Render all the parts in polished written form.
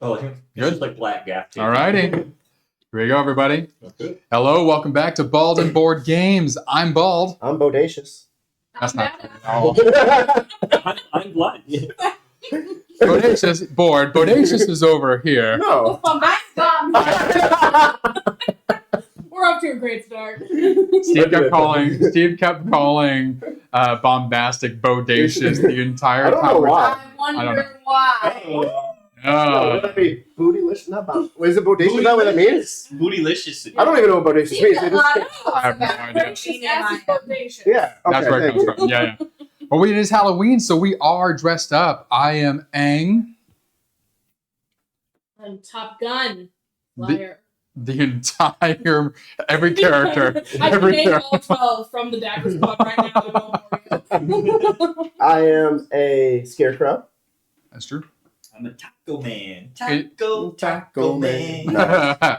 Oh, I think it's Good. just like black gaff tape. All righty. Here we go, everybody. Okay. Hello, welcome back to Bald and Board Games. I'm Bald. I'm bodacious. That's not true at all. I'm blind. Bodacious, Board. Bodacious is over here. No. We're off to a great start. Steve kept calling bombastic bodacious the entire I don't know time. why. I don't wonder why. Oh. Would that be bootylicious? Not about. Is it bodacious? Is that what that means? Bootylicious. I don't even know what bodacious means. They just- I have no idea. She's asking bodacious. Yeah. Okay, That's where it thank comes you. from. Yeah. Well, it is Halloween, so we are dressed up. I am Aang. I'm Top Gun. The- Liar. The entire, every character. I can every name character. all 12 from the Dagger Squad right now. I won't I am a scarecrow. That's true. I'm a taco man. It- Taco man.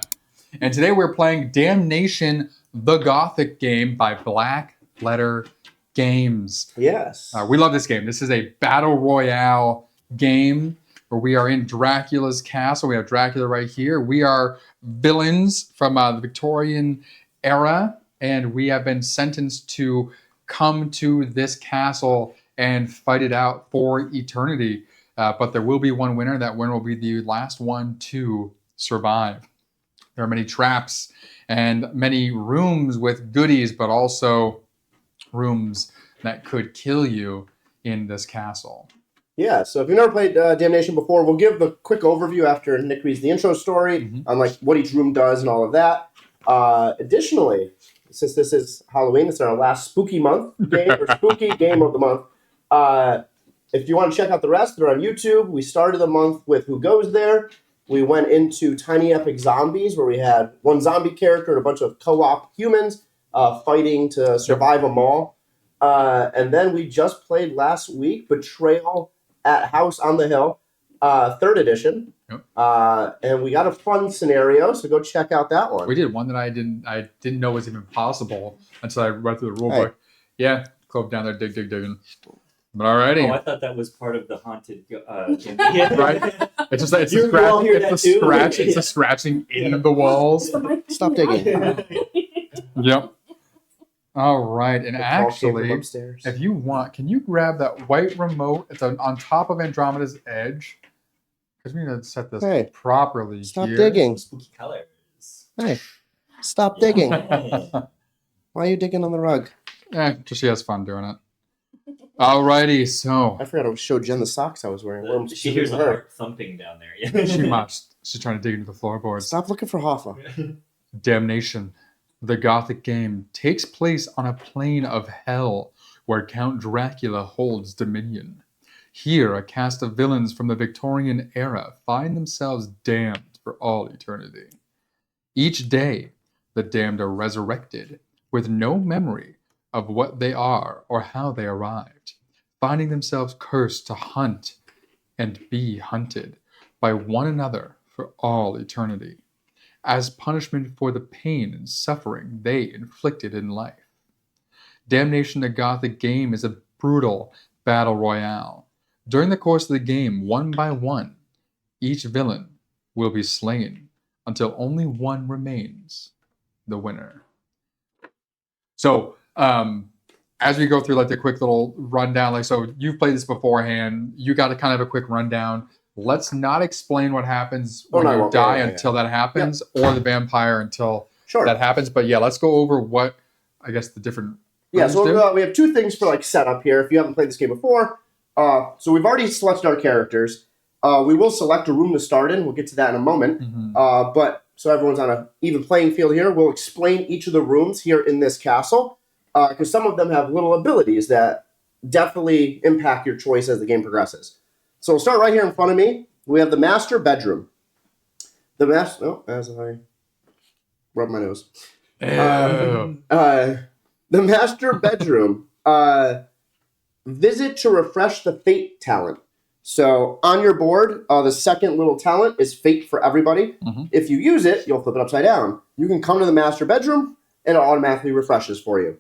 And today we're playing Damnation, the Gothic game by Black Letter Games. Yes. We love this game. This is a battle royale game where we are in Dracula's castle. We have Dracula right here. We are villains from the Victorian era, and we have been sentenced to come to this castle and fight it out for eternity. But there will be one winner. That winner will be the last one to survive. There are many traps and many rooms with goodies, but also rooms that could kill you in this castle. Yeah, so if you've never played Damnation before, we'll give the quick overview after Nick reads the intro story on like what each room does and all of that. Additionally, since this is Halloween, it's our last spooky month game or spooky game of the month. If you want to check out the rest, they're on YouTube. We started the month with Who Goes There. We went into Tiny Epic Zombies, where we had one zombie character and a bunch of co-op humans fighting to survive them all. And then we just played last week Betrayal at House on the Hill, 3rd edition. Yep. And we got a fun scenario, so go check out that one. We did one that I didn't know was even possible until I read through the rule Hey. book. Yeah, Clove down there, digging. But alrighty, Oh, I thought that was part of the haunted. Yeah. Right? It's just it's You the all hear scratch, that it's the too? scratch, it's the scratching in the walls. Stop digging. Yep. All right, and The call came from actually, upstairs. if you want, can you grab that white remote? It's on top of Andromeda's edge. Because we need to set this Hey, properly. Stop here. digging. Spooky colors. Hey, stop digging. Yeah. Why are you digging on the rug? Just she has fun doing it. Alrighty, so I forgot to show Jen the socks I was wearing. Wear 'em She hears a her. heart thumping down there. Yeah. she must. She's trying to dig into the floorboards. Stop looking for Hoffa. Damnation, the Gothic game, takes place on a plane of hell where Count Dracula holds dominion. Here, a cast of villains from the Victorian era find themselves damned for all eternity. Each day, the damned are resurrected with no memory of what they are or how they arrived, finding themselves cursed to hunt and be hunted by one another for all eternity, as punishment for the pain and suffering they inflicted in life. Damnation the Gothic game is a brutal battle royale. During the course of the game, one by one, each villain will be slain until only one remains, the winner. So, as we go through like the quick little rundown, like so you've played this beforehand, you got a kind of a quick rundown. Let's not explain what happens Oh, when no, I you won't. die Yeah. until that happens, or the vampire until Sure. that happens. But yeah, let's go over what I guess the different Yeah, rooms so do. we have two things for like setup here. If you haven't played this game before, so we've already selected our characters. We will select a room to start in. We'll get to that in a moment. Mhm. But so everyone's on an even playing field here. We'll explain each of the rooms here in this castle because some of them have little abilities that definitely impact your choice as the game progresses. So we'll start right here in front of me. We have the master bedroom. As I rub my nose. Ew. The master bedroom. Visit to refresh the fate talent. So on your board, the second little talent is fate for everybody. Mhm. If you use it, you'll flip it upside down. You can come to the master bedroom and it automatically refreshes for you.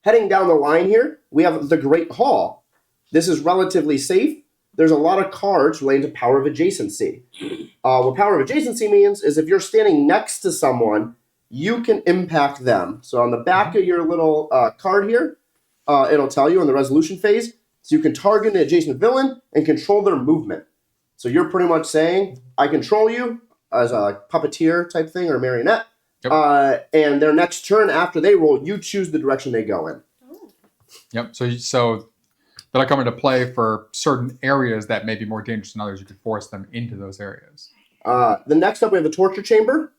Heading down the line here, we have the Great Hall. This is relatively safe. there's a lot of cards related to power of adjacency. What power of adjacency means is if you're standing next to someone, you can impact them. So on the back of your little card here, it'll tell you in the resolution phase, so you can target an adjacent villain and control their movement. So you're pretty much saying, I control you as a puppeteer type thing or marionette. Yep. And their next turn after they roll, you choose the direction they go in. Yep. So that'll come into play for certain areas that may be more dangerous than others. You could force them into those areas. The next up, we have the torture chamber.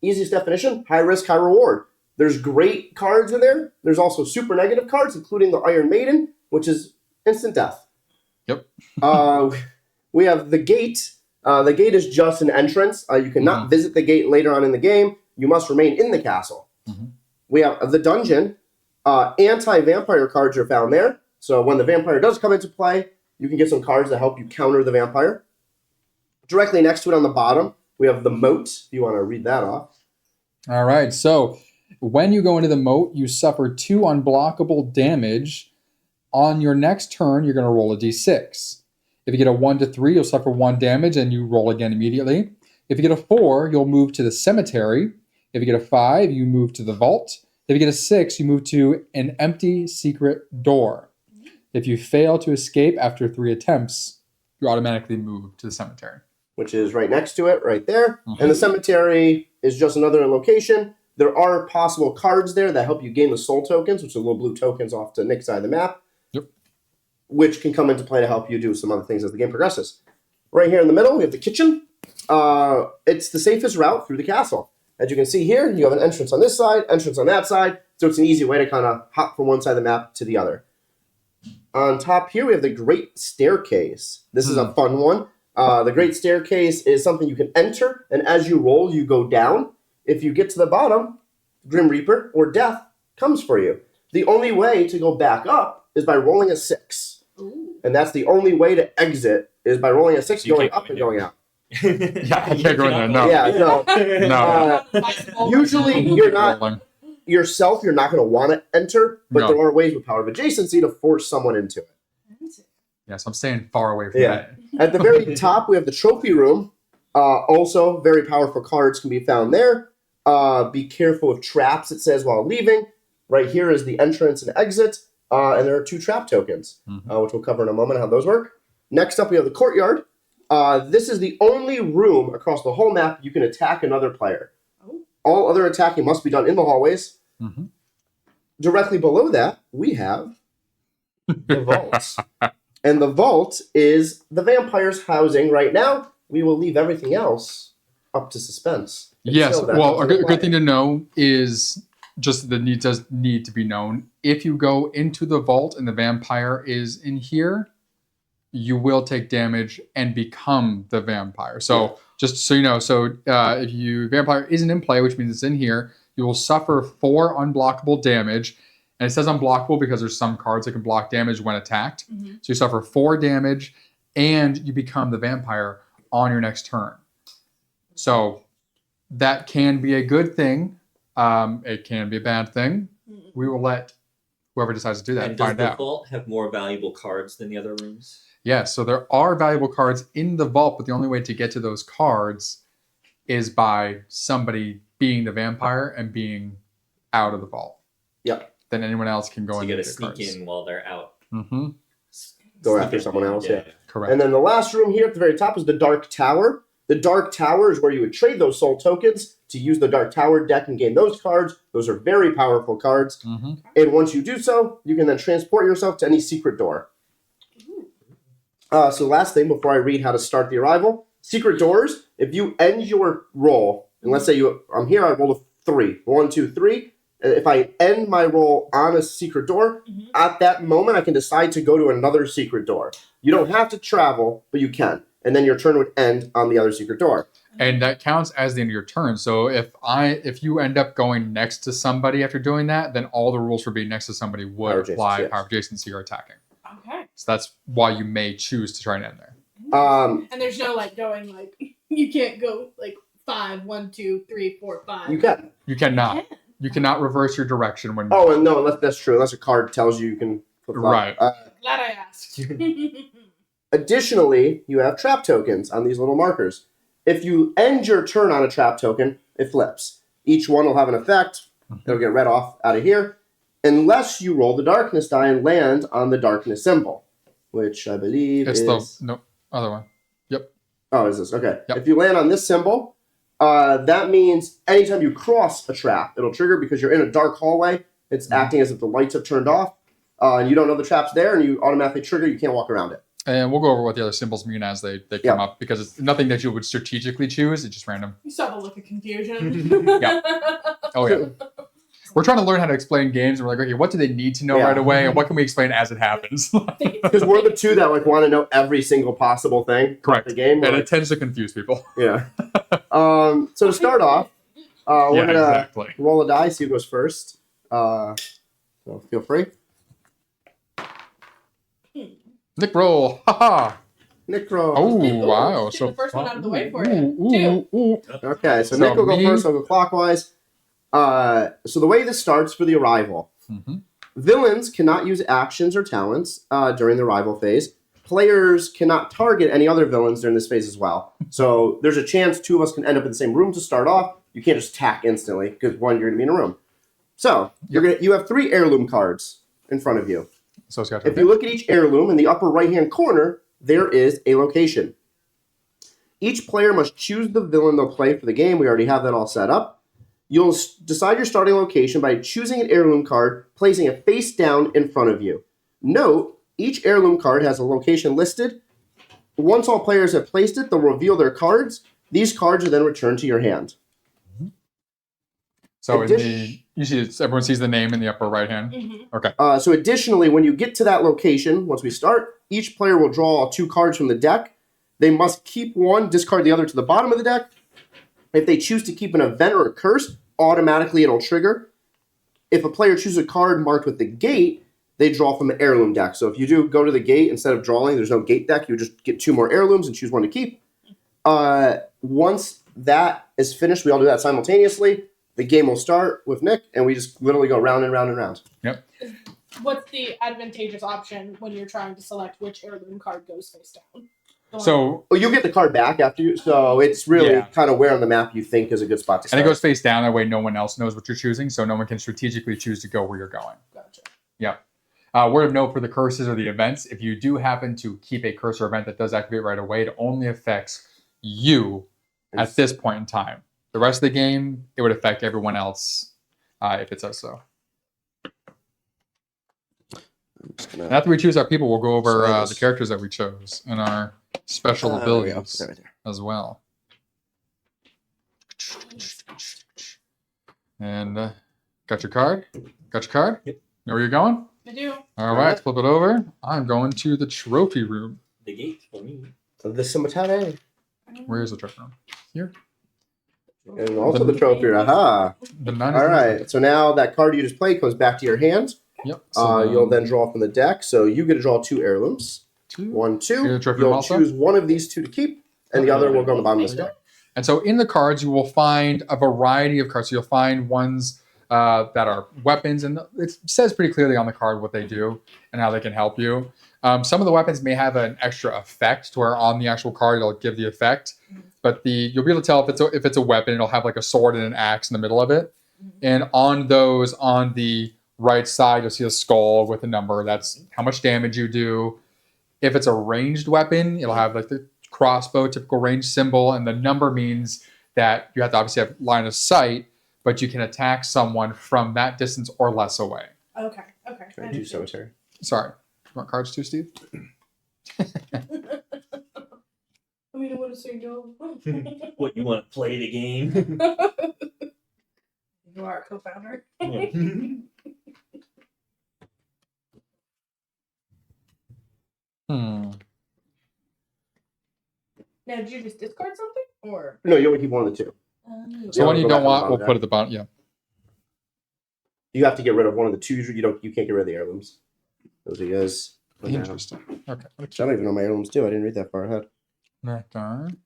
Easiest definition, high risk, high reward. There's great cards in there. There's also super negative cards, including the Iron Maiden, which is instant death. Yep. We have the gate. The gate is just an entrance. You cannot visit the gate later on in the game. You must remain in the castle. We have the dungeon. Anti-vampire cards are found there. So when the vampire does come into play, you can get some cards that help you counter the vampire. Directly next to it on the bottom, we have the moat, if you want to read that off. All right. So when you go into the moat, you suffer 2 unblockable damage. On your next turn, you're going to roll a d6. If you get a 1 to 3, you'll suffer 1 damage and you roll again immediately. If you get a 4, you'll move to the cemetery. If you get a 5, you move to the vault. If you get a 6, you move to an empty secret door. If you fail to escape after 3 attempts, you automatically move to the cemetery. Which is right next to it, right there. And the cemetery is just another location. There are possible cards there that help you gain the soul tokens, which are little blue tokens off to Nick's side of the map. Yep. Which can come into play to help you do some other things as the game progresses. Right here in the middle, we have the kitchen. It's the safest route through the castle. As you can see here, you have an entrance on this side, entrance on that side, so it's an easy way to kind of hop from one side of the map to the other. On top here, we have the Great Staircase. This is a fun one. The Great Staircase is something you can enter, and as you roll, you go down. If you get to the bottom, Grim Reaper or Death comes for you. The only way to go back up is by rolling a 6. Ooh. And that's the only way to exit is by rolling a 6, You going can't up go and in going out. Yeah, you can't go in there, no. Yeah, no. No. Usually you're not yourself, you're not going to want to enter, but there are ways with power of adjacency to force someone into it. Yes, I'm staying far away from Yeah. that. At the very top, we have the trophy room. Also, very powerful cards can be found there. Be careful of traps, it says, while leaving. Right here is the entrance and exit. And there are 2 trap tokens, which we'll cover in a moment how those work. Next up, we have the courtyard. This is the only room across the whole map you can attack another player. Oh. All other attacking must be done in the hallways. Directly below that, we have the vault. And the vault is the vampire's housing right now. We will leave everything else up to suspense. Yes, That well, comes a into good thing play. to know is just the need does need to be known. If you go into the vault and the vampire is in here, you will take damage and become the vampire. So just so you know, if you vampire isn't in play, which means it's in here, you will suffer 4 unblockable damage. And it says unblockable because there's some cards that can block damage when attacked. So you suffer 4 damage and you become the vampire on your next turn. So that can be a good thing. It can be a bad thing. We will let whoever decides to do that And does find the out. vault have more valuable cards than the other rooms? Yes, so there are valuable cards in the vault, but the only way to get to those cards is by somebody being the vampire and being out of the vault. Yep. Then anyone else can go So in you and got to get sneak cards. in while they're out. Mm-hmm. Go Sneak after in. someone else, yeah. Correct. And then the last room here at the very top is the Dark Tower. The Dark Tower is where you would trade those soul tokens to use the Dark Tower deck and gain those cards. Those are very powerful cards. And once you do so, you can then transport yourself to any secret door. So last thing before I read how to start the arrival, secret doors, if you end your roll, and let's say I'm here, I roll a 3. 1, 2, 3. If I end my roll on a secret door, at that moment I can decide to go to another secret door. You don't have to travel, but you can. And then your turn would end on the other secret door. And that counts as the end of your turn. So if you end up going next to somebody after doing that, then all the rules for being next to somebody would Power apply. adjacency, yes. Power adjacency or attacking. Okay. So that's why you may choose to try and end there. And there's no going you can't go 5, 1, 2, 3, 4, 5. You can. You cannot. You cannot reverse your direction when. Oh, and no, that's true. Unless a card tells you you can flip-flop. Right. Glad I asked. Additionally, you have trap tokens on these little markers. If you end your turn on a trap token, it flips. Each one will have an effect. It'll get read off out of here, unless you roll the darkness die and land on the darkness symbol, which I believe It's is... the other one. Yep. Oh, is this? Okay. Yep. If you land on this symbol, that means anytime you cross a trap, it'll trigger because you're in a dark hallway. It's acting as if the lights have turned off, and you don't know the trap's there, and you automatically trigger. You can't walk around it. And we'll go over what the other symbols mean as they come up, because it's nothing that you would strategically choose. It's just random. You saw the look of confusion. Yeah. Oh, yeah. We're trying to learn how to explain games, and we're like, okay, what do they need to know right away, and what can we explain as it happens? Because we're the two that want to know every single possible thing. Correct. The game. And it tends to confuse people. Yeah. So to start off, we're gonna roll a die. See who goes first. So feel free. Nick roll. Haha. Nick roll. Oh, wow. So the first one out of the way for you. Two. Okay, so Nick will go first. I'll go clockwise. So the way this starts for the arrival, villains cannot use actions or talents during the arrival phase. Players cannot target any other villains during this phase as well. So there's a chance two of us can end up in the same room to start off. You can't just attack instantly because one, you're going to be in a room. So you have 3 heirloom cards in front of you. So if you look at each heirloom in the upper right-hand corner, there is a location. Each player must choose the villain they'll play for the game. We already have that all set up. You'll decide your starting location by choosing an heirloom card, placing it face down in front of you. Note, each heirloom card has a location listed. Once all players have placed it, they'll reveal their cards. These cards are then returned to your hand. So you see, everyone sees the name in the upper right hand? Okay. So additionally, when you get to that location, once we start, each player will draw 2 cards from the deck. They must keep one, discard the other to the bottom of the deck. If they choose to keep an event or a curse, automatically it'll trigger. If a player chooses a card marked with the gate, they draw from the heirloom deck. So if you do go to the gate, instead of drawing, there's no gate deck, you just get 2 more heirlooms and choose one to keep. Once that is finished, we all do that simultaneously. The game will start with Nick, and we just literally go round and round and round. Yep. What's the advantageous option when you're trying to select which heirloom card goes face down? So you get the card back after you, so it's really kind of where on the map you think is a good spot to start. And it goes face down, that way no one else knows what you're choosing, so no one can strategically choose to go where you're going. Gotcha. Yeah. Word of note for the curses or the events, if you do happen to keep a curse or event that does activate right away, it only affects you at this point in time. The rest of the game, it would affect everyone else if it says so. And after we choose our people, we'll go over the characters that we chose and our special abilities as well. And got your card? Got your card? Yep. Know where you're going? I do. All right, flip it over. I'm going to the trophy room. The gate for me. The Cimitare. Where's the trophy room? Here. And also the trophy. Aha. All right. So now that card you just played goes back to your hand. Yep. So you'll then draw from the deck. So you get to draw 2 heirlooms. 1, 2. You'll choose one of these 2 to keep, and the other will go on the bottom of the deck. And so in the cards, you will find a variety of cards. So you'll find ones that are weapons, and it says pretty clearly on the card what they do and how they can help you. Some of the weapons may have an extra effect to where on the actual card it'll give the effect, but you'll be able to tell if it's a weapon, it'll have like a sword and an axe in the middle of it. And on those, on the right side, you'll see a skull with a number. That's how much damage you do. If it's a ranged weapon, it'll have like the crossbow, typical range symbol, and the number means that you have to obviously have line of sight, but you can attack someone from that distance or less away. Okay. Can I do cemetery? Sorry. You want cards too, Steve? I mean, I want to say no. What, you want to play the game? You are a co-founder. Now, did you just discard something, or No, you only keep one of the 2. So one you don't want, we'll put at the bottom. Yeah. You have to get rid of one of the 2. You can't get rid of the heirlooms. Those are yours. Interesting. Okay. I don't even know my heirlooms too. I didn't read that far ahead. Next time.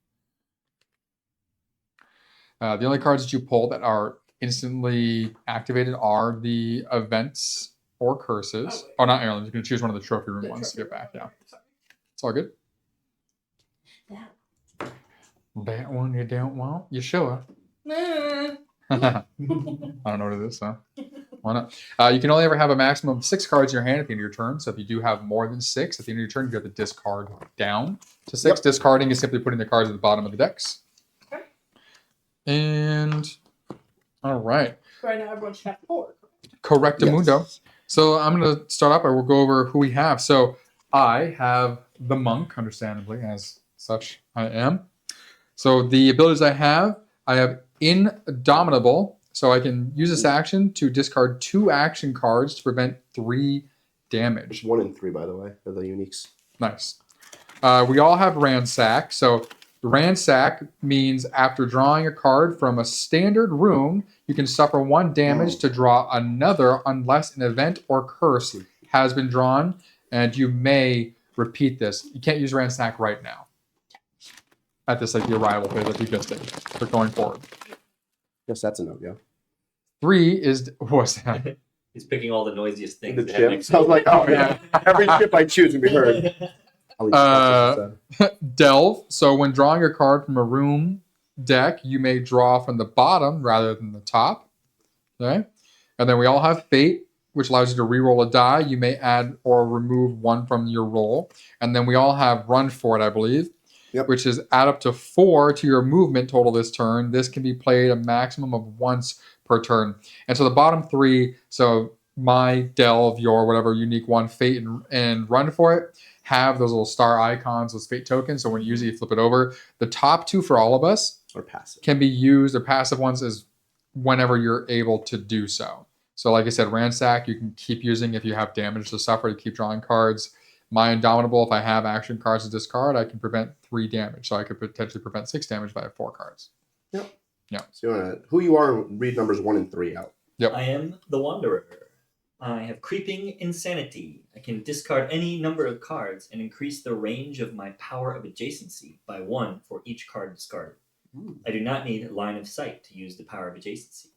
The only cards that you pull that are instantly activated are the events or curses. Oh, not heirlooms. You can choose one of the trophy room ones to get back. Yeah. It's all good. That one you don't want? You sure? Nah. I don't know what it is, so why not? You can only ever have a maximum of 6 cards in your hand at the end of your turn. So if you do have more than 6 at the end of your turn, you have to discard down to 6. Yep. Discarding is simply putting the cards at the bottom of the decks. Okay. And all right, Right now, everyone should have 4. correctamundo. Yes. So I'm going to start up. I will go over who we have. So I have the monk, understandably, as such I am. So the abilities I have Indomitable. So I can use this action to discard 2 action cards to prevent 3 damage. 1 and 3, by the way, are the uniques. Nice. We all have Ransack. So Ransack means after drawing a card from a standard room, you can suffer 1 damage to draw another unless an event or curse has been drawn, and you may repeat this. You can't use Ransack right now. At this, like the arrival phase, like you just did, for going forward. Yes, that's a no-go. 3 is what's that? He's picking all the noisiest things. The that have next chips. I was like, oh yeah, every chip I choose can be heard. to At least that's what it Delve. So when drawing a card from a room deck, you may draw from the bottom rather than the top. Okay. And then we all have Fate, which allows you to re-roll a die. You may add or remove 1 from your roll. And then we all have Run For It, I believe. Yep. Which is add up to 4 to your movement total this turn. This can be played a maximum of once per turn. And so the bottom 3, so my Delve, your whatever unique one, Fate and Run For It, have those little star icons, those Fate tokens. So when you use it, you flip it over. The top 2 for all of us Or passive. can be used, the passive ones is whenever you're able to do so. So like I said, Ransack, you can keep using if you have damage to suffer to keep drawing cards. My Indomitable, if I have action cards to discard, I can prevent 3 damage. So I could potentially prevent 6 damage if I have 4 cards. Yep. Yeah. So you want to, who you are, and read numbers 1 and 3 out. I am the Wanderer. I have Creeping Insanity. I can discard any number of cards and increase the range of my power of adjacency by 1 for each card discarded. I do not need Line of Sight to use the power of adjacency.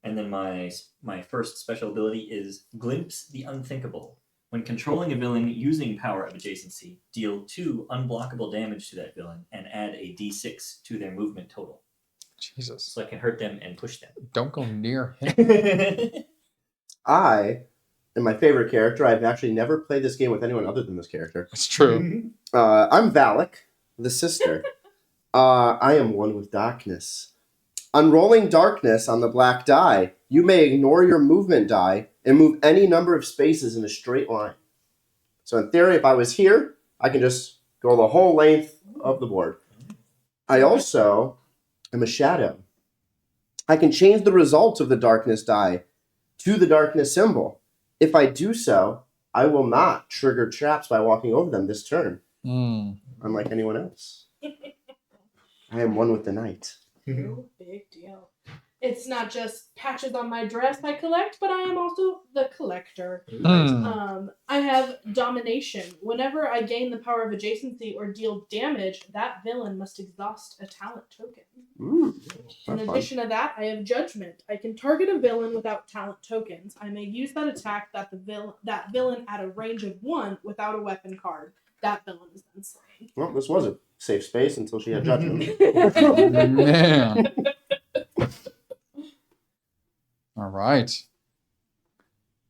And then my first special ability is Glimpse the Unthinkable. When controlling a villain using power of adjacency, deal 2 unblockable damage to that villain and add a d6 to their movement total. Jesus. So I can hurt them and push them. Don't go near him. I am my favorite character. I've actually never played this game with anyone other than this character. It's true. I'm Valak, the sister. I am one with darkness. Unrolling darkness on the black die, you may ignore your movement die and move any number of spaces in a straight line. So in theory, if I was here, I can just go the whole length of the board. I also am a shadow. I can change the result of the darkness die to the darkness symbol. If I do so, I will not trigger traps by walking over them this turn, unlike anyone else. I am one with the night. No big deal. It's not just patches on my dress I collect, but I am also the collector. I have Domination. Whenever I gain the power of adjacency or deal damage, that villain must exhaust a talent token. In addition to that, I have Judgment. I can target a villain without talent tokens. I may use that attack that villain at a range of 1 without a weapon card. That villain is then slain. Well, this was a safe space until she had Judgment. Man. All right.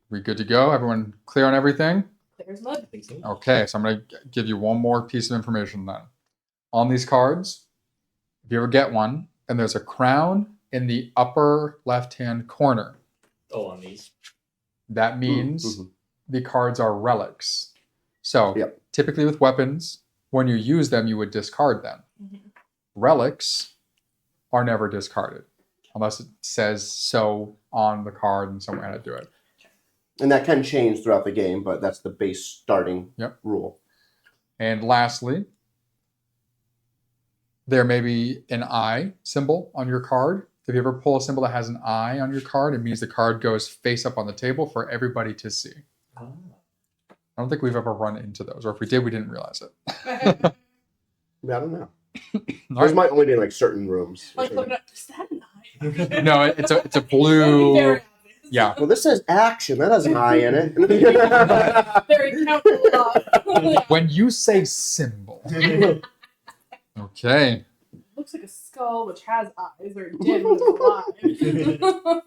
We good to go? Everyone clear on everything? Clear as mud. Okay, so I'm going to give you one more piece of information then. On these cards, if you ever get one, and there's a crown in the upper left-hand corner, On these. that means the cards are relics. So typically with weapons, when you use them, you would discard them. Relics are never discarded unless it says so on the card and somewhere how to do it. And that can change throughout the game, but that's the base starting rule. And lastly, there may be an eye symbol on your card. If you ever pull a symbol that has an eye on your card, it means the card goes face up on the table for everybody to see. I don't think we've ever run into those, or if we did, we didn't realize it. I don't know. All Those right. might only be in like certain rooms. Like, look at is that an eye? No, it's a That would be blue. very obvious. Yeah. Well, this says action. That has an eye in it. Very countable. When you say symbol. Okay. looks like a skull which has eyes, or it did when it was alive.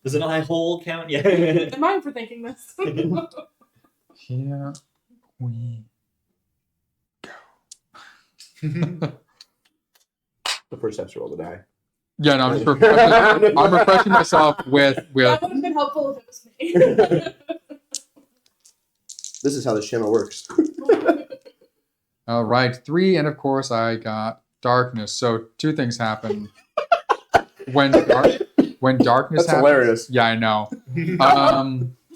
Does an eye hole count? Yeah. Am I for thinking this? Here we The first step to roll the die. Yeah, no, I'm refreshing myself with That would have been helpful if it was me. This is how the shimmer works. all right, 3, and of course I got darkness. So 2 things happen when darkness That's happens. hilarious. Yeah, I know.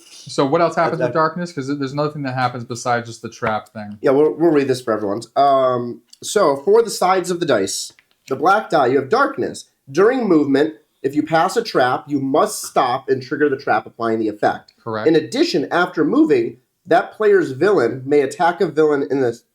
So what else happens with darkness? Because there's another thing that happens besides just the trap thing. Yeah, we'll read this for everyone. So for the sides of the dice, the black die, you have darkness. During movement, if you pass a trap, you must stop and trigger the trap, applying the effect. Correct. In addition, after moving, that player's villain may attack a villain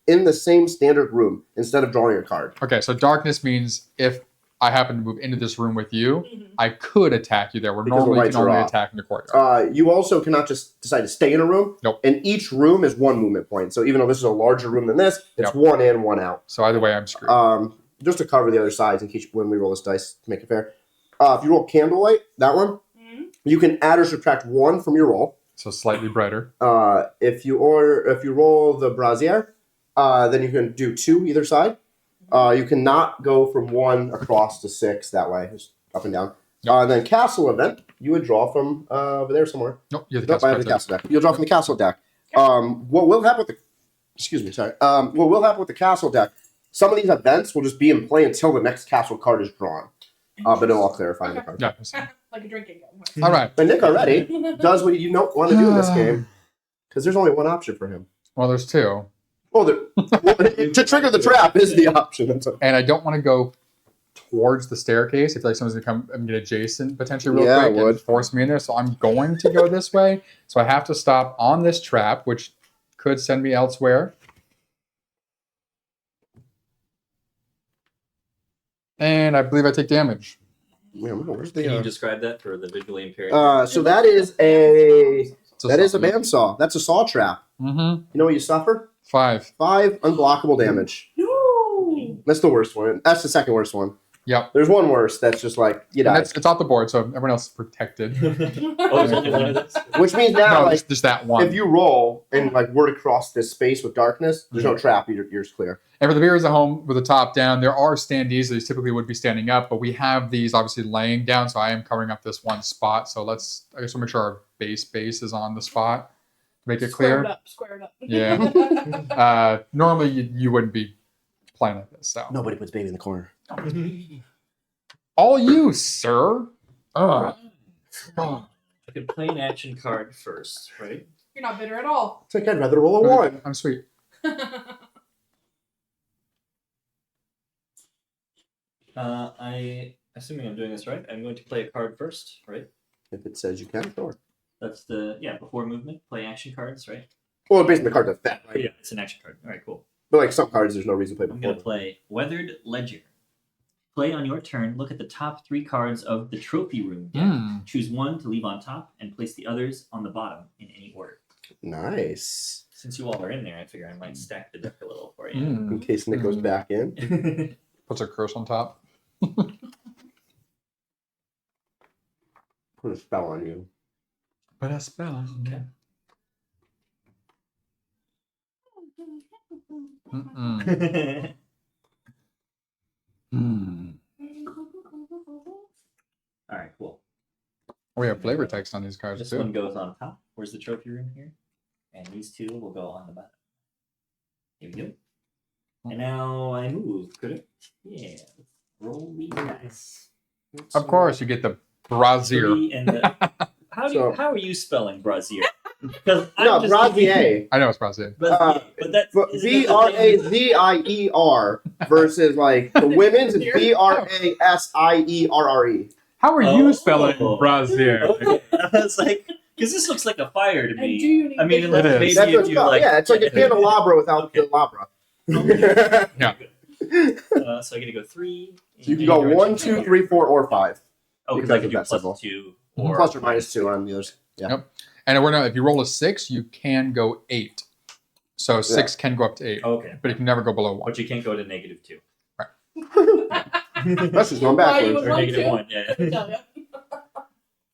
in the same standard room instead of drawing a card. Okay, so darkness means if I happen to move into this room with you, Mhm. I could attack you there. Where Because the normally you lights can are only off. attack in the courtyard. You also cannot just decide to stay in a room. Nope. And each room is 1 movement point. So even though this is a larger room than this, it's Yep. 1 in, 1 out. So either way, I'm screwed. Just to cover the other sides in case when we roll this dice to make it fair. If you roll candlelight, that one, Mhm. you can add or subtract 1 from your roll. So slightly brighter. If you roll the brazier, then you can do 2 either side. You cannot go from 1 across to 6 that way, just up and down. Yep. Then castle event, you would draw from over there somewhere. Nope, you have Nope, I have the the castle deck. You'll draw from the castle deck. What will happen with the what will happen with the castle deck? Some of these events will just be in play until the next castle card is drawn. But it'll all clarify in the card. Yeah. Like a drinking game. All right. But Nick already does what you don't want to do in this game because there's only one option for him. Well, there's 2. Well, to trigger the trap is the option. That's a, And I don't want to go towards the staircase. I feel like someone's going to come and get adjacent potentially real Yeah, quick it and would. force me in there. So I'm going to go this way. So I have to stop on this trap, which could send me elsewhere. And I believe I take damage. man, where's Can you the? describe that for the visually impaired? So that is a So that is a something. bandsaw. That's a saw trap. Mm-hmm. You know what you suffer? 5. 5 unblockable damage. No. That's the worst one. That's the second worst one. Yep. There's one worse that's just like you And die. it's off the board, so everyone else is protected. Oh, there's only one of those? Which means now, No, like, just that one. if you roll and like were to cross this space with darkness, there's no trap. You're clear. And for the viewers at home with the top down, there are standees. These typically would be standing up, but we have these obviously laying down, so I am covering up this one spot. So I guess we'll make sure our base is on the spot. Make it Square clear. it up. Yeah. Normally you wouldn't be playing like this. So Nobody puts baby in the corner. all you, sir. Ugh. Oh, I could play an action card first, right? You're not bitter at all. It's like I'd rather roll a 1. I'm sweet. Assuming I'm doing this right, I'm going to play a card first, right? If it says you can, sure. That's before movement, play action cards, right? Well, basically the card does that, right? Yeah, it's an action card. All right, cool. But like some cards, there's no reason to play I'm before. going to play Weathered Ledger. Play on your turn, look at the top 3 cards of the trophy room deck. Hmm. Choose 1 to leave on top and place the others on the bottom in any order. Nice. Since you all are in there, I figure I might stack the deck a little for you. Mm. In case Nick goes back in. Puts a curse on top. Put a spell on you. Put a spell on you. Mm-mm. Hmm. All right, cool. We have flavor text on these cards This too. one goes on top. Where's the trophy room here? And these 2 will go on the bottom. Here we go. And now I move, correct? Yeah. Let's roll these dice. Of course, you get the brazier. 3 and the, how are you spelling brazier? Because No, brazier. I know it's brazier. But that's Brazier versus like the women's is Brasierre. How are you spelling brazier? Okay. I was like, because this looks like a fire to And do me. you need I mean, to- unless It is. maybe That's if what it's you called. like. Yeah, it's like a candelabra without the labra. So I get to go 3. So you can go 1, 2, 3, 4, or 5. Oh, because because I can of do that plus symbol. 2 Plus or minus 2 on the others. Yeah. Yep. And we're not, if you roll a 6, you can go 8. So 6 can go up to 8, Okay. but you can never go below 1. But you can't go to -2. That's just going Why you backwards. would Or want negative to. 1, yeah. I'll tell ya.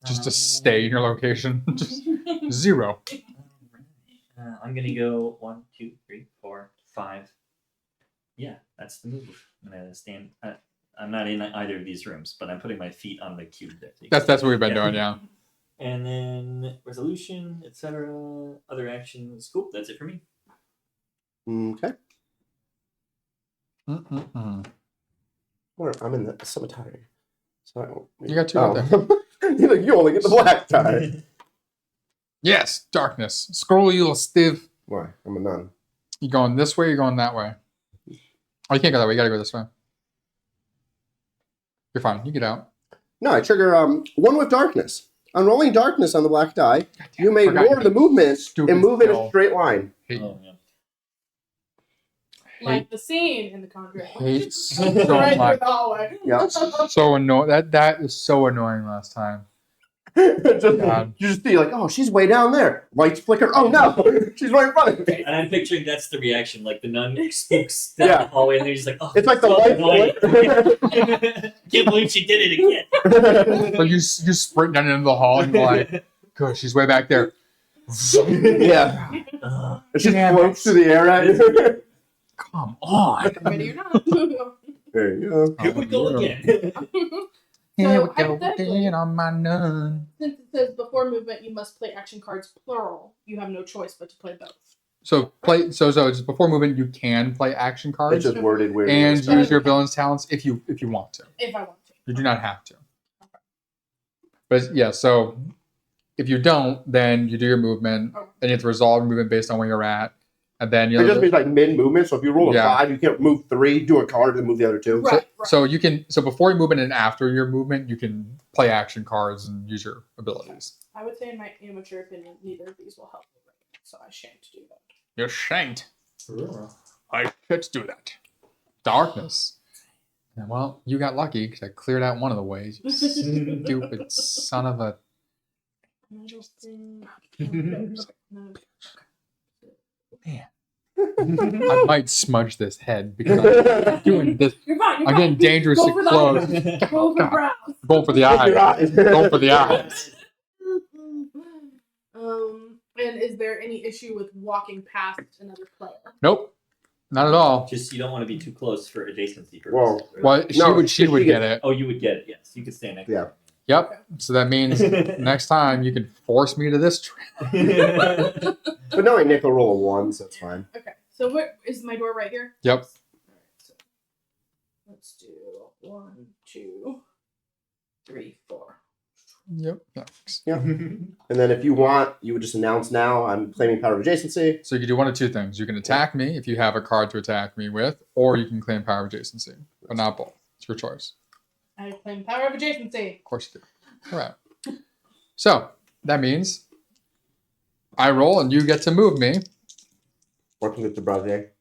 Just to stay in your location. Just 0. I'm gonna go 1, 2, 3, 4, 5. Yeah, that's the move. I'm gonna stand. I'm not in either of these rooms, but I'm putting my feet on the cube. That's what we've been doing, yeah. And then resolution, etc. Other actions. Cool. That's it for me. Okay. Mm-mm-mm. I'm in the cemetery. So I don't... You got 2 right there. You only get the black tie. Yes, darkness. Scroll, you little stiff. Why? I'm a nun. You going this way, you're going that way. Oh, you can't go that way. You gotta go this way. You're fine. You get out. No, I trigger one with darkness. On rolling darkness on the black die, you may Forgot ignore the movement stupid and move in a skill. straight line. Hate, Oh, yeah. Like the scene in The Conjuring. hate so Right through much. the hallway. Yeah. So annoying. That is so annoying last time. God. You just see like, oh, she's way down there. Lights flicker. Oh no, she's right in front of me. And I'm picturing that's the reaction. Like the nun spooks down Yeah. the hallway, and they're just like, "Oh, It's like the so light annoying." Can't believe she did it again. So you sprint down into the hall and you're like, good, she's way back there. Yeah. Ugh. It just Damn floats through the air at you. Come on. Ready or not. There you go. Here we go again. Here we So, go hypothetically- again on my nun. Since it says before movement you must play action cards plural, you have no choice but to play both. So just before moving, you can play action It's cards just worded weird. and use your villain's talents if you want to. If I want to. You do not have to. But yeah, so if you don't, then you do your movement, Okay. and you have to resolve your movement based on where you're at, and then It just means like mid movement. So if you roll a Yeah. 5, you can't move 3, do a card, and move the other 2. Right. So you can before your movement and after your movement, you can play action cards and use your abilities. I would say in my amateur opinion, neither of these will help me right now, so I shan't do that. You're shanked. I should do that. Darkness. And, well, you got lucky because I cleared out one of the ways. You stupid son of a. No. Man. I might smudge this head because I'm doing this. You're fine. You're I'm getting fine. dangerously Go for the close. eyes. Go for brows. Going for the eyes. Going for the eyes. And is there any issue with walking past another player? Nope. Not at all. Just you don't want to be too close for adjacency purposes. Whoa. right? Well, she No, would she get gets- it. Oh, you would get it. Yes, you could stand next. Yeah. Yep. So that means next time you can force me to this trap. To But knowing Nick will roll a 1, so it's fine. Okay. So where is my door right here? Yep. Alright, so let's do 1, 2, 3, 4. Yep. Thanks. And then if you want, you would just announce now, I'm claiming power of adjacency. So you can do one of two things. You can attack me if you have a card to attack me with, or you can claim power of adjacency, but not both. It's your choice. I claim power of adjacency. Of course you do. All right. So that means I roll and you get to move me. Working with the brother.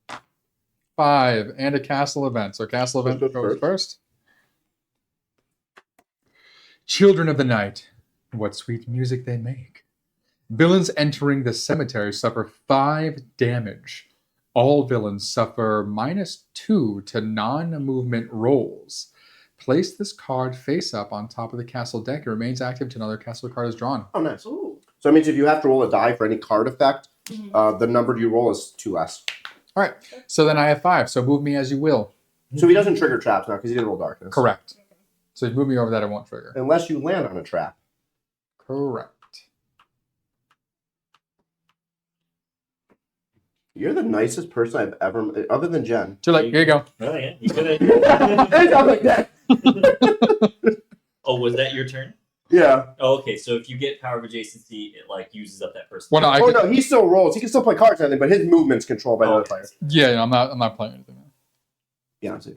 5 and a castle event. So castle event Goes goes first. Children of the night, what sweet music they make. Villains entering the cemetery suffer 5 damage. All villains suffer -2 to non-movement rolls. Place this card face up on top of the castle deck. It remains active until another castle card is drawn. Oh, nice. Ooh. So it means if you have to roll a die for any card effect, Mhm. the number you roll is 2 less. All right. So then I have 5. So move me as you will. So he doesn't trigger traps now because he didn't roll darkness. Correct. So you move me over that, it won't trigger. Unless you land on a trap. Correct. You're the nicest person I've ever met, other than Jen. Too late. Here you go. Oh, yeah. You could It sounds like that. Oh, was that your turn? Yeah. Oh, okay. So if you get power of adjacency, it like uses up that person. Well, no, I Oh could, no, he still rolls. He can still play cards and everything, but his movement's controlled by the other player. yeah, no, I'm not playing anything. Yeah, I see.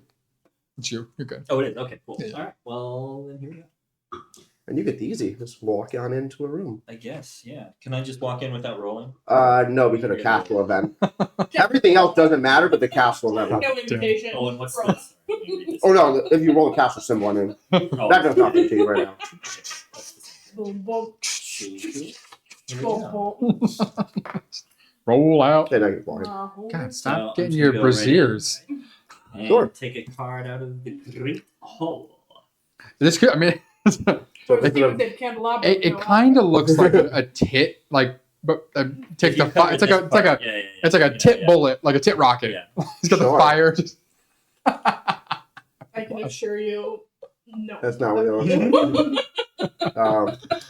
It's you. You're good. Oh, it is. Okay, cool. Yeah. All right. Well, then here we go. And you get the easy. Just walk on into a room. I guess. Yeah. Can I just walk in without rolling? No, because of castle event. Everything else doesn't matter, but the castle event. No invitation. Oh, and what's Roll. this? Oh no, if you roll a castle symbol, I mean, Oh. that does nothing to you right now. Boom, boom, Here we boom, go. boom. Roll out. Okay, now you're flying. God, stop So I'm getting just your gonna go right braziers. And Sure. take a card out of the great hole. This could, I mean, So Or this is a- the candelabra. it kind of looks like a tit, like, but take If you the fire. cover It's like this a, it's like a, part, yeah, it's like a tit bullet, like a tit rocket. Yeah. It's got the Sure. fire. Just, I can assure you, no. That's not what it was.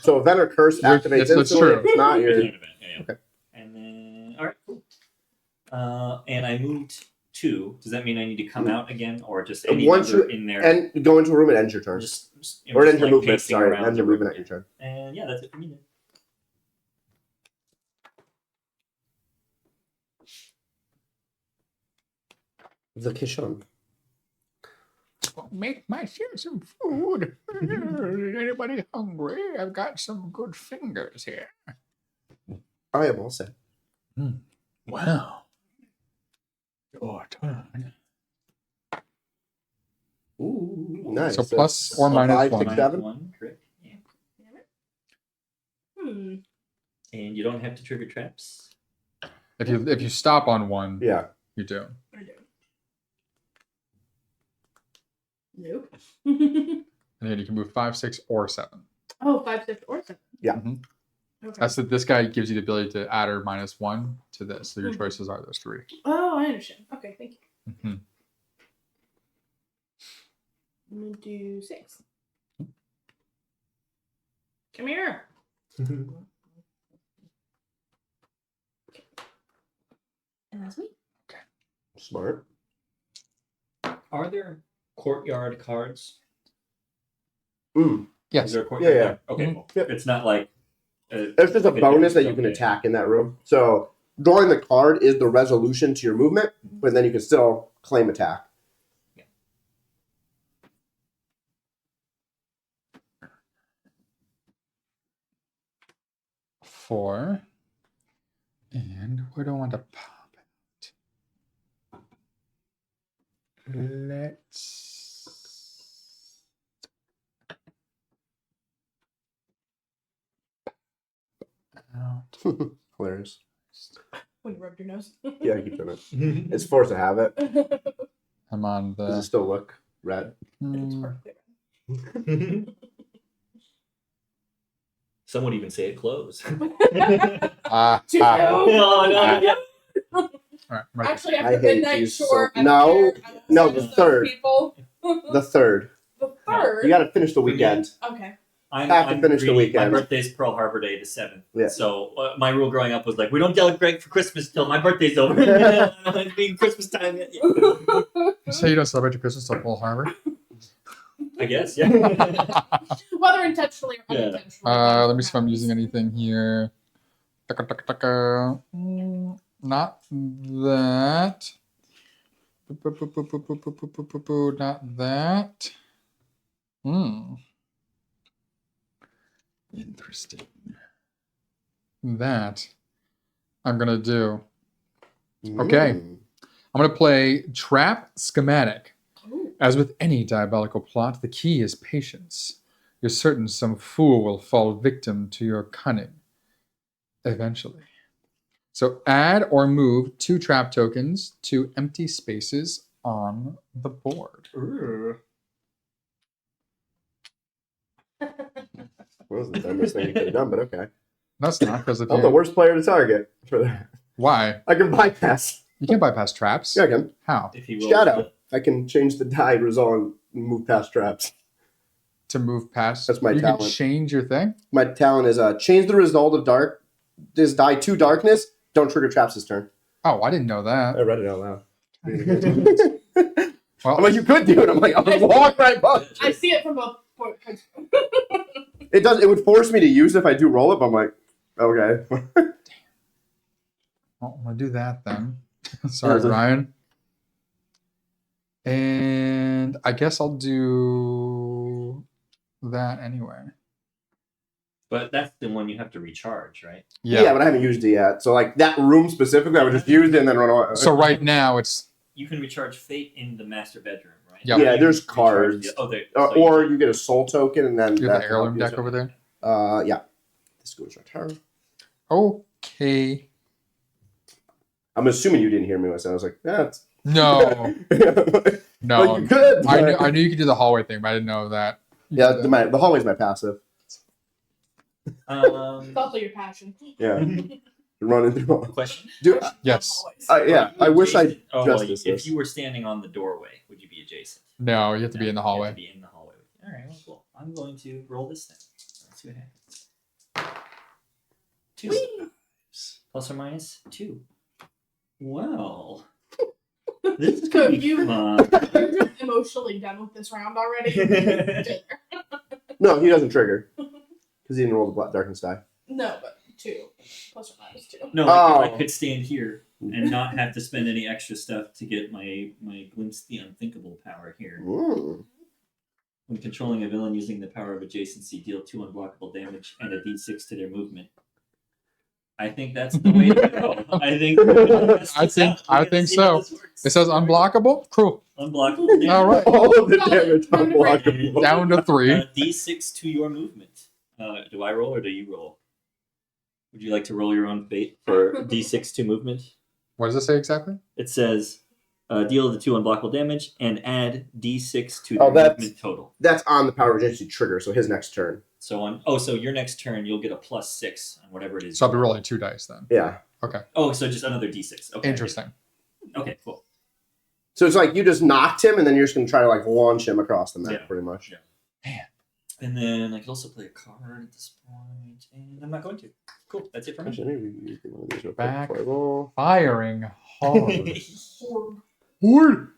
So event or curse You're- activates that's instantly. true. If it's not, Here's you're an event. Yeah. Okay. And then, all right, cool. And I moved 2. Does that mean I need to come out again, or just any Once number you- in there? and go into a room and end your turn. just Or just end your like movement. pacing Sorry, around end your the movement room. at your turn. And yeah, that's it for me then. The Kishon. make myself some food. Anybody hungry? I've got some good fingers here. I am all set. Wow. Your turn. Ooh, nice. So plus or That's minus 5, 6, 1. 7. 1, correct. Yeah. Hmm. And you don't have to trigger traps. If you stop on 1, Yeah. you do. I do. Nope. And then you can move 5, 6, or 7. Oh, 5, 6, or 7. Yeah. Mhm. Okay. That's this guy gives you the ability to add or minus 1 to this. So your Mhm. choices are those 3. Oh, I understand. Okay, thank you. Mhm. I'm gonna do 6. Come here. And that's me. Smart. Are there courtyard cards? Mm. Yes. Is there a courtyard Yeah, yeah. card? Okay, Mhm. cool. Yep. It's not like. It's just a bonus that you can attack in that room. So drawing the card is the resolution to your movement, but then you can still claim attack. 4. And where do I want to pop out? Let's. Out. Hilarious. When you rubbed your nose. Yeah, I keep doing it. It's forced to have it. I'm on Does it the. still look red? It's Hmm, perfect. Some would even say it closed. ah, To ah. No, you. no, yeah. All right, right. Actually, I after hate midnight, these sure. so- I No, don't care. I don't no, judge the those third. People. The third. The third. You got to finish the weekend. Okay. Have to finish the greedy. weekend. My birthday's Pearl Harbor Day, the 7th. Yeah. So my rule growing up was like, we don't celebrate for Christmas till my birthday's over. It's being Christmas time yet. So you don't celebrate your Christmas till Pearl Harbor? I guess, yeah. Whether intentionally or Yeah. unintentionally. Let me see if I'm using anything here. Taka, taka, taka. Not that. Not that. Interesting. That I'm gonna do. Okay. Mm. I'm gonna play Trap Schematic. Ooh. As with any diabolical plot, the key is patience. You're certain some fool will fall victim to your cunning. Eventually. So add or move 2 trap tokens to empty spaces on the board. That was the dumbest thing you could have done, but okay. That's not because if I'm the you. worst player to target for that. Why? I can bypass. You can't bypass traps. Yeah, I can. How? If he rolls Shadow. I can change the die result and move past traps. To move past. That's my you talent. can change your thing. My talent is change the result of this die to darkness. Don't trigger traps this turn. Oh, I didn't know that. I read it out loud. Well, I'm like, you could do it. I'm like, I'll walk right by. I see it from both points. It does. It would force me to use it if I do roll it. But I'm like, okay. I'm gonna do that then. Sorry, Yeah. Ryan. And I guess I'll do that anyway. But that's the one you have to recharge, right? Yeah. But I haven't used it yet. So like that room specifically, I would just use it and then run away. So right now it's You can recharge Fate in the master bedroom, right? Yep. Yeah, Yeah, You there's recharge cards. or you get a soul token and then you have that the heirloom helps deck you. over there. Yeah. This goes right here. Okay. I'm assuming you didn't hear me when I said. I was like, No. No. Like, you could. I knew you could do the hallway thing, but I didn't know that. Yeah, the hallway's my passive. It's also your passion. Yeah. Running through. Question? Dude, Yes. yeah, I wish I Adjacent- oh, well, justice if this. you were standing on the doorway, would you be adjacent? No, you have to be No, in the you have hallway. to be in the hallway. All right, well, cool. I'm going to roll this thing. Let's see what happens. 2. Whee! Plus or minus 2. Well, this is So gonna be you- fun. You're just emotionally done with this round already. No, he doesn't trigger. Because he didn't roll the black darkness die. No, but 2. Plus or minus 2. No, Oh. I could stand here and not have to spend any extra stuff to get my glimpse the unthinkable power here. Mm. When controlling a villain using the power of adjacency, deal 2 unblockable damage and a d6 to their movement. I think that's the way to go. I think so. It says unblockable? Cool. Unblockable damage. All right. All of the damage Down to unblockable. Down to 3. D6 to your movement. Do I roll or do you roll? Would you like to roll your own fate for D6 to movement? What does it say exactly? It says deal the 2 unblockable damage and add D6 to Oh, their that's- movement total. That's on the power of agency trigger, so his next turn. So your next turn you'll get a +6 on whatever it is. So I'll be rolling 2 dice then. Yeah. Oh, so just another D6. Okay. Interesting. Okay, cool. So it's like you just knocked him, and then you're just going to try to like launch him across the map, Yeah. pretty much. Yeah. And then I could also play a card at this point, and I'm not going to. Cool, that's it for me. Actually, maybe we can one of these real quick Back. before I roll. Firing hard. Or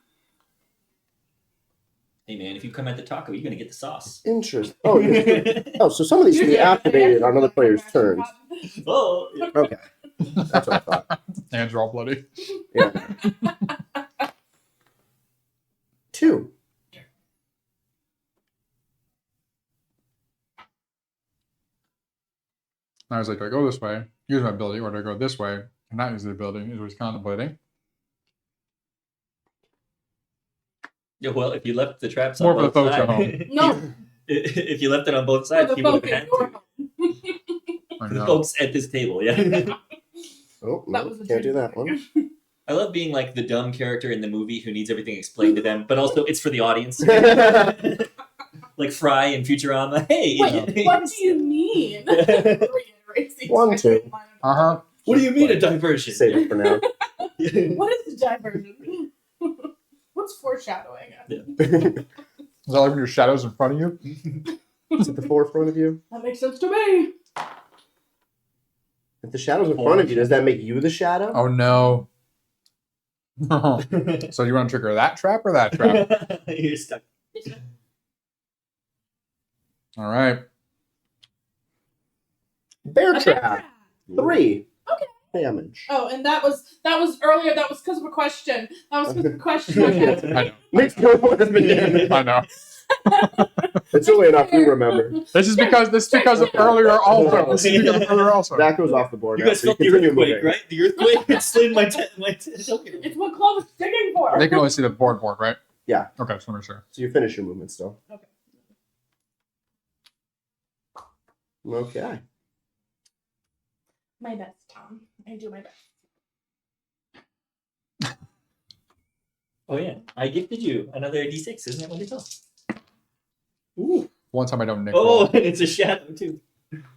Hey man, if you come at the taco, you're gonna get the sauce. Interest. Oh, yeah. Oh, so some of these can be activated on other players' turns. Oh, Okay. That's what I thought. Hands are all bloody. Yeah. 2. I was like, do I go this way, use my ability, or do I go this way and not use the ability? Is what he's contemplating. yeah. Well, if you left the traps More on for the both folks at sides, No, if you left it on both for sides, the he would have focus. had Your to. home. I The know. folks at this table, yeah. Oh, That no, was a can't do dream. that one. I love being like the dumb character in the movie who needs everything explained to them, but also it's for the audience. Like Fry in Futurama. Hey, Wait, what do you mean? Reiterates the 1, expression 2. line of- Uh-huh. what do you mean a diversion? Save it for now. What is the diversion? What's foreshadowing? Yeah. Is that like when your shadow's in front of you? Is it the forefront of you? That makes sense to me. If the shadow's in front of you, does that make you the shadow? Oh no. So you want to trigger that trap or that trap? You're stuck. All right. Bear A trap. trap. 3. Okay. Damage. Oh, and that was earlier. That was because of a question. That was because of a question. I know. Makes no one has been damaged. I know. It's only enough you remember. This is because of earlier also. This is because of earlier also. That goes off the board You now. guys So felt the continue earthquake, moving. right? The earthquake slid my token. It's what Clovis is digging for. They can only see the board, right? Yeah. Okay, just want to make sure. So you finish your movement still. Okay. Okay. My best, Tom. I do my best. Oh yeah, I gifted you another D6. Isn't that wonderful? Ooh. One time I don't nick Oh, roll. and it's a shadow too.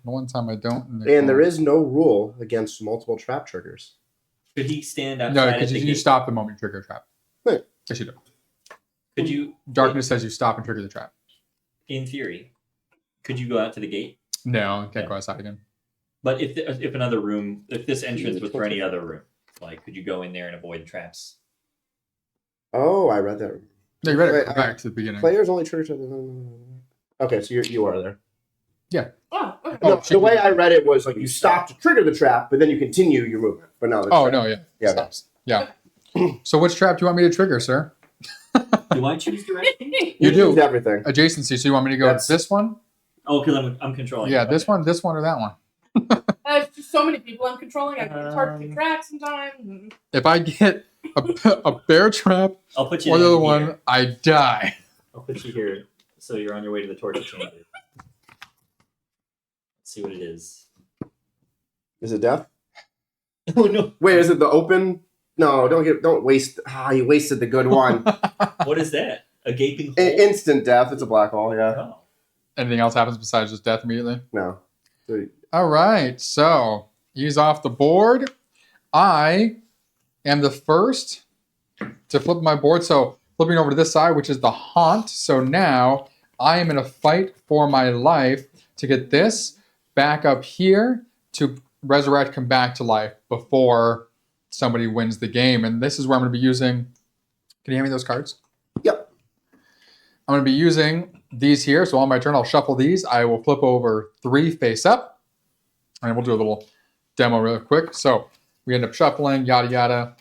One time I don't nick And there roll. is no rule against multiple trap triggers. Could he stand outside No, at because the you gate? stop the moment you trigger a trap. Right. Yes, you do. Could you, Darkness says you stop and trigger the trap. in theory, could you go out to the gate? No, can't go outside again. But if another room, if this entrance was for any other room, like could you go in there and avoid traps? Oh, I read that. No, you read it. Wait, Go back to the beginning. Players only trigger. Okay, so you are there. Oh, okay. Oh, No, the way I read it was like you stop to trigger the trap, but then you continue your movement. But now the Oh trap- no, yeah. Yeah. Stops. Yeah. So which trap do you want me to trigger, sir? Do I choose direction? You do. choose everything. Adjacency. So you want me to go That's- this one? Oh, because I'm controlling. Yeah, it. this Okay. one, or that one. There's just so many people I'm controlling. It's hard to keep track sometimes. If I get a bear trap I'll put you or the down other one, here. I die. I'll put you here, so you're on your way to the torture chamber. Let's see what it is. Is it death? Oh no! Wait, is it the open? No, don't waste. You wasted the good one. What is that? A gaping hole? Instant death. It's a black hole. Yeah. Oh. Anything else happens besides just death immediately? No. So, All right, so he's off the board. I am the first to flip my board. So flipping over to this side, which is the haunt. So now I am in a fight for my life to get this back up here to resurrect, come back to life before somebody wins the game. And this is where I'm going to be using. Can you hand me those cards? Yep. I'm going to be using these here. So on my turn, I'll shuffle these. I will flip over 3 face up. And we'll do a little demo real quick. So we end up shuffling, yada, yada.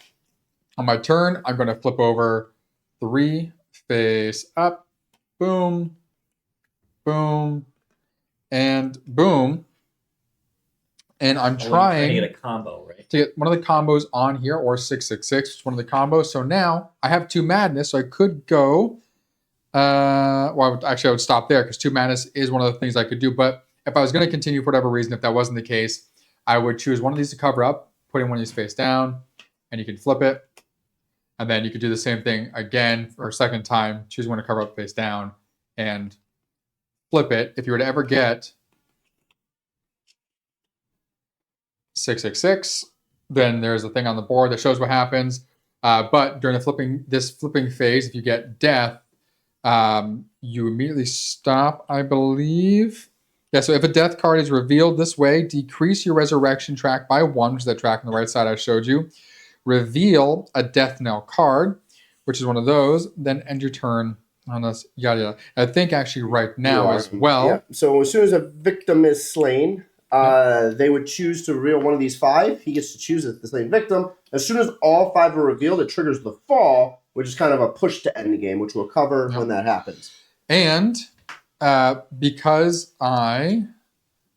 On my turn, I'm going to flip over 3 face up. Boom, boom, and boom. And I'm trying to get a combo, right? to get one of the combos on here, or 666, which is one of the combos. So now I have 2 madness, so I could go. I would stop there because 2 madness is one of the things I could do. But if I was going to continue for whatever reason, if that wasn't the case, I would choose one of these to cover up, putting one of these face down, and you can flip it. And then you could do the same thing again for a second time, choose one to cover up face down, and flip it. If you were to ever get 666, then there's a thing on the board that shows what happens. But during this flipping phase, if you get death, you immediately stop, I believe. Yeah, so if a death card is revealed this way, decrease your resurrection track by 1, which is that track on the right side I showed you. Reveal a death knell card, which is one of those, then end your turn on this, yada, yada. I think actually right now as well. Yeah. So as soon as a victim is slain, they would choose to reveal one of these 5. He gets to choose the slain victim. As soon as all 5 are revealed, it triggers the fall, which is kind of a push to end the game, which we'll cover when that happens. And because I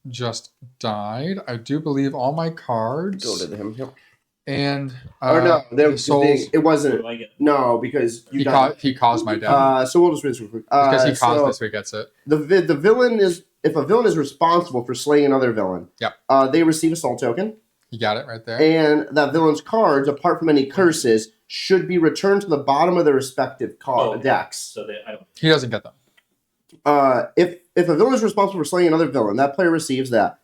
just died, I do believe all my cards Go to him. Yep. and No, the souls. it wasn't. What do I get? No, because you died. He caused my death. So we'll just read this real quick. Because he caused this, so he gets it. The villain is, if a villain is responsible for slaying another villain, they receive a soul token. You got it right there. And that villain's cards, apart from any curses, should be returned to the bottom of their respective decks. So I don't. He doesn't get them. If a villain is responsible for slaying another villain, that player receives that.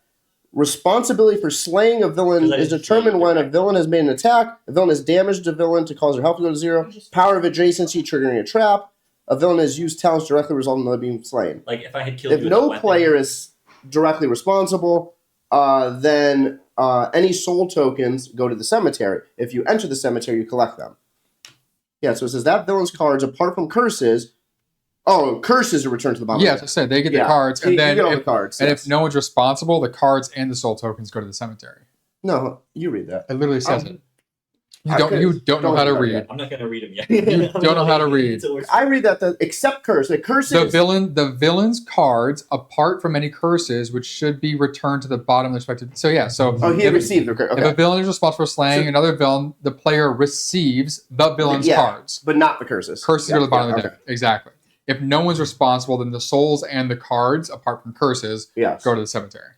Responsibility for slaying a villain is determined when a villain has made an attack, a villain has damaged a villain to cause their health to go to 0, power of adjacency triggering a trap, a villain has used talents directly resulting in them being slain. Like if I had killed If you with no a weapon, player is directly responsible, then any soul tokens go to the cemetery. If you enter the cemetery, you collect them. Yeah, so it says that villain's cards, apart from curses, curses are returned to the bottom. Yeah, as I said, they get the cards, and then if no one's responsible, the cards and the soul tokens go to the cemetery. No, you read that. It literally says it. You don't know how to read. I'm not going to read them yet. You don't know how to read. I read that except curse. The curses. The villain's cards, apart from any curses, which should be returned to the bottom of the respective. So yeah, so he had received the curse. Okay. If a villain is responsible for slaying another villain, the player receives the villain's cards, but not the curses. Curses go to the bottom of the deck. Exactly. If no one's responsible, then the souls and the cards, apart from curses, go to the cemetery.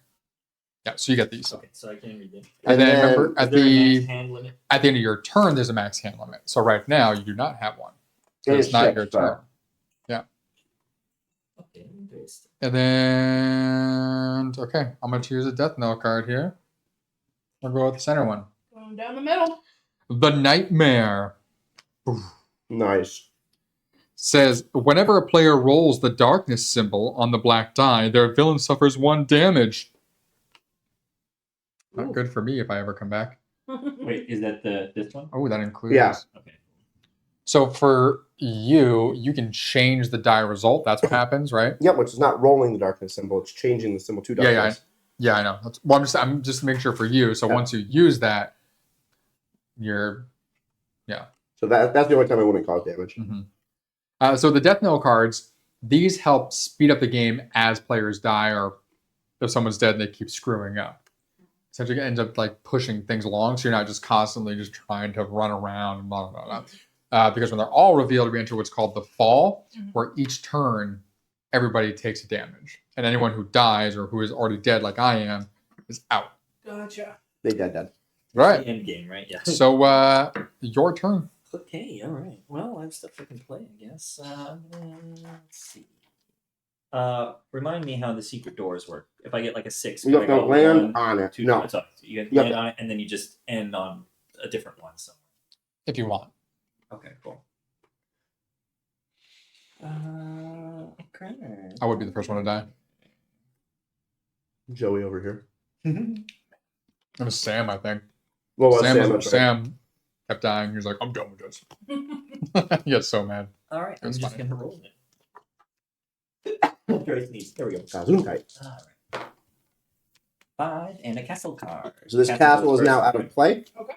Yeah, so you get these. Okay, so I can read them. And then remember, at the hand limit? at the end of your turn, there's a max hand limit. So right now, you do not have one. So it's not your turn. Yeah. Okay, interesting. And then, okay, I'm going to choose a Death Knell card here. I'll go with the center one. Going down the middle. The Nightmare. Nice. Says, whenever a player rolls the darkness symbol on the black die, their villain suffers 1 damage. Not good for me if I ever come back. Wait, is that this one? Oh, that includes. Yeah. Okay. So for you can change the die result. That's what happens, right? Yep, which is not rolling the darkness symbol; it's changing the symbol to darkness. Yeah, I know. I'm just making sure for you. So once you use that, you're. So that's the only time I wouldn't cause damage. Mm-hmm. So the Death Knell cards, these help speed up the game as players die, or if someone's dead and they keep screwing up. Essentially, it ends up like pushing things along, so you're not just constantly just trying to run around and blah blah blah. Because when they're all revealed, we enter what's called the fall, where each turn everybody takes a damage, and anyone who dies or who is already dead, like I am, is out. Gotcha. They dead. Right. The end game, right? Yeah. So, your turn. Okay, all right. Well, I have stuff I can play, I guess. Let's see. Remind me how the secret doors work. If I get like a 6, You can I have to go land 1, on it. 2, No. sorry, you get You land have on it, and then you just end on a different one somewhere. If you want. Okay, cool. Okay. I would be the first one to die. Joey over here. It was Sam, I think. What was Sam, Sam? That's right. Sam kept dying. He was like, I'm done with this. He got so mad. All right, I'm That's just fine. gonna roll it. Very sneeze. There we go. Gesundheit. All right. 5 and a castle card. So this castle is now out of play. Okay.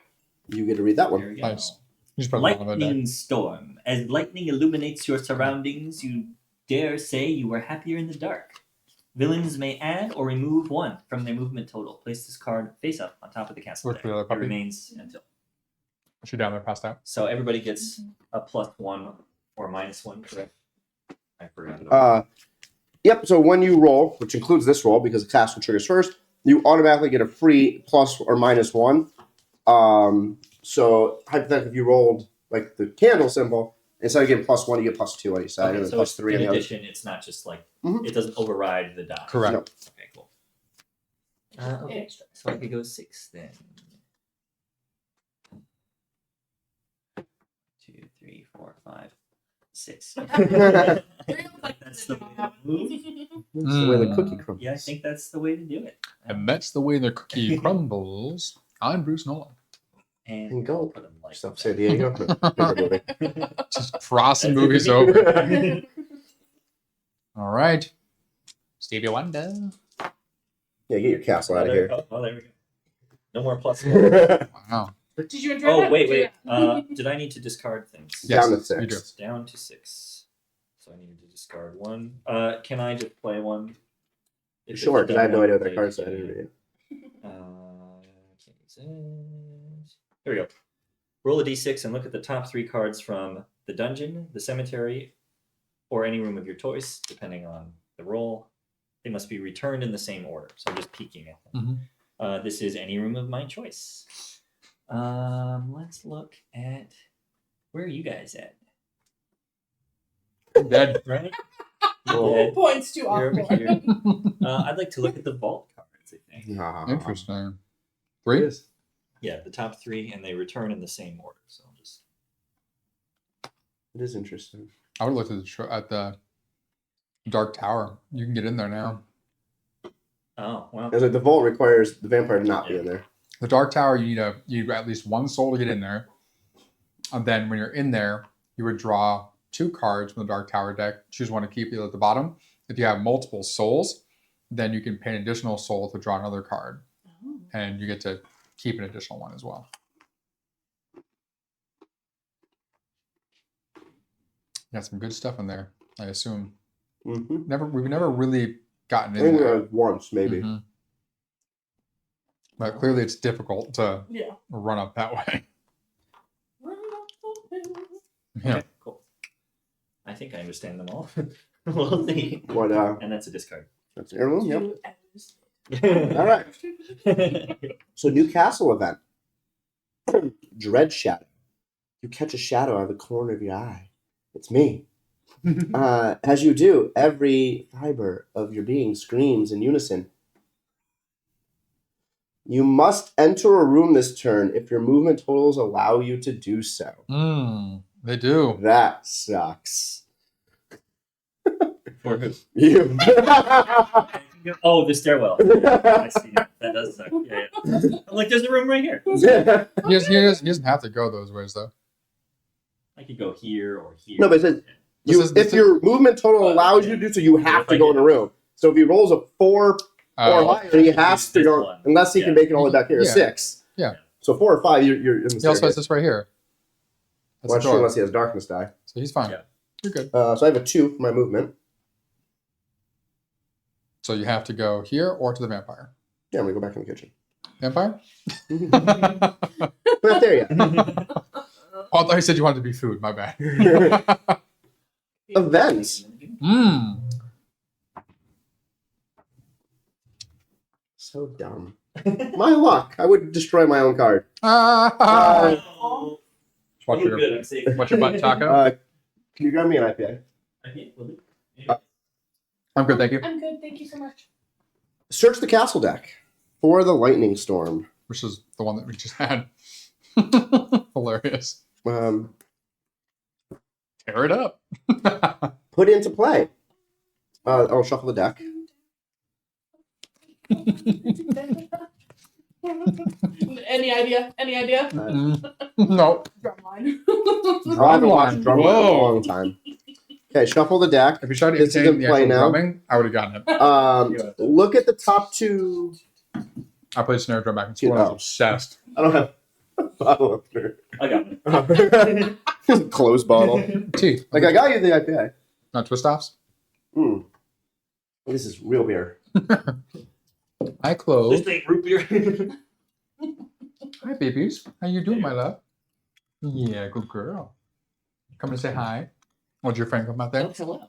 You get to read that There one. we go. Nice. You just put it on the deck. Lightning storm. As lightning illuminates your surroundings, you dare say you were happier in the dark. Villains may add or remove 1 from their movement total. Place this card face up on top of the castle Look deck. for the other It puppy. remains until. Is she down there passed out? So everybody gets a +1 or -1, correct? I forgot it. Yep. So when you roll, which includes this roll because the castle triggers first, you automatically get a free plus or -1. So hypothetically, if you rolled like the candle symbol, instead of getting +1, you get +2 on each side, Okay, and then so +3 on in the other. addition, it's not just like Mhm. it doesn't override the die. Correct. No. Okay, cool. Okay, Extra. so I could go 6 then. 2, 3, 4, 5, 6. That's the way to move. That's the way the cookie crumbles. Yeah, I think that's the way to do it. And that's the way the cookie crumbles. I'm Bruce Nolan. And go. put 'em like Stuff that. San Diego. No, Just crossing That's movies it. over. All right. Stevie Wonder. Yeah, get your castle out of there, here. Oh, there we go. No more plus. Wow. Did you enjoy Oh, that? wait. Yeah. Did I need to discard things? Yes, Down to you do. 6. Down to 6. So I needed to discard 1. Can I just play 1? If Sure, it's a because I have no done idea what one, that card said. play I it. didn't Here we go. Roll a d6 and look at the top 3 cards from the dungeon, the cemetery, or any room of your choice, depending on the roll. They must be returned in the same order. So I'm just peeking at them. This is any room of my choice. Let's look at where are you guys at? Dead. Right? Oh. Dead. Points to You're over awful. here. I'd like to look at the vault cards, I think. Interesting. 3? Yeah, the top 3, and they return in the same order. So I'll just. It is interesting. I would look at the Dark Tower. You can get in there now. Oh, well. It's like the vault requires the vampire to not be in there. The Dark Tower, you need at least 1 soul to get in there. And then when you're in there, you would draw 2 cards from the Dark Tower deck. Choose one to keep either at the bottom. If you have multiple souls, then you can pay an additional soul to draw another card. Oh. And you get to keep an additional one as well. Got some good stuff in there, I assume. Mm-hmm. We've never really gotten I in think there. once, maybe. Mhm. But clearly it's difficult to Yeah. run up that way. Yeah. Okay, cool. I think I understand them all. We'll see. What, And that's a discard. that's an heirloom? Yep. All All right. So, new castle event. Dread Shadow. You catch a shadow out of the corner of your eye. It's me. As you do, every fiber of your being screams in unison. You must enter a room this turn if your movement totals allow you to do so. They do. That sucks. For who? You. Oh, the stairwell. I see. That does suck. Yeah. I'm like, there's a room right here. He doesn't have to go those ways, though. I could go here or here. No, but it says This if is- your movement total allows you to do so, you have to go in a room. So if he rolls a 4 or higher, he has to This go one. unless he can make it all the way back here. A Yeah. 6. Yeah. So 4 or 5, you're in the He also has staircase. this right here. That's Well, the sure, door. unless he has darkness die. So he's fine. Yeah. You're good. So I have a 2 for my movement. So you have to go here or to the vampire. Yeah, I'm gonna go back in the kitchen. Vampire? We're not there yet. Oh, I thought you said you wanted to be food. My bad. Events. Mmm. So dumb. My luck. I would destroy my own card. Oh. Watch I'm your, good. I'm safe. watch your butt, Taco. Can you grab me an IPA? Okay, will do. I'm good, thank you. I'm good. Thank you so much. Search the castle deck for the lightning storm. Which is the one that we just had. Hilarious. Tear it up. Put into play. I'll shuffle the deck. Any idea? Any idea? No. Drumline. I haven't watched Drumline. Drumline in a Whoa. long time. Okay, shuffle the deck. If you tried to This is imitate in the play actual now. drumming, I would have gotten it. Look at the top two. I played snare drum back in school and I was Oh. obsessed. I don't have a bottle opener. I got it. Closed bottle. Tea. Like, I got you the IPA. Not twist offs? This is real beer. Hi, Chloe. This ain't root beer. Hi, babies. How you doing, my love? Yeah, good girl. Come and say hi. What'd your friend come out there? Hello.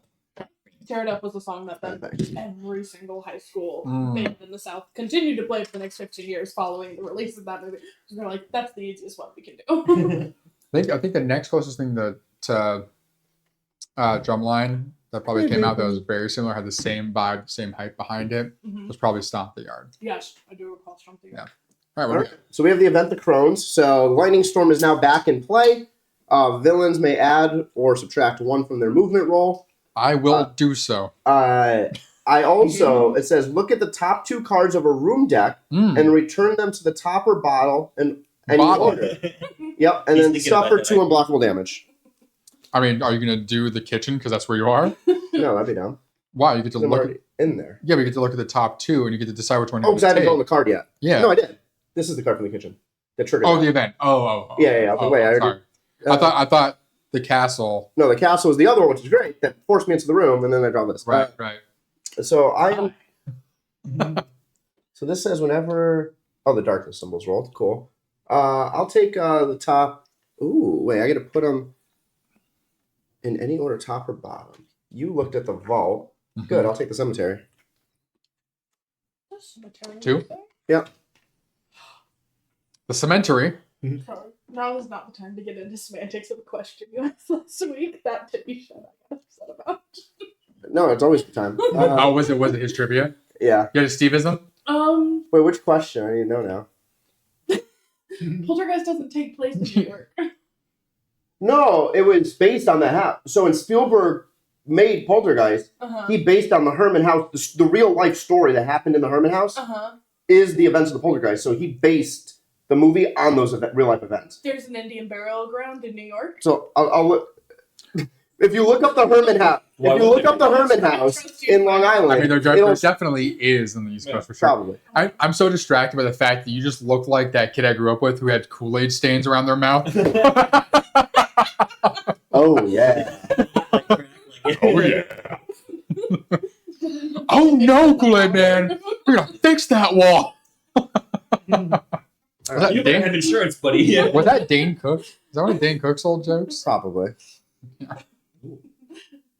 Tear It Up was a song that then Thanks. every single high school Mm. band in the South continued to play for the next 15 years following the release of that movie. So they're like, that's the easiest one we can do. I think the next closest thing to Drumline that probably came out that was very similar, had the same vibe, same hype behind it, Mhm. was probably Stomp the Yard. Yes, I do recall something. Yeah. All right, All right. So we have the event, the Crones. So Lightning Storm is now back in play. Villains may add or subtract 1 from their movement roll. I will do so. I also, it says, look at the top 2 cards of a room deck Mm. and return them to the top or bottle in any Bottle? order. Yep, and He's then thinking suffer about 2 that. unblockable damage. I mean, are you going to do the kitchen because that's where you are? No, that'd be down. Wow, you get to I'm look at, already in there. yeah, we get to look at the top 2 and you get to decide which one Oh, you're because I going haven't to drawn take. the card yet. Yeah. No, I did. This is the card from the kitchen. The trigger. Oh, deck. the event. Oh. Yeah. Oh, Wait, I already. sorry. I thought the castle. No, the castle was the other one, which is great. That forced me into the room, and then I draw this. Right. So I am. So this says whenever. Oh, the darkness symbol's rolled. Cool. I'll take the top. Ooh, wait. I got to put them in any order, top or bottom. You looked at the vault. Mhm. Good. I'll take the cemetery. 2? Yep. The cemetery. Sorry. Now is not the time to get into semantics of the question you asked last week. That TV show I got upset about. No, it's always the time. Oh, was it his trivia? Yeah. Yeah, Steveism? Wait, which question? I need to know now. Poltergeist doesn't take place in New York. No, it was based on the house. So when Spielberg made Poltergeist, Uh-huh. he based on the Herman house, the real life story that happened in the Herman house Uh-huh. is the events of the Poltergeist. So he based the movie on those real life events. There's an Indian burial ground in New York. So I'll look. If you look up the Herman house, in Long Island, I mean, there it'll- definitely is in the East Coast for sure. probably. I'm so distracted by the fact that you just look like that kid I grew up with who had Kool-Aid stains around their mouth. Oh yeah. Oh, yeah. Oh, no, Kool-Aid man. We're going to fix that wall. Was that You better have Dane, insurance, buddy. was that Dane Cook? Is that one of Dane Cook's old jokes? Probably.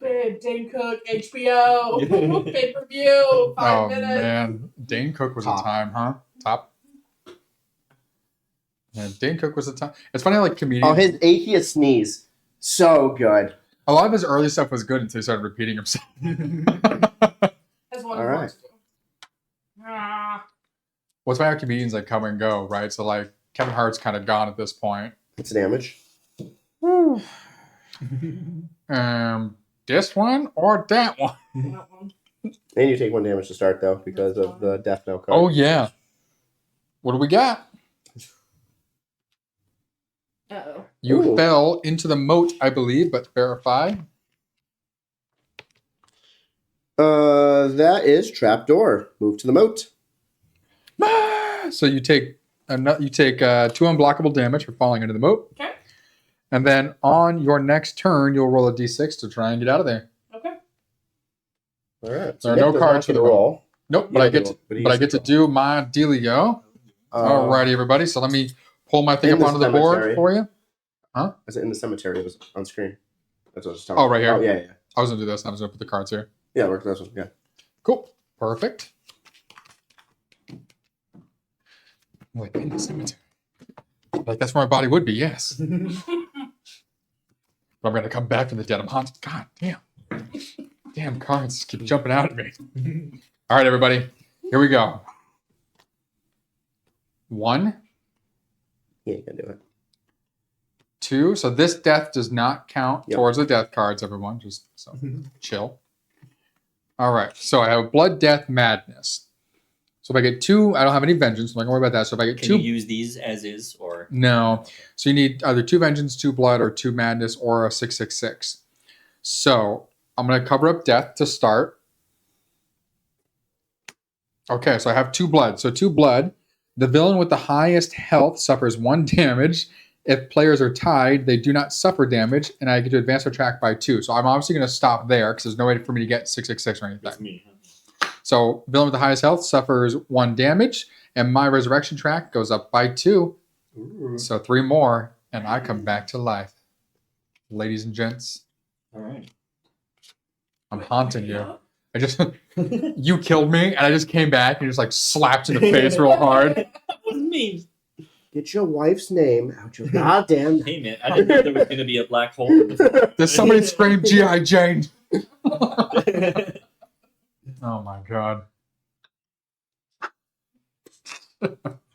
Babe, Dane Cook, HBO, pay-per-view, 5 Oh, minutes. man. Dane Cook was Top. a time, huh? Top. Yeah, Dane Cook was a time. It's funny, like, comedians. Oh, his atheist sneeze, so good. A lot of his early stuff was good until he started repeating himself. As one All right. wants to. Ah. What's funny how comedians like come and go, right? So like Kevin Hart's kind of gone at this point. It's damage. This one or that one? That one. And you take 1 damage to start though because of the death knell card. Oh yeah. What do we got? Uh-oh. You Ooh. fell into the moat, I believe, but verify. That is trapdoor. Move to the moat. So you take 2 unblockable damage for falling into the moat. Okay. And then on your next turn, you'll roll a d6 to try and get out of there. Okay. All right. There are Nick no does cards not for get the a roll. Nope, but Yeah, I get to, but he but I gets get to to do my dealio. Alrighty, everybody. So let me pull my thing in up the onto the board cemetery. for you. Is it in the cemetery? It was on screen. That's what I was talking Oh, right here? Oh, yeah. I was gonna do this. And I was gonna put the cards here. Yeah, that's what, yeah. Cool. Perfect. Like in the cemetery. Like that's where my body would be, yes. But I'm gonna come back from the dead. I'm haunted. God damn. Damn cards keep jumping out at me. All right, everybody. Here we go. 1, Yeah, you can do it. 2. So this death does not count Yep. towards the death cards, everyone. Just so chill. All right. So I have Blood, Death, Madness. So if I get 2, I don't have any Vengeance. I'm not going to worry about that. So if I get Can 2... you use these as is, or No. So you need either 2 Vengeance, 2 Blood, or 2 Madness, or a 666. So I'm going to cover up Death to start. Okay, so I have 2 Blood. So 2 Blood. The villain with the highest health suffers 1 damage. If players are tied, they do not suffer damage, and I get to advance their track by 2. So I'm obviously going to stop there because there's no way for me to get 666 or anything. that's me? Huh? So villain with the highest health suffers 1 damage, and my resurrection track goes up by 2. Ooh. So 3 more, and I come back to life. Ladies and gents, All right. I'm haunting you. I just, you killed me, and I just came back and just like slapped you in the face real hard. That was me. Get your wife's name out your goddamn. Hey man, I didn't know there was gonna be a black hole in the Does somebody scream G.I. Jane? Oh my god.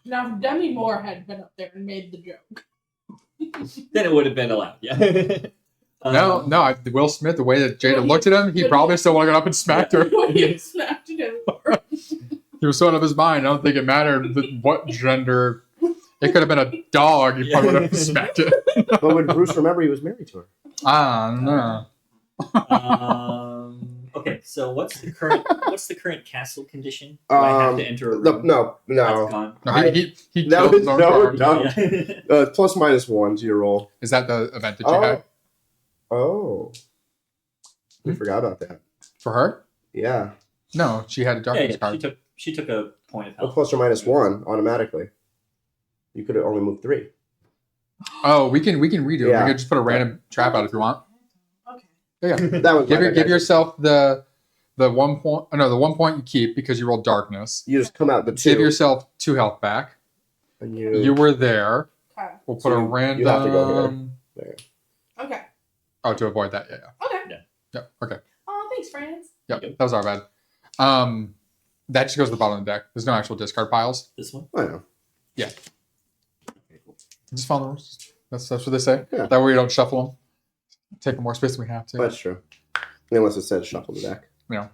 Now, if Demi Moore had been up there and made the joke. Then it would have been allowed. Yeah. No, Will Smith, the way that Jada looked at him, he probably still would have gone up and smacked her. When he snapped it in. He was so out of his mind. I don't think it mattered what gender. It could have been a dog. He probably would have smacked it. But would Bruce remember he was married to her? I don't know. Okay, so what's the current castle condition? Do I have to enter a room? No. That's gone. No, he That killed was his own so card. dumb. Yeah. Plus minus 1 to your roll. Is that the event that you had Oh. We forgot about that. for her? Yeah. No, she had a darkness Yeah, card. she took a point of Well, health. plus or minus 1 automatically. You could have only moved 3. Oh, we can redo it. Yeah. We can just put a random trap out if you want. Okay. Yeah. That was Give yourself the 1 point. Oh, no, the 1 point you keep because you rolled darkness. You just come out the 2. Give yourself 2 health back. And You were there. Okay. We'll put So a you random. have to go there. Okay. Oh, to avoid that. Yeah. Okay. Yep. Okay. Oh, thanks, friends. Yep. That was our bad. That just goes to the bottom of the deck. There's no actual discard piles. This one? I know. Just follow the rules. That's what they say. Yeah. That way we don't shuffle them. Taking more space than we have to. That's true. Unless it says shuffle the deck. You know.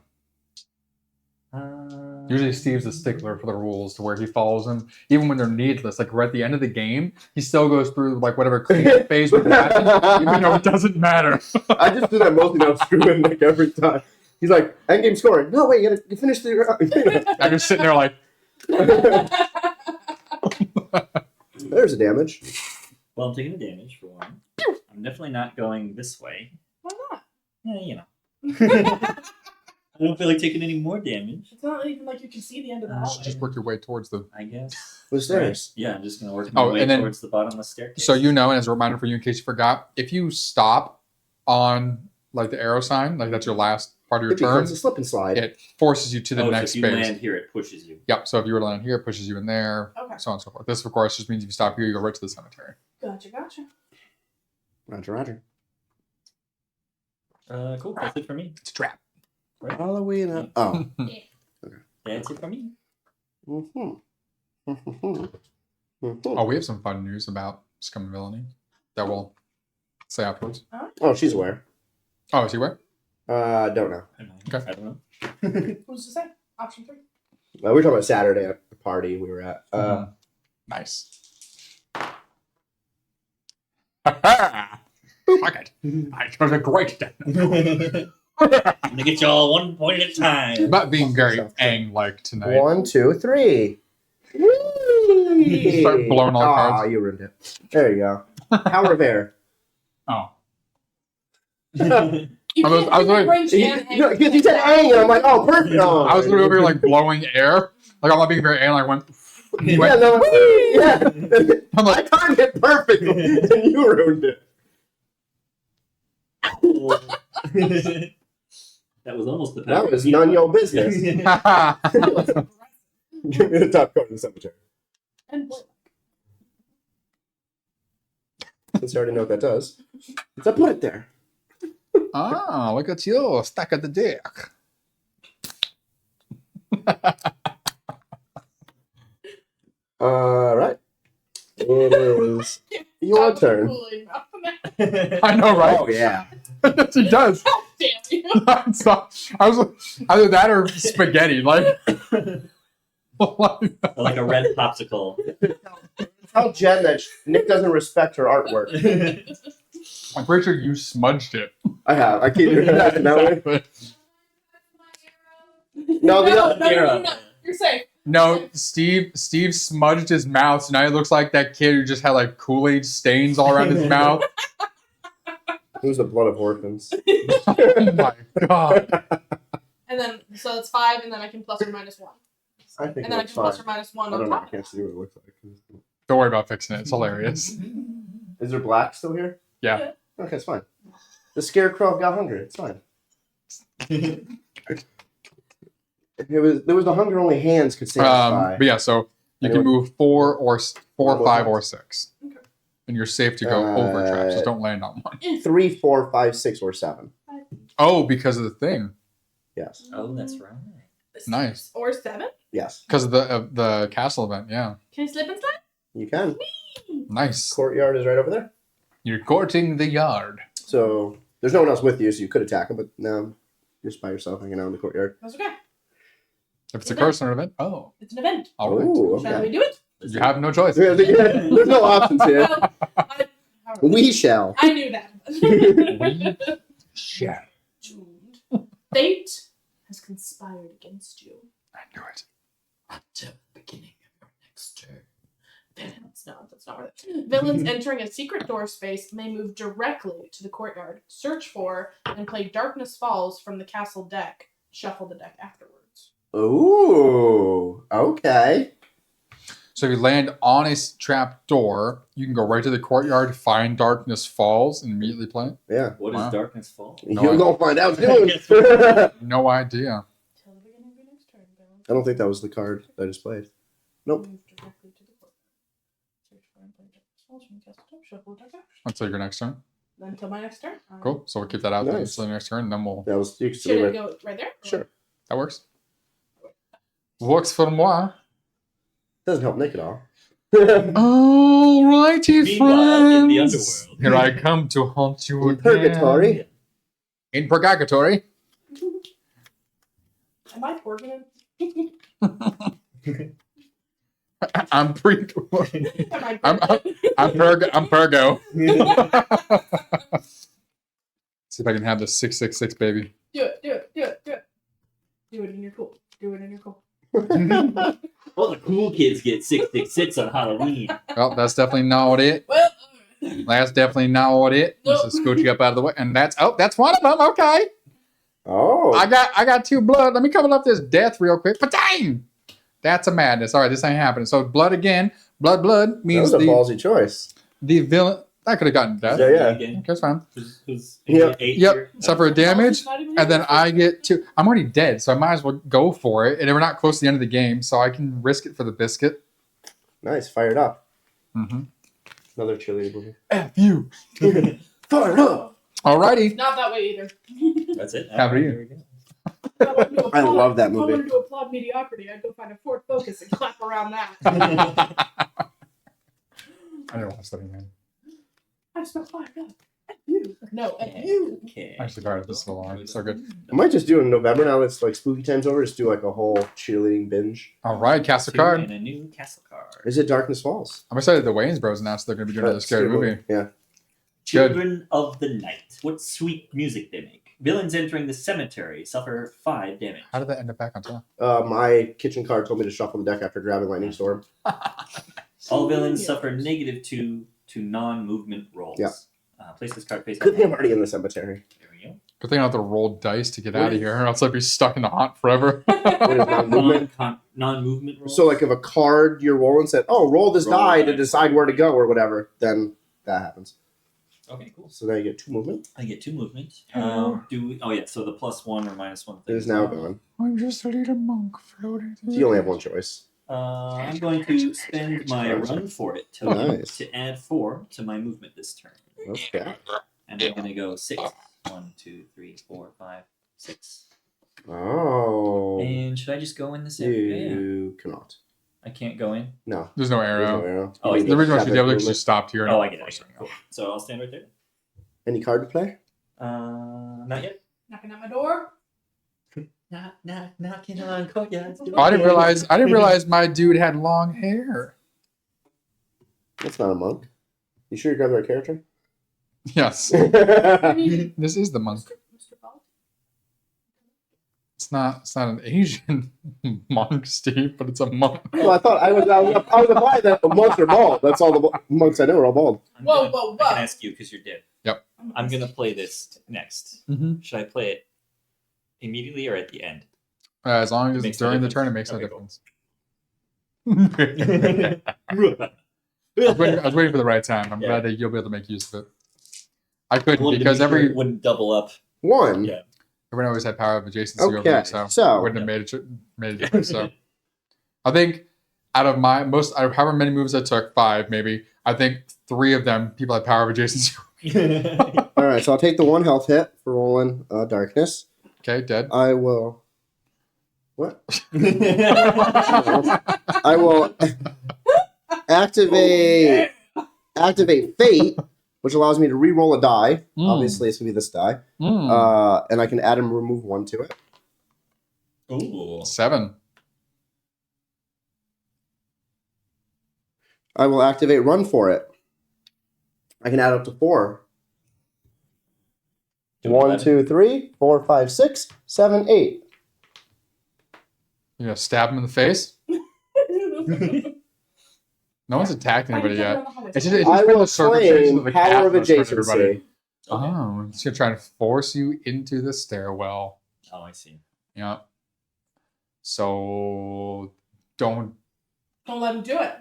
Usually Steve's a stickler for the rules to where he follows them, even when they're needless. Like we're at the end of the game, he still goes through like whatever cleanup phase we have, even though it doesn't matter. I just do that mostly now, screwing Nick every time. He's like, end game scoring. No, wait, you finish the round. I'm just sitting there like, There's a damage. Well, I'm taking the damage for one. I'm definitely not going this way. Why not? Yeah, you know. I don't feel like taking any more damage. It's not even like you can see the end of the hallway. just work your way towards the. I guess. The stairs. Yeah, I'm just gonna work my way and then- towards the bottomless staircase. So you know, and as a reminder for you, in case you forgot, if you stop on like the arrow sign, like that's your last part of your It turn, becomes a slip and slide. it forces you to the so next if you phase. land here, it pushes you. Yep. So if you were to land here, it pushes you in there, Okay. so on and so forth. This, of course, just means if you stop here, you go right to the cemetery. Gotcha. Roger, roger. Cool. That's it for me. It's a trap. Right? Halloween. Oh. That's it for me. Mm-hmm. Mm-hmm. Oh, we have some fun news about Scum and Villainy that we'll say afterwards. Oh, she's aware. Oh, is he where? Don't know. I don't know. Okay. I don't know. Who's to say? Option 3. We were talking about Saturday at the party we were at. Nice. Fuck it. It was a great day. I'm gonna get you all 1 point at a time. Not being very Aang-like tonight. 1, 2, 3. Whee! Start blowing all the Aw, cards. you ruined it. There you go. Power of air. Oh. You I was can't like- range and Because you said Aang, and I'm like, oh, perfect. Oh, I was literally over here like blowing air. Like I'm not being very Aang. Like went. He Yeah, went no, yeah. I'm I like, timed it perfectly, and you ruined it. That was almost the That was none of your business. Give me the top card in the cemetery. And boy. Since you already know what that does, let's put it there. Ah, look at you, stack of the deck. All right. It is your turn. Kool-Aid mouth. I know, right? Oh yeah. Yes, he does. Damn you. So, I was either that or spaghetti, like, Like a red popsicle. Tell Jen that Nick doesn't respect her artwork. I'm pretty sure you smudged it. I have. I keep doing that now. No, no. You're safe. No, Steve smudged his mouth, so now he looks like that kid who just had like Kool-Aid stains all around his mouth. Who's the blood of orphans? Oh my god. And then, so it's 5, and then I can plus or minus 1. I think And then I that's can fine. plus or minus 1 I on don't know. I top. can't see what it looks like. Don't worry about fixing it. It's hilarious. Is there black still here? Yeah. Okay, it's fine. The scarecrow got hungry. It's fine. There was the hunger only hands could satisfy. But yeah, so you can move 4, 5, or 6. Okay. And you're safe to go over traps. Just don't land on one. 3, 4, 5, 6, or 7. Oh, because of the thing. Yes. Oh, that's right. Nice. Or 7? Yes. Because of the castle event, yeah. Can I slip and slide? You can. Nice. Courtyard is right over there. You're courting the yard. So there's no one else with you, so you could attack him, but now you're just by yourself hanging out in the courtyard. That's okay. If it's a curse or an event, oh. It's an event. All right. Ooh, Shall okay. we do it? You have no choice. There's no options here. Well, We shall. I knew that. Shit. Doomed. Fate has conspired against you. I knew it. Until the beginning of your next turn. Villains, no, that's not what it. Villains entering a secret door space may move directly to the courtyard, search for, and play Darkness Falls from the castle deck. Shuffle the deck afterwards. Ooh. Okay. So if you land on a trap door, you can go right to the courtyard, find Darkness Falls, and immediately play it. Yeah. What is Wow. Darkness Fall? No, You're going to find out soon. No idea. Till the beginning of your next turn, villains. I don't think that was the card that I just played. Nope. Move directly to the courtyard. Search for and play Darkness Falls from the castle deck. Shuffle the deck afterwards. Until your next turn. Until my next turn. Cool. So we'll keep that out there Nice. until the next turn, and then we'll. That was you can Should still it do it. go right there? Sure. That works. Works for moi. Doesn't help Nick at all. Alrighty, Meanwhile, in the friends. underworld. Here I come to haunt you In again. purgatory. In purgatory. Am I twerking? I'm pre. Am I I'm twerking? I'm Pergo. See if I can have the 666 baby. Do it. Do it in your cool. All the cool kids get 666 on Halloween. Well, that's definitely not it. Well, That's definitely not it. Nope. Let's scooch you up out of the way. And that's one of them. Okay. Oh. I got 2 blood. Let me cover up this death real quick. But dang! That's a madness. All right, this ain't happening. So blood again. Blood That means was a ballsy choice. the villain. I could have gotten death. Yeah, yeah. Again, Okay, it's fine. who's Yep. 8 Yep. here? Suffer damage. it's not even And then your I turn. get 2. I'm already dead, so I might as well go for it. And we're not close to the end of the game, so I can risk it for the biscuit. Nice. Fired up. Mm-hmm. Another cheerleader movie. F you. Fired up. Alrighty. Not that way either. That's it. How about you? There we go. I love that If I movie. wanted to applaud mediocrity, I'd go find a Ford Focus and clap around that. I didn't watch that again. I still fired up. At you. No, at you. Okay. I actually guarded this so long. It's so good. I might just do it in November now that it's like spooky time's over. Just do like a whole cheerleading binge. Alright, cast a 2 card. And a new castle card. Is it Darkness Falls? I'm excited the Wayans Bros announced they're going to be doing another scary movie. Yeah. Children of the Night. What sweet music they make. Villains entering the cemetery suffer 5 damage. How did that end up back on top? My kitchen card told me to shuffle the deck after grabbing Lightning Storm. All villains suffer -2 to non-movement rolls. Yeah. Place this card face up. Good thing I'm already in the cemetery. There we go. Good thing I don't have to roll dice to get What out of is- here, or else I'd be stuck in the haunt forever. What is non-movement? Non-movement rolls. So like if a card you're rolling said, "Oh, roll this Roll die the to die. decide where to go" or whatever, then that happens. Okay, cool. So now you get 2 movement. I get 2 movement. Oh. Do we? Oh yeah. So the +1 or -1 thing It is now gone. I'm just a little monk floating. So you only have 1 choice. I'm going to spend my run for it Nice. to add 4 to my movement this turn. Okay. And I'm going to go 6. 1, 2, 3, 4, 5, 6. Oh. And should I just go in this area? Yeah. You cannot. I can't go in? No. There's no There's no arrow. arrow. Oh, You I need The original traffic CW movement. just stopped here. Oh, I get it. Cool. So I'll stand right there. Any card to play? Not yet. Knocking at my door. Knocking on courtyards. Oh, I didn't realize my dude had long hair. That's not a monk. You sure you grabbed the right character? Yes. Well, This is the monk. Mr. Bald. It's not an Asian monk, Steve, but it's a monk. I thought I was implying that monks are bald. That's all the monks I know are all bald. Whoa. I can ask you because you're dead. Yep. I'm going to play this next. Mm-hmm. Should I play it immediately or at the end? As long as Makes it's no during the difference. turn, it makes Okay, no difference. I was waiting for the right time. I'm glad that you'll be able to make use of it. I couldn't because it wouldn't double up. One. Yeah. everyone always had power of adjacency over Okay. it, so So wouldn't have made a difference. So I think out of however many moves I took, 5 maybe, I think 3 of them people had power of adjacency. all right. So I'll take the 1 health hit for rolling darkness. Okay, dead. I will. What? I will activate fate, which allows me to re-roll a die. Obviously, it's gonna be this die, and I can add and remove 1 to it. Ooh. 7. I will activate run for it. I can add up to 4. 1, 2, 3, 4, 5, 6, 7, 8. You gonna stab him in the face? No one's attacked anybody yet. It's just I been will the circumstances claim of the power of catalyst for everybody. adjacency. Oh, it's gonna try to force you into the stairwell. Oh, I see. Yeah. So don't. Don't let him do it.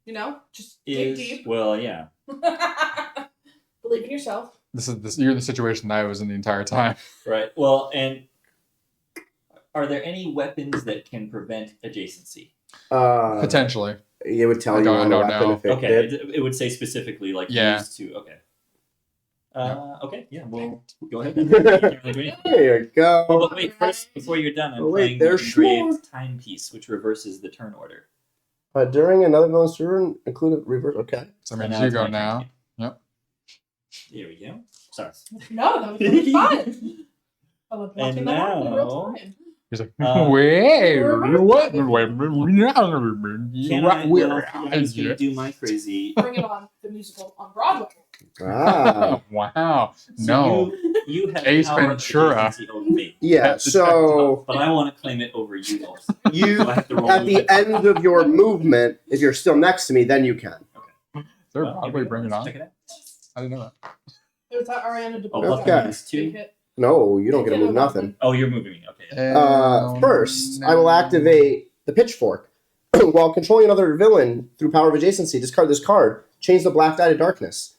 You know, just dig deep. Well, yeah. Believe in yourself. You're in the situation that I was in the entire time. Right. Well, and are there any weapons that can prevent adjacency? Potentially. It would tell I you don't on the know. weapon if it Okay, did. it would say specifically like Yeah. used to. Okay. Yeah. Okay. Yeah. Well, go ahead. Then. You can't really do anything. There you go. Oh, but wait, first, before you're done, I'm Oh, wait, playing the there's more. engraved timepiece, which reverses the turn order. During another villain's turn, include a reverse. Okay. So I mean, now you it's go my turn now. again. Yep. There we go. Sorry. No, that was fun. I love And watching that happen in real now- time. He's like, Can what? I? Well, I'm just gonna do my crazy. Bring it on, the musical on Broadway. Ah. Wow. So No. you have Ace power of Ventura. adjacency over me, Yeah. So but I want to claim it over you also. you, So I have to roll at a the bit. end of your movement, if you're still next to me, then you can. They're Well, Broadway here we go. bring it Let's on. check it out. I didn't know that. It was at Ariana DeBose. Oh, Okay. minus Big 2. hit. No, you don't get to move nothing. Oh, you're moving me. Okay. First, I will activate the pitchfork. While controlling another villain through power of adjacency, discard this card. Change the black die to darkness.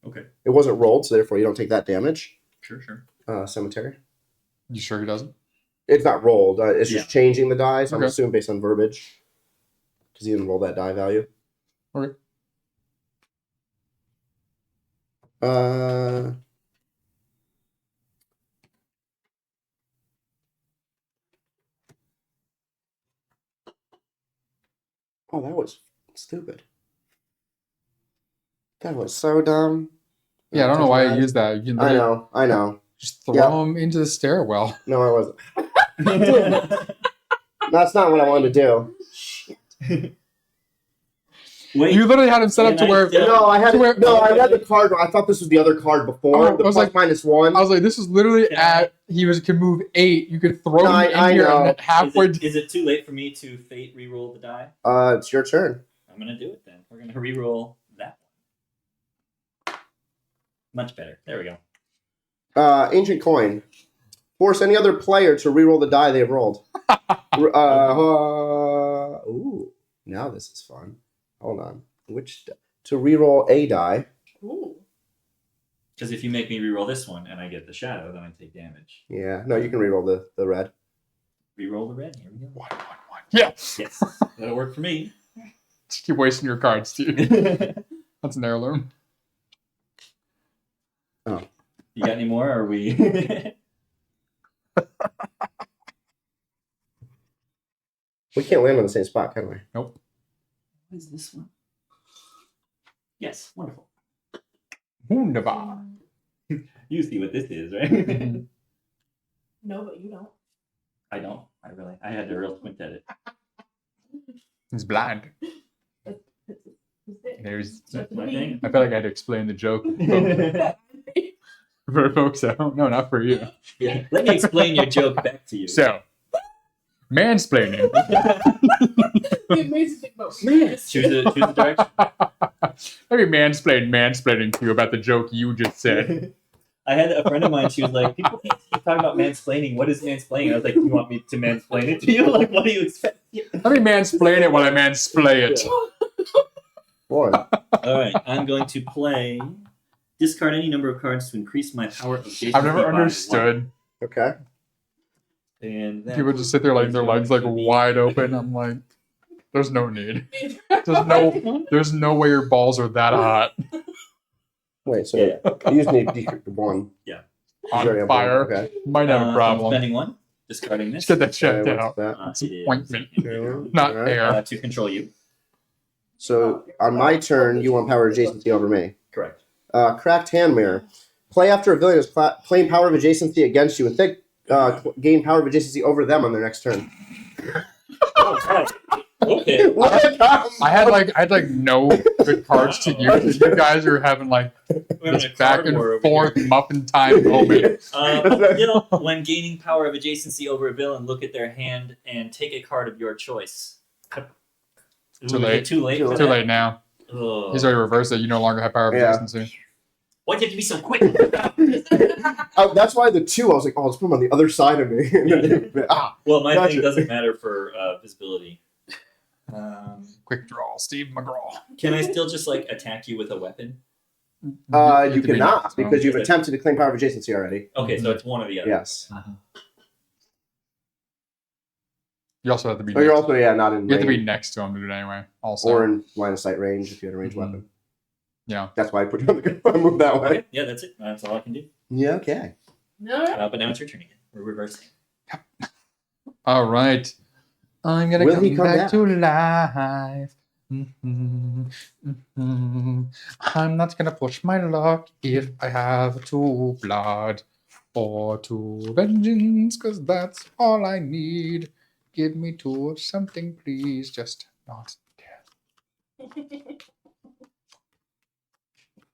Okay. It wasn't rolled, so therefore you don't take that damage. Sure. Cemetery. You sure he doesn't? It's not rolled. It's just changing the die, so I'm Okay. assuming based on verbiage. Because he didn't roll that die value. Okay. Oh, that was stupid. That was so dumb. Yeah, I don't know why you use that. You can I literally know. just throw him into the stairwell. No, I wasn't. That's not what I wanted to do. Wait. You literally had him set up to Can I where. tell- No, I had So where- I read the card. I thought this was the other card before. Oh, the I was plus like- -1. I was like, this is literally Can I- could move 8. You could throw No, him in I here know. and halfway. Is it too late for me to fate re-roll the die? It's your turn. I'm gonna do it then. We're gonna re-roll that one. Much better. There we go. Ancient coin. Force any other player to reroll the die they've rolled. Ooh, now this is fun. Hold on. To reroll a die? Ooh. Because if you make me re-roll this one and I get the shadow, then I take damage. Yeah, no, you can reroll the red. Re-roll the red. Here we go. 1, 1, 1. Yes. Yes, that'll work for me. Just keep wasting your cards, dude. That's an heirloom. You got any more? Or are we? We can't land on the same spot, can we? Nope. What is this one? Yes, wonderful. Wunderbar. You see what this is, right? No, but you don't. I don't. I had to real squint at it. He's blind. That's it. There's. That's my thing. I felt like I had to explain the joke for folks at home. No, not for you. Yeah. Let me explain your joke back to you. So, mansplaining. The amazing thing about Choose a direction. Let me mansplaining to you about the joke you just said. I had a friend of mine. She was like, "People keep talking about mansplaining. What is mansplaining?" I was like, "You want me to mansplain it to you? Like, what do you expect?" Let me mansplain it while I mansplay it. Boy. All right, I'm going to play. Discard any number of cards to increase my power of Jason. I've never understood. Okay. And that People just sit there like their legs like wide open. I'm like, there's no need. There's no way your balls are that hot. Wait, so Yeah. you just need one. Yeah. On fire. Okay. Might have a I'm problem. spending one. Discarding this. Let's get that checked Okay, out. what's that? It's It is ointment, in not Alright. air. to control you. So on my turn, you want power adjacency over me. Correct. Cracked hand mirror. Play after a villain is claim power of adjacency against you and think gain power of adjacency over them on their next turn. Okay. I had like no good cards to use. You guys are having like We're having this a back card and war over forth here. muffin time moment. When gaining power of adjacency over a villain, look at their hand and take a card of your choice. Too Ooh, is late. it too late. for Too that? late now. Ugh. He's already reversed it. You no longer have power of Yeah. adjacency. Why'd you have to be so quick? That's why the two, I was like, oh, let's put them on the other side of me. Well, my Gotcha. thing doesn't matter for visibility. Quick draw, Steve McGraw. Can I still just like attack you with a weapon? You have to be cannot, next to him. because you've attempted to claim power of adjacency already. Okay, so it's one or the other. Yes. You also have to be. Oh, you're Next. also, not in You have to be range. next to him to do it anyway. Also, Or in line of sight range if you had a ranged Mhm. weapon. yeah. That's why I put you on the good move that way. Okay, yeah, that's it. That's all I can do. Yeah, okay. No. But now it's your turn again. We're reversing. All right. I'm gonna Will he come come back to life. I'm not gonna push my luck if I have to blood or to vengeance, cause that's all I need. Give me two of something, please, just not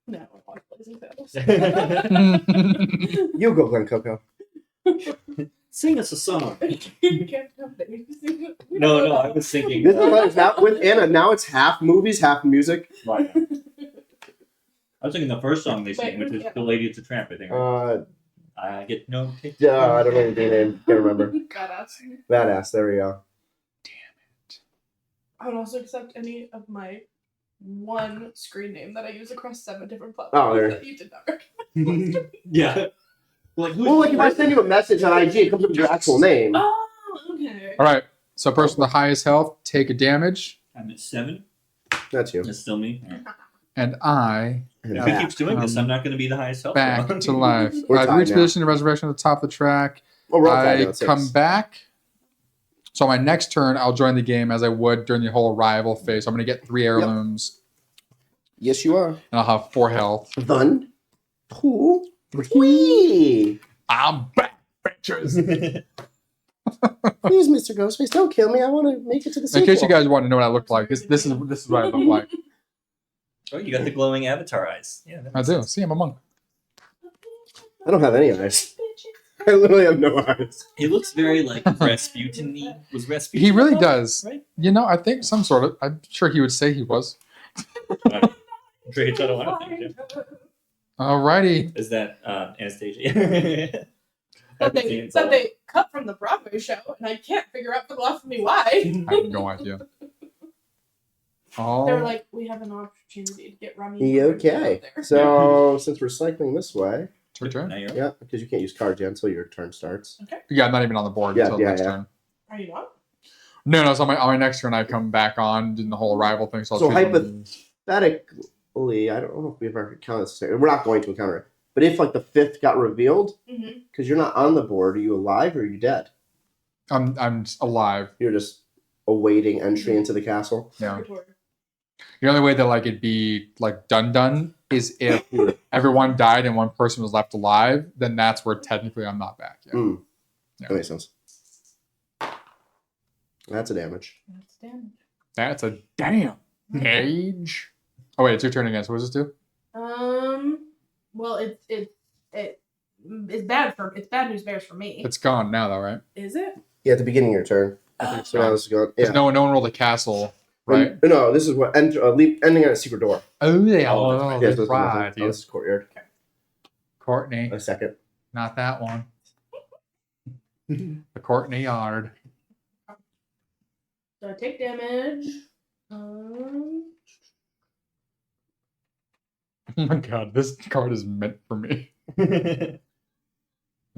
No, I'm Blazing Saddles. death. You go, Glen Coco. Sing us a song. Can't help it. No, I was thinking. This is what it's not with Anna. Now it's half movies, half music. Right. I was thinking the first song they sing, which is "The Lady It's a Tramp." I think. I get no. I don't know your name. Can't remember. Badass. Badass. There we go. I would also accept any of my one screen name that I use across 7 different platforms there. that you did not recognize. Yeah. Like who's Well, like if I send you a message on IG, it comes up with your actual name. Oh, okay. All right. So, person with the highest health, take a damage, I'm at 7. That's you. That's still me. All right. and I And If he back. keeps doing this, I'm not going to be the highest health. back now. to life. We're I've tied reached now. position of resurrection at the top of the track. Well, we're all tied I now at 6. come back. So my next turn, I'll join the game as I would during the whole rival phase. I'm going to get 3 heirlooms, Yes, you are. and I'll have 4 health. 1, 2, 3. I'm back, bitches. Please, Mr. Ghostface, don't kill me. I want to make it to the In sequel. case you guys want to know what I look like, this is what I look like. Oh, you got the glowing avatar eyes. Yeah, that I makes do. sense. See, I'm a monk. I don't have any eyes. I literally have no eyes. He looks very like Rasputin-y. Was Rasputin? He really called? does. Right? You know, I think some sort of. I'm sure he would say he was. Great, I don't want to think. Yeah. Alrighty. Is that Anastasia? That they cut from the Broadway show, and I can't figure out for the life of me why. I have no idea. They were Oh, like, we have an opportunity to get Rami. Okay. out there. So, since we're cycling this way, it's your turn. Now you're yeah, because you can't use cards yet until your turn starts. Yeah, I'm not even on the board Yeah, until yeah, next yeah. turn. Are you not? No. So on my next turn, I come back on doing the whole arrival thing. So, I'll So choose one of these. Hypothetically, I don't know if we've ever counted this. We're not going to encounter it. But if like the 5th got revealed, Mm-hmm. because you're not on the board, are you alive or are you dead? I'm alive. You're just awaiting entry into the castle. Yeah. The only way that like it'd be like done is if everyone died and one person was left alive. Then that's where technically I'm not back yet. Mm. Yeah. That makes sense. That's a damage. That's damage. That's a damage. Oh wait, it's your turn again. So what does this do? Well, it's bad news bears for me. It's gone now, though, right? Is it? Yeah, at the beginning of your turn. So now this is going. Yeah. Because no one rolled a castle, right? No, this is what ending at a secret door. Oh, yeah. Yeah, That's so right. this is courtyard. Courtney, A second. not that one. The Courtney Yard. So I take damage. Oh my god, this card is meant for me. We'll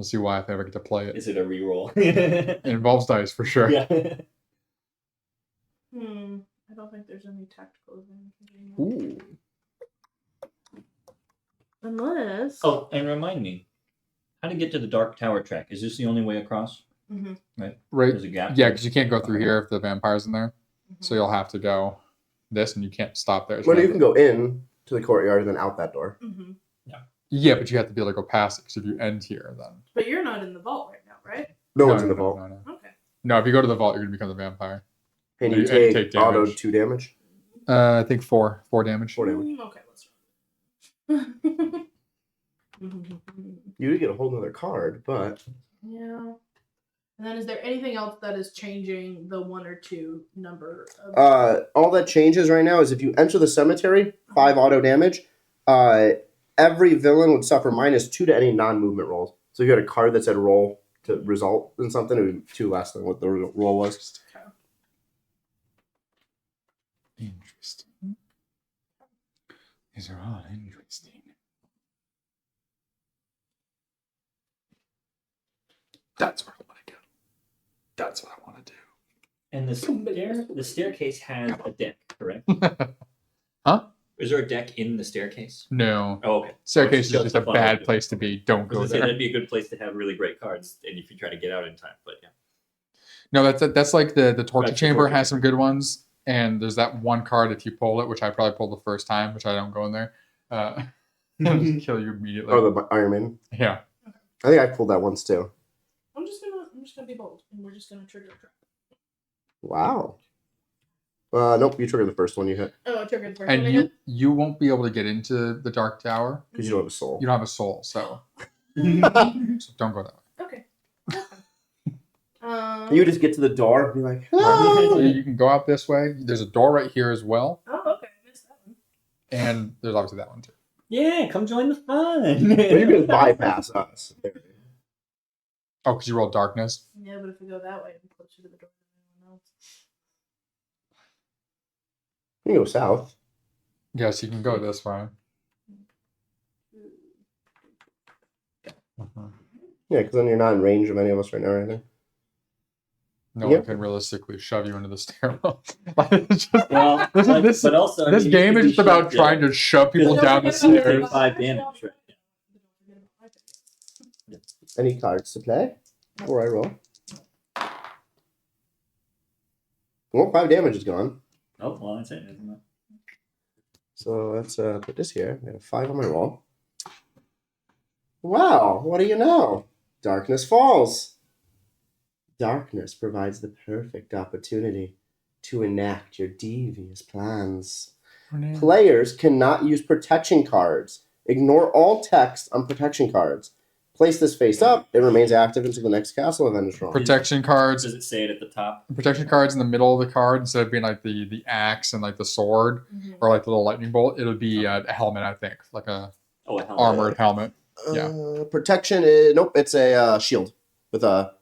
see why if I ever get to play it. Is it a reroll? It involves dice for sure. Yeah. I don't think there's any tactical advantage. Ooh. Unless. Oh, and remind me, how to get to the Dark Tower track? Is this the only way across? Mm-hmm. Right. There's a gap. Yeah, because you can't go through here if the vampire's in there. So you'll have to go this, and you can't stop there. So Well, you can go in to the courtyard and then out that door. Mm-hmm. Yeah, but you have to be able to go past it. Because if you end here, then But you're not in the vault right now, right? No one's in the vault. No. Okay. No, if you go to the vault, you're gonna become the vampire. And You you take take damage. auto 2 damage. I think 4 damage. 4 damage. Okay, let's. You do get a whole nother card, but Yeah. And then is there anything else that is changing the 1 or 2 number of all that changes right now is if you enter the cemetery, 5 auto damage. Every villain would suffer -2 to any non-movement rolls. So if you had a card that said roll to result in something, it would be 2 less than what the roll was. Interesting. These are all interesting. That's where I want to go. That's what I want to do. And the staircase has a deck, correct? Huh? Is there a deck in the staircase? No. Oh, okay. Staircase is Still just a fun. bad place to be. Don't I was go gonna say there. that'd be a good place to have really great cards, and if you try to get out in time. But yeah. No, that's like the torture Right, chamber torture has some good ones, and there's that one card if you pull it, which I probably pulled the first time, which I don't go in there. It'll just kill you immediately. Oh, the Iron Man. Yeah. I think I pulled that once too. I'm just gonna be bold, and we're just gonna trigger a trap. Wow. Nope, you triggered the first one you hit Oh, I triggered the first And one. you won't be able to get into the Dark Tower. because you don't have a soul. You don't have a soul, so don't go that way. Okay. You just get to the door and be like, So you can go out this way. There's a door right here as well, Oh, okay. I missed that one. and there's obviously that one too. Yeah, come join the fun. you can bypass us. Oh, because you rolled darkness. Yeah, but if we go that way, I'm closer to the door than anyone else. You can go south. Yes, you can go this way. Yeah, because then you're not in range of any of us right now or anything. No Yep. one can realistically shove you into the stairwell. It's just- Well, This- but also, I this mean, game you is could just about be trying to shove people Don't down the forget about stairs. 5 damage, right? Any cards to play before I roll? Well, 5 damage is gone. Oh, well, that's it. Isn't it? So let's put this here. I got a 5 on my roll. Wow, what do you know? Darkness falls. Darkness provides the perfect opportunity to enact your devious plans. Players cannot use protection cards. Ignore all text on protection cards. Place this face up. It remains active until the next castle event is drawn. Protection cards. Does it say it at the top? Protection cards in the middle of the card instead of being like the axe and like the sword or like the little lightning bolt. It'll be a helmet, I think, like a Oh, a helmet. armored helmet. Yeah. Protection is nope. It's a shield with a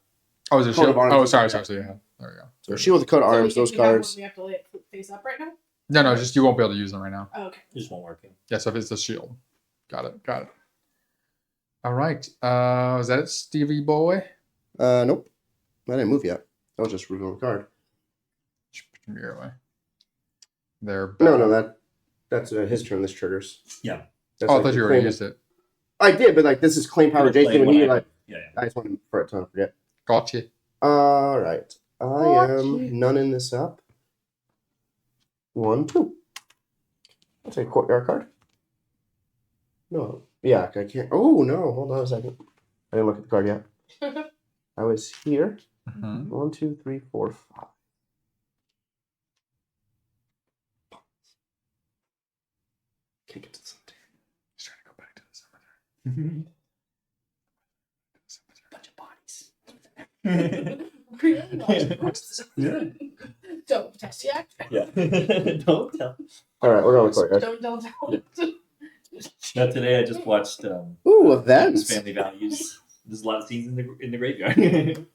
Oh, is it a Coat shield? of arms. Oh, sorry. Yeah, there we go. so a shield with a coat of arms. Those cards. We have to lay it face up right now. No, just you won't be able to use them right now. Oh, okay. It just won't work. Yeah, so if it's a shield. Got it. All right. Is that it, Stevie boy? Nope. I didn't move yet. I was just revealing the card. Merely. They're No, that's his turn. This triggers. Yeah. That's Oh, I like thought the you already claim- used it. I did, but like this is claim power, It'll play Jason. When when he I- like, Yeah. I just wanted for it to not forget. Gotcha. All right, I Gotcha. am nunning this up. 1, 2. I'll take a courtyard card. No, yeah, I can't. Oh no, hold on a second. I didn't look at the card yet. I was here. Mhm. 1, 2, 3, 4, 5. Can't get to the cemetery. He's trying to go back to the cemetery. Bunch of bodies. Yeah. Don't test yet. Yeah. Don't tell. All right, we're on the courtyard. Don't. Now today I just watched Ooh, events. Family Values. There's a lot of scenes in the graveyard.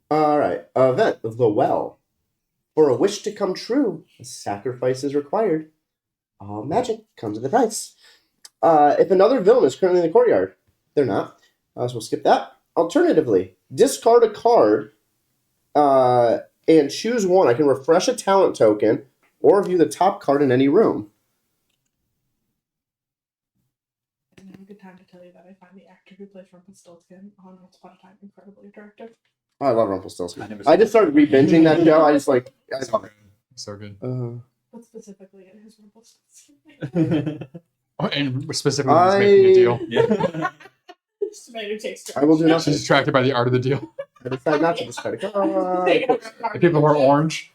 All right, event of the well. For a wish to come true, a sacrifice is required. All magic comes at a price. If another villain is currently in the courtyard, they're not. So we'll skip that. Alternatively, discard a card and choose one. I can refresh a talent token or view the top card in any room. And now a good time to tell you that I find the actor who plays Rumpelstiltskin on Once Upon a Time incredibly attractive. Oh, I love Rumpelstiltskin. I I just started re-binging that show. I just like. I So love good. So good. it. But specifically in his Rumpelstiltskin. Oh, and specifically, he's making a deal. Yeah. Tomato takes I will do She's nothing. distracted by the art of the deal. I decide not to discard a card. The people who are orange.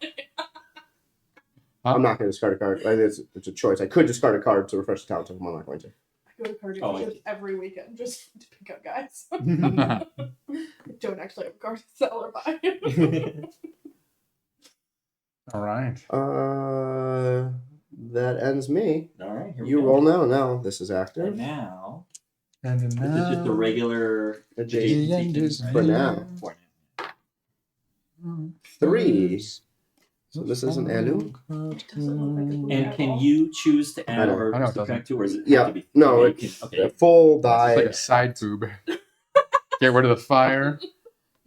I'm not going to discard a card. It's a choice. I could discard a card to refresh the talent token. I'm not going to. I go to card Oh, dealerships every weekend just to pick up guys. I don't actually have a card to sell or buy. All right. That ends me. All right. Here we You go. roll now. Now this is And active. now And this is just a regular Adjacent. The end is For now. For now. 3. So this is an Anu? And can you choose to add I know. or I know it subtract to, or is it? Yeah, have to be, no, okay, you it's can, okay. a full It's like die. a side boob. Get rid of the fire.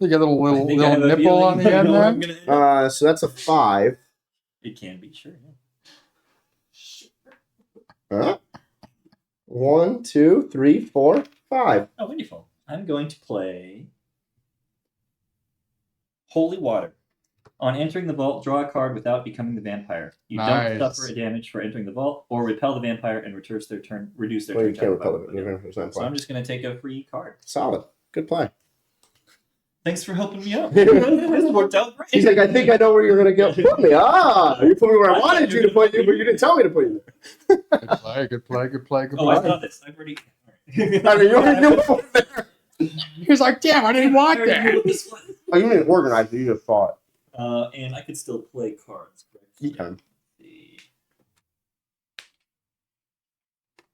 You get a little I think I have a nipple feeling on the I end know there. I'm gonna end up. So that's a 5. It can be, sure. Yeah. 1, 2, 3, 4, 5. Oh, wonderful. I'm going to play Holy Water. On entering the vault, draw a card without becoming the vampire. You Nice. don't suffer a damage for entering the vault, or repel the vampire and reduce their turn. Well, you turn can't time repel by it. 1. You're going to So I'm just going to take a free card. Solid. Good play. Thanks for helping me out. This worked out great. He's like, I think I know where you're going to go. Put me. You put me where I wanted you to put you, but you didn't tell me to put you. Good play. Good play. Good play. Good Oh, I play. saw this. I've already. I mean, you already knew before there. He's like, damn, I didn't I want already knew that. what this was. Oh, you didn't organize it. You just fought. And I could still play cards. Correct? You can. See.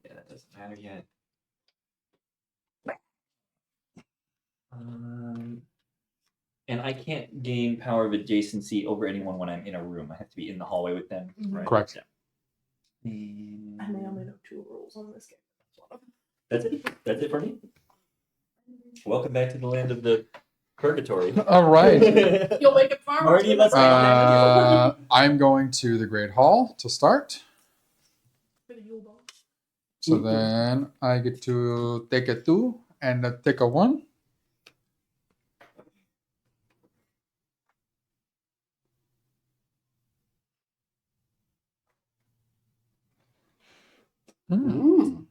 Yeah, that doesn't matter yet. And I can't gain power of adjacency over anyone when I'm in a room. I have to be in the hallway with them. Mhm. Right? Correct. Yeah. I may only know 2 rules on this game. That's one of them. That's it. That's it for me. Welcome back to the land of the purgatory. All right. You'll wake up tomorrow. Marty, let's go. I'm going to the Great Hall to start. For the Yule Ball. So then I get to take a 2 and take a 1. Mm.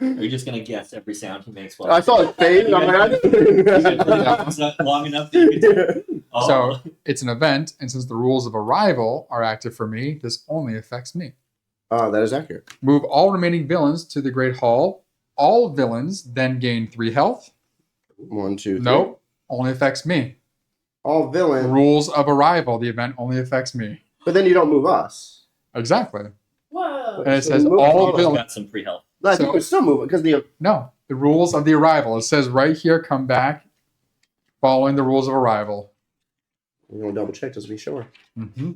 Are you just gonna guess every sound he makes? While I saw his face. I'm like, It's not long enough that you can. Oh. So it's an event, and since the rules of arrival are active for me, this only affects me. That is accurate. Move all remaining villains to the Great Hall. All villains then gain 3 health. 1, 2, 3. Nope, only affects me. All villain. Rules of arrival, the event only affects me. But then you don't move us. Exactly. Whoa. And it So says move all all villains. got some free help. I think So- we still move it because the No, the rules of the arrival. It says right here, come back following the rules of arrival. we're gonna double check just to be sure. Mm-hmm.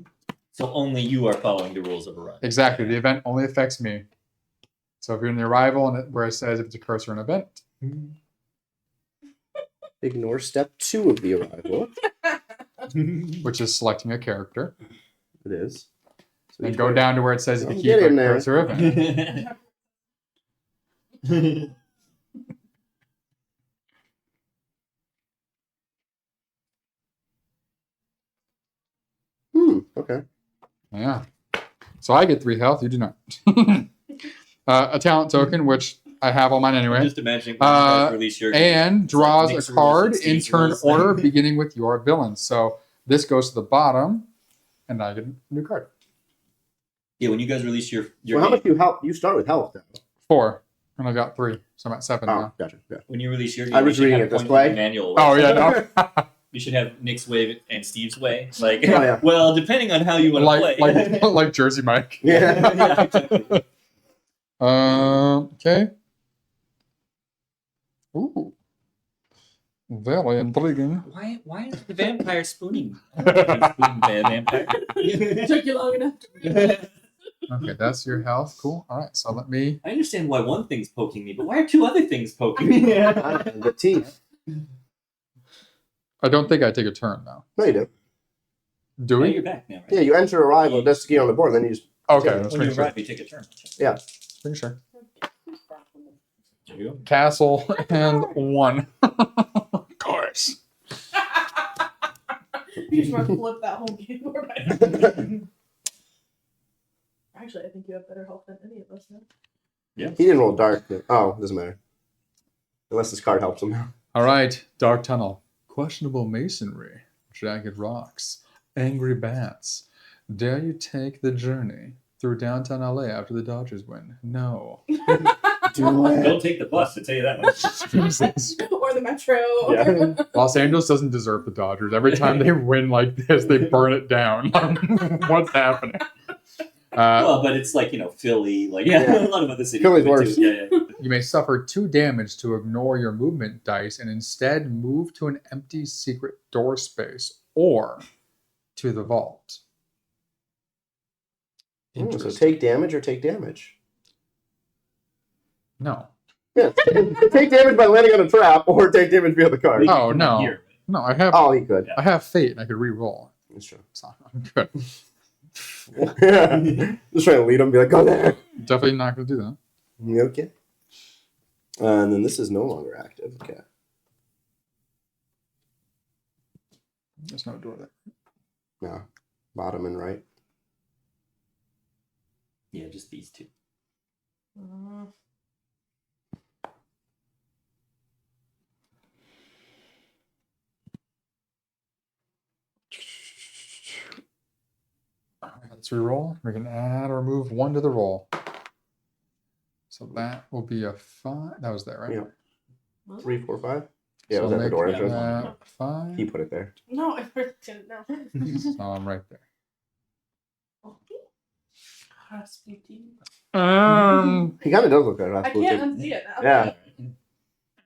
So only you are following the rules of arrival. Exactly. The event only affects me. So if you're in the arrival and where it says if it's a curse or an event, Ignore step 2 of the arrival. which is selecting a character. It is. So And each go player- down to where it says if Oh, you get keep a in there. cursor event. Okay. Yeah. So I get 3 health. You do not. A talent token, which I have on mine I'm anyway. just imagining when you guys release your And draws Nick's a rules card and in Steve's turn rules. order, beginning with your villain. So this goes to the bottom, and I get a new card. Yeah, when you guys release your Well, how game, much do you help? You start with health, though. 4, and I got 3, so I'm at 7 Oh, now. gotcha. Yeah. when you release your game, I was you should reading have it this pointed way. the manual. Oh where- yeah, no. You should have Nick's way and Steve's way. Like, Oh, yeah. well, depending on how you want to play. like Jersey Mike. Yeah. Yeah, exactly. Okay. Ooh. Very intriguing. Why is the vampire spooning? I don't think he's spooning the vampire. Took you long enough to read. Okay, that's your health. Cool. All right, so let me. I understand why one thing's poking me, but why are 2 other things poking me? The teeth. I don't think I take a turn now. No, you do. Do Oh, we? you're back now, right? Yeah, you enter arrival, that's the key on the board, then you just. Okay, When let's When make you sure. arrive, you take a turn. Make sure. There you go. Castle and 1. Of course. You just want to flip that whole game board. Actually, I think you have better health than any of us now. Yeah. He didn't roll dark. But, oh, doesn't matter. Unless this card helps him. All right, Dark Tunnel. Questionable masonry. Jagged rocks. Angry bats. Dare you take the journey through downtown LA after the Dodgers win? No. Don't take the bus, to tell you that much. Jesus. Or the metro. Yeah. Los Angeles doesn't deserve the Dodgers. Every time they win like this, they burn it down. What's happening? Well, but it's like, Philly, like, Yeah. a lot of other cities. Philly's do it worse. too. Yeah. You may suffer 2 damage to ignore your movement dice and instead move to an empty secret door space or to the vault. So Interesting. take damage or take damage. No. Yeah. Take damage by landing on a trap or take damage via the card. Oh, Come no. Here. No, I have Oh, he could. I have fate and I could re-roll. That's true. So I'm good. Yeah. Just trying to lead him, be like, go there. Definitely not going to do that. Okay. And then this is no longer active. Okay. There's no door there. No. Bottom and right. Yeah, just these 2. All right, let's re-roll. We can add or remove 1 to the roll. So that will be a 5. That was there, right? Yeah. 3, 4, 5. Yeah, So it was at the make door that entrance. that 5. He put it there. No, I really didn't know. So I'm right there. Rasputin. He kind of does look like I Rasputin. can't unsee it now.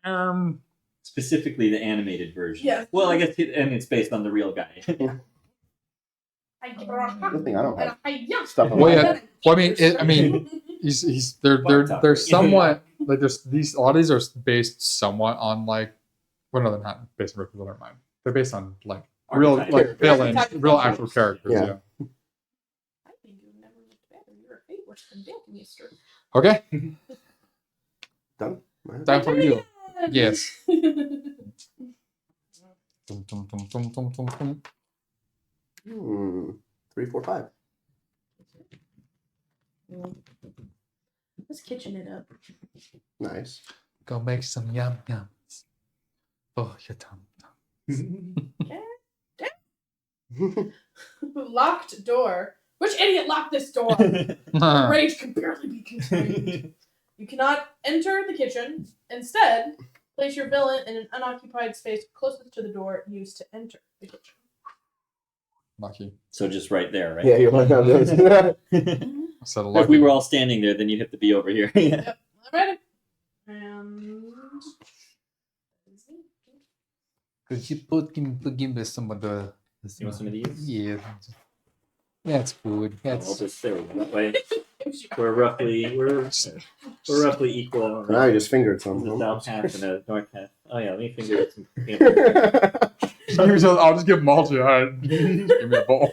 Yeah. Specifically the animated version. Yes. Well, I guess, and it's based on the real guy. Good thing I don't have Yeah. stuff on Well, my yeah. Well, I mean, they're somewhat like there's these. A lot of these are based somewhat on like, well, no, they're not based on real people. Never mind. They're based on like real Archetypes. like villains, real actual characters. Yeah. Yeah. I think you never looked better. You're a fate worse than death, mister. Okay. Done? Time for you. Yes. Yes. Dum, dum, dum, dum, dum, dum, dum. 3, 4, 5. Let's kitchen it up. Nice. Go make some yum yums. Oh, your tum Locked door. Which idiot locked this door? tum. Rage can barely be contained. You cannot enter the kitchen. Instead, place your villain in an unoccupied space closest to the door used to enter the kitchen. Lucky. So just right there, right? Yeah, you're right on those. So If lucky. we were all standing there, then you'd have to be over here. Yeah. I'm ready. And Could you give me some of the? You want some of these? Yeah. That's good. I'll just there we go. That way, we're We're roughly equal. Now you just fingered There's a some. south half and a north half. Oh yeah, let me finger some. I'll just give them all to you. All right. Give me a bowl.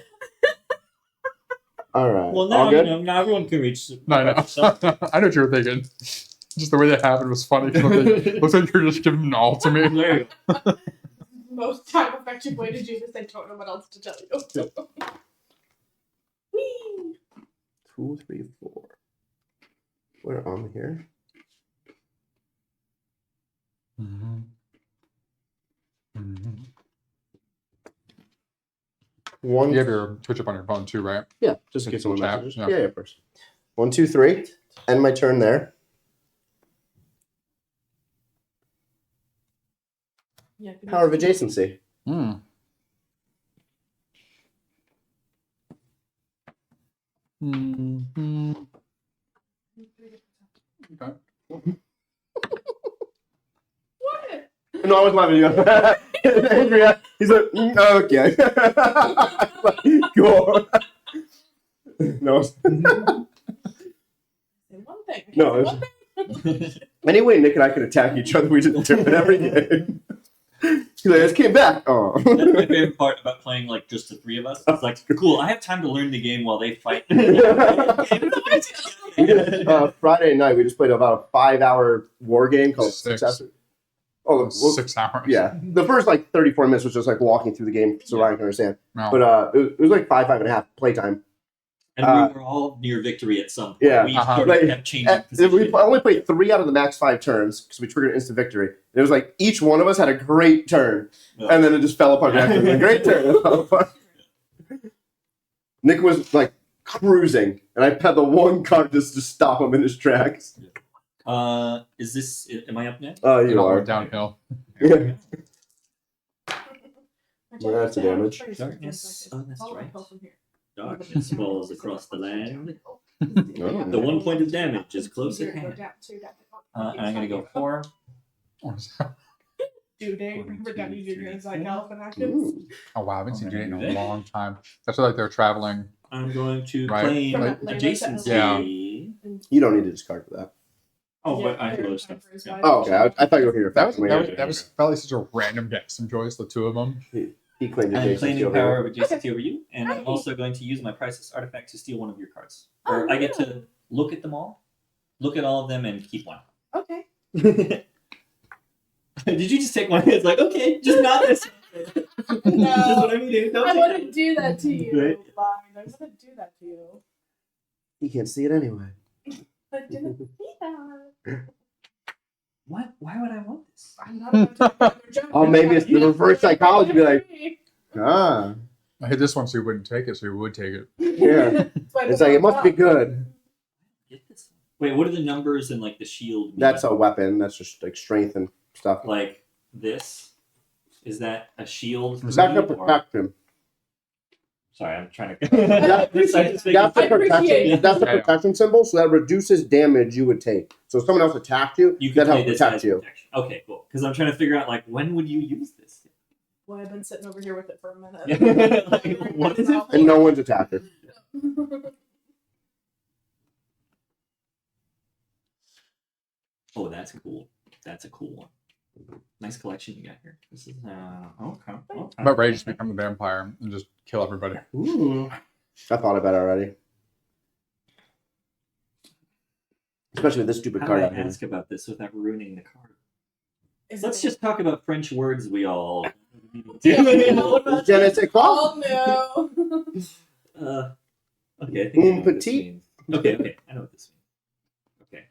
All right. Well, All now good? now everyone can reach. No, I know. I know what you were thinking. Just the way that happened was funny. Looks like you're just giving them all to me. There you go. Most time effective way to do this. I don't know what else to tell you. Whee! 2, 3, 4. We're on here. Mm-hmm. Mm-hmm. One. You have your Twitch up on your phone too, right? Yeah, just in It's case someone chat, messages. yeah. Yeah, of course. 1, 2, 3. End my turn there. Yeah, good Power of news. adjacency. Hmm. Mm-hmm. Okay. What? No, I was laughing at you. Andrea, he's like, okay. Go on. No. Say one thing. No, Say it's- one thing. Anyway, Nick and I could attack each other. We just do it every game. He's like, I just came back. Oh. That's my favorite part about playing like just the three of us. It's like, cool. I have time to learn the game while they fight. Friday night, we just played about a 5-hour war game called Six. Successor. Oh, well, 6 hours. yeah. The first like 34 minutes was just like walking through the game so Ryan can understand. No. But it was like 5.5 playtime. And we were all near victory at some point. Yeah. We Uh-huh. sort of kept changing We positions. only played 3 out of the max 5 turns because we triggered instant victory. And it was like each one of us had a great turn, and then it just fell apart after a great turn. It fell apart. Nick was like cruising, and I had the one card just to stop him in his tracks. Is this? Am I up next? Oh, It you all are. went downhill. Yeah. I Well, that's a damage. Darkness. Oh, that's All right. uphill from here. Darkness falls across the land. Oh. The 1 point of damage is close at Go hand. down, so you got And I'm gonna go 4. Due date. Remember Downey Jr. and Zach Galifianakis? Ooh. Oh wow, I haven't seen Okay. Jay in a long time. That's like they're traveling. I'm going to Right. claim From Atlanta to adjacency. You don't need to discard for that. Oh, Yeah, but I have they're other time stuff. for his Yeah. wife. Oh, okay. I thought you were here. That was Factually. that was probably such a random guessing choice. The two of them. He claimed I'm adjacency claiming over power here. of adjacency over you, and I'm Nice. also going to use my priceless artifact to steal one of your cards. Oh, Or I get really? to look at them all, look at all of them, and keep one. Okay. Did you just take one? It's like, okay, just not this one. Just what I needed. Don't I take wouldn't do that to you. Right. Blind. I wouldn't do that to you. He can't see it anyway. I didn't see that. What? Why would I want this? I'm not about to make another joke. Oh, maybe it's the reverse psychology. Be like, ah, I hit this one, so he wouldn't take it. So he would take it. yeah. It's like it must be good. Get this. Wait, what are the numbers and like the shield? mean? That's a weapon. That's just like strength and stuff. like this. Is that a shield? for Back me, up or- protect him. Sorry, I'm trying to. That's This side is making- That's the I appreciate protection. it. That's the Yeah, yeah. protection symbol, so that reduces damage you would take. So if someone else attacked you, You can that play helps this protect as you. protection. Okay, cool. Because I'm trying to figure out like when would you use this? Well, I've been sitting over here with it for a minute. Like, what is it? And no one's attacked her. Oh, that's cool. That's a cool one. Nice collection you got here. This is okay. I'm about ready to just become a vampire and just kill everybody. Ooh. I thought about it already. Especially with this stupid How do card I out here. ask about this without ruining the card? Is Let's it- just talk about French words we all. Yeah, Je ne sais quoi. Oh no. Okay, I think I know what this Petit. means. Okay, I know what this means. Okay.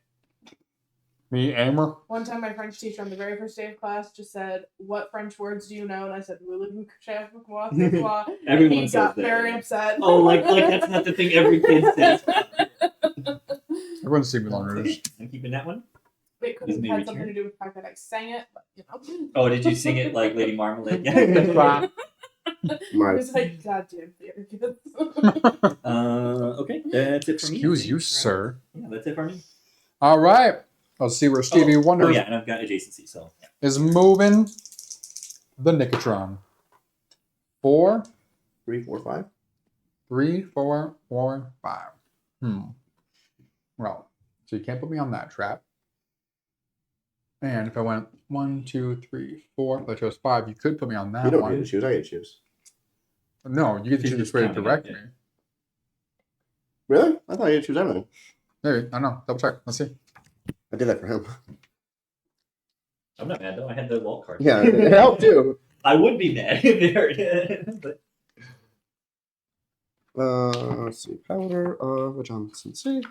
Me, Aimer. One time, my French teacher on the very first day of class just said, "What French words do you know?" And I said, "Voulez-vous coucher avec moi ce soir?" And Everyone he says got that. very upset. Oh, like that's not the thing every kid says. Everyone's seen Moulin Rouge. I'm keeping that one. It could Is have me had return? something to do with the fact that I sang it, but you know. Oh, did you sing it like Lady Marmalade? Wow. It My, was like, goddamn theater kids. Okay, that's it for me. I Excuse think, you, right? sir. Yeah, that's it for me. All right. Let's see where Stevie Wonder Oh yeah, and I've got adjacency, so yeah. is moving the Nicotron. 4, 3, 4, 5. 3, 4, 4, 5. Well, So you can't put me on that trap. And if I went 1, 2, 3, 4, if I chose 5, you could put me on that You don't one. get to choose. I get to choose. No, you get to She's choose just which way to counting direct it, me. Really? I thought you had to choose everything. Maybe. I don't know. Double check. Let's see. I did that for him. I'm not mad though. I had the vault card. Yeah, it helped too. I would be mad if but Let's see. Powder of a Johnson C.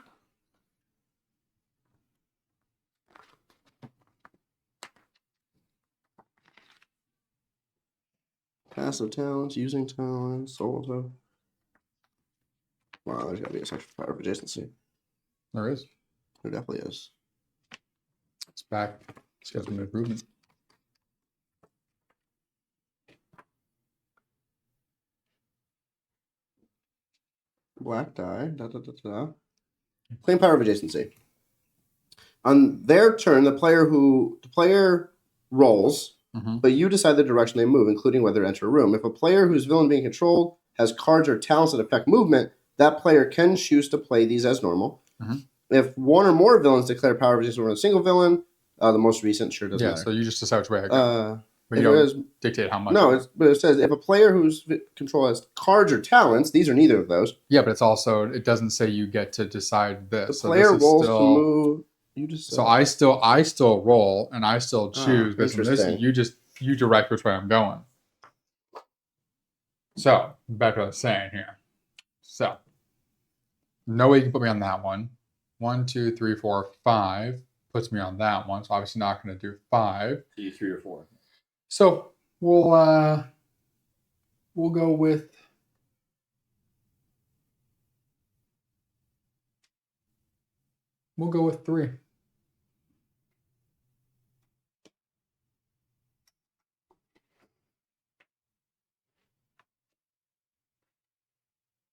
Passive talents, using talents, solo. Wow, there's gotta be a section for power of adjacency. There is. There definitely is. It's back. It's got some improvement. Black die. Claim power of adjacency. On their turn, the player rolls, Mhm. but you decide the direction they move, including whether to enter a room. If a player whose villain being controlled has cards or talents that affect movement, that player can choose to play these as normal. Mhm. If one or more villains declare power of adjacency over a single villain, the most recent sure doesn't Yeah, matter. so you just decide which way I go. But If you it don't is, dictate how much. no, but it says if a player whose control has cards or talents, these are neither of those. Yeah, but it's also, it doesn't say you get to decide this. The So player this is rolls still, to move. You just So I still roll and I still choose based on this. interesting. You direct which way I'm going. So back to what I was saying here. So no way you can put me on that one. 1, 2, 3, 4, 5 puts me on that one. So obviously not going to do 5. you 3 or 4. So we'll go with we'll go with 3.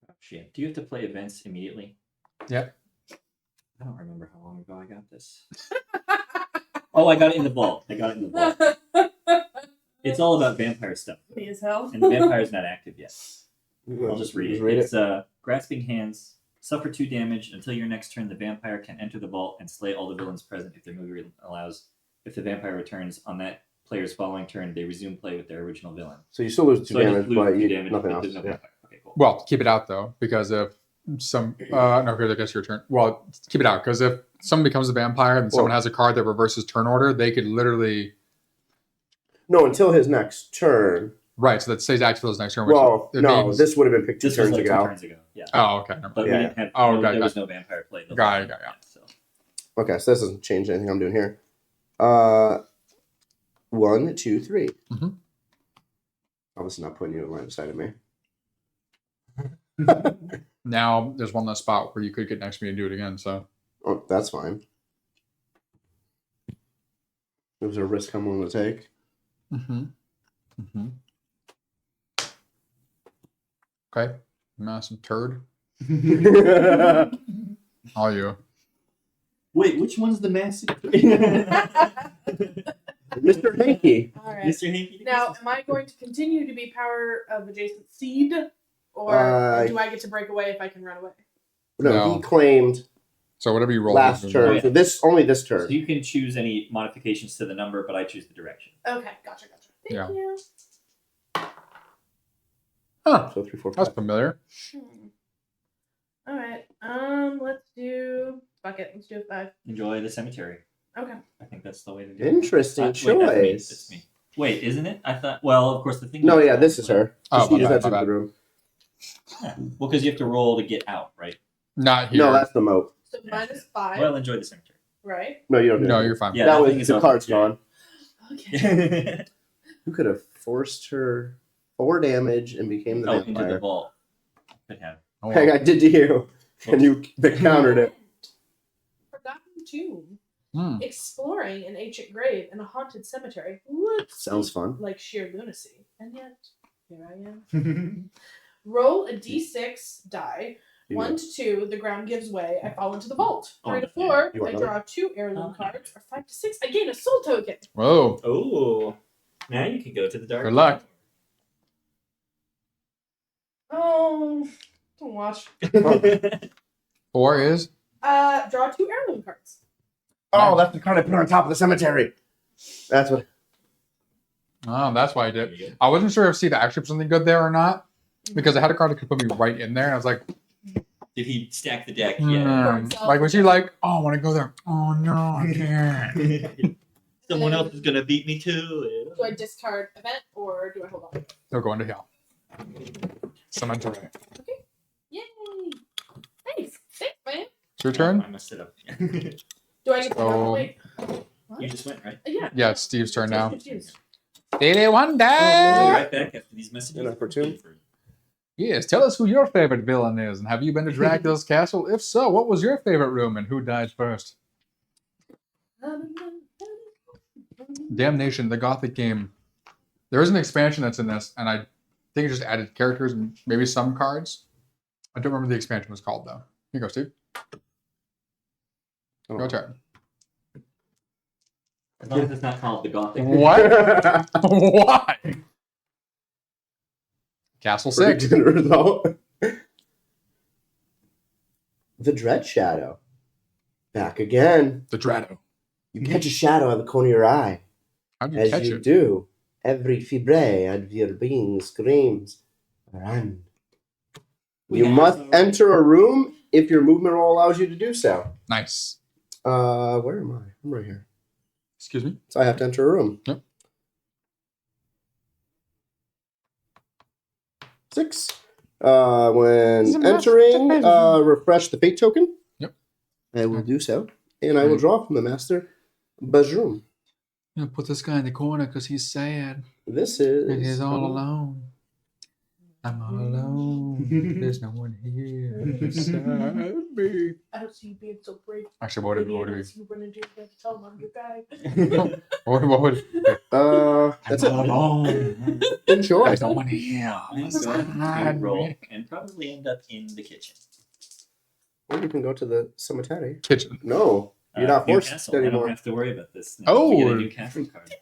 Oh, shit. Do you have to play events immediately? Yep. I don't remember how long ago I got this. Oh, I got it in the vault. It's all about vampire stuff. Me as hell. And the vampire's not active yet. Yeah, I'll just read it. read It's grasping hands. Suffer 2 damage until your next turn. The vampire can enter the vault and slay all the villains present if their movie allows. If the vampire returns on that player's following turn, they resume play with their original villain. So you still lose 2 So I just damage, lose but 2 you damage, nothing but else. there's no Yeah. vampire. Okay, cool. Well, keep it out though, because if some no, because I guess your turn. Well, keep it out because if someone becomes a vampire and someone has a card that reverses turn order, they could literally No, until his next turn. right. So that stays active for his next turn. Which Well, it no, means, this would have been picked 2 This was turns like 2 ago. turns ago. Yeah. Oh, okay. Never But mind. we didn't have. Oh, there okay, was no vampire play. Got it. So. Okay, so this doesn't change anything I'm doing here. 1, 2, 3. Mhm. Obviously not putting you in line beside of me. Now there's one less spot where you could get next to me and do it again. So Oh, that's fine. It was a risk I'm willing to take. Okay, massive turd. All you. Wait, which one's the massive? Mr. Hanky. All right. Mr. Hanky. Now, am I going to continue to be power of adjacent seed, or do I get to break away if I can run away? No, he claimed So whatever you roll last turn. Oh, yeah. So only this turn. So you can choose any modifications to the number, but I choose the direction. Okay, gotcha. Thank you. Huh. So 3, 4, That's 5. familiar. All right. Let's do. Fuck it. Let's do a 5. Enjoy the cemetery. Okay. I think that's the way to do it. Interesting Wait, that's me. choice. That's me. Wait, isn't it? I thought. Well, of course, the thing. No, yeah, this is her. Oh, She my just bad, had to my the bad. room. Yeah. Well, because you have to roll to get out, right? Not here. No, that's the moat. So -5, Well, enjoy the cemetery. right? No, you don't do No, anything. you're fine. Yeah, that thing was is the up. card's Yeah. gone. Okay. You could have forced her 4 damage and became the Oh, into the vampire. vault. Could have. Oh, Hey, I did to you, and you countered it. Forgotten tomb. Hmm. Exploring an ancient grave in a haunted cemetery would Sounds seem fun. like sheer lunacy, and yet here I am. Roll a d6 die. You 1 to 2, the ground gives way. I fall into the vault. 3 to 4, You want I draw 2 heirloom cards. Or 5 to 6, I gain a soul token. Whoa. Oh, now you can go to the dark. Good luck. Oh, don't watch. 4 is Draw 2 heirloom cards. Oh, that's the card I put on top of the cemetery. That's what. Oh, that's why I did. There you go. I wasn't sure if Steve actually put something good there or not because I had a card that could put me right in there. And I was like, Did he stack the deck? Yeah. like was he like, oh, I want to go there? Oh no, I can't. Someone else is gonna beat me too. Do I discard event or do I hold on? They're going to hell. Cemetery. Yay! Thanks. Thanks, man. It's your turn. I messed it up. Do I get to So- go? Wait. You just went, right? Yeah. Yeah, it's Steve's turn now. Confused. Stevie Wonder. We'll be right back after these messages. Enough for two. Yes, tell us who your favorite villain is, and have you been to Dracula's castle? If so, what was your favorite room, and who died first? Damnation, the Gothic game. There is an expansion that's in this, and I think it just added characters and maybe some cards. I don't remember the expansion was called though. Here you go, Steve. Oh. Your turn. As long as it's not called the Gothic. What? Why? Castle Pretty 6. good result. The Dread Shadow. Back again. The Drado. You catch a shadow out of the corner of your eye. How do you As catch you it? do, every fibre of your being screams, run. You must enter a room if your movement roll allows you to do so. Nice. Where am I? I'm right here. Excuse me? So I have to enter a room. Yep. 6. When It's a entering, master refresh the fate token. Yep. I will do so. And I will draw from the master Bajroom. I'm gonna put this guy in the corner because he's sad. This is. And he's all alone. I'm all alone. There's no one here beside me. I don't see you being so brave. Actually, what would Maybe it I be? see you run into your tell him I'm your guy. What would That's it. alone. Enjoy. There's no one here. I'm going to roll and probably end up in the kitchen. Or you can go to the cemetery. Kitchen. No, you're not forced Newcastle. I don't anymore. have to worry about this. Now. Oh. We get a Newcastle card.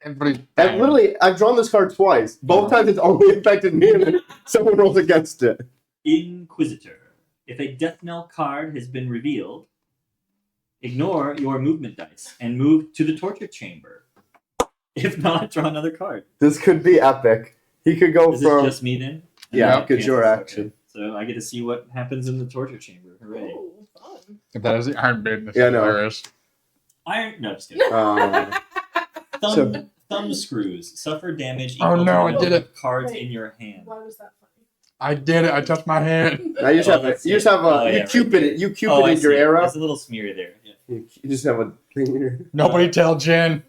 Everybody. And literally, I've drawn this card twice. Both times it's only affected me, and then someone rolls against it. Inquisitor. If a death knell card has been revealed, ignore your movement dice and move to the torture chamber. If not, draw another card. This could be epic. He could go Is this from. just me then? Yeah, Yep. it's your Okay. action. So I get to see what happens in the torture chamber. Hooray. Oh, fun. If that is the Iron Maiden, that's Yeah, I know. hilarious. Iron. No, just kidding. Thumb screws suffer damage equal Oh, no, to the I did number it. of cards Wait. in your hand. Why was that funny? I did it. I touched my hand. Now you just Oh, have that's you just it. have a Oh, you yeah, right. cupided you I cupided your see. arrow. There's a little smear there. Yeah. You just have a thing here. Nobody tell Jen.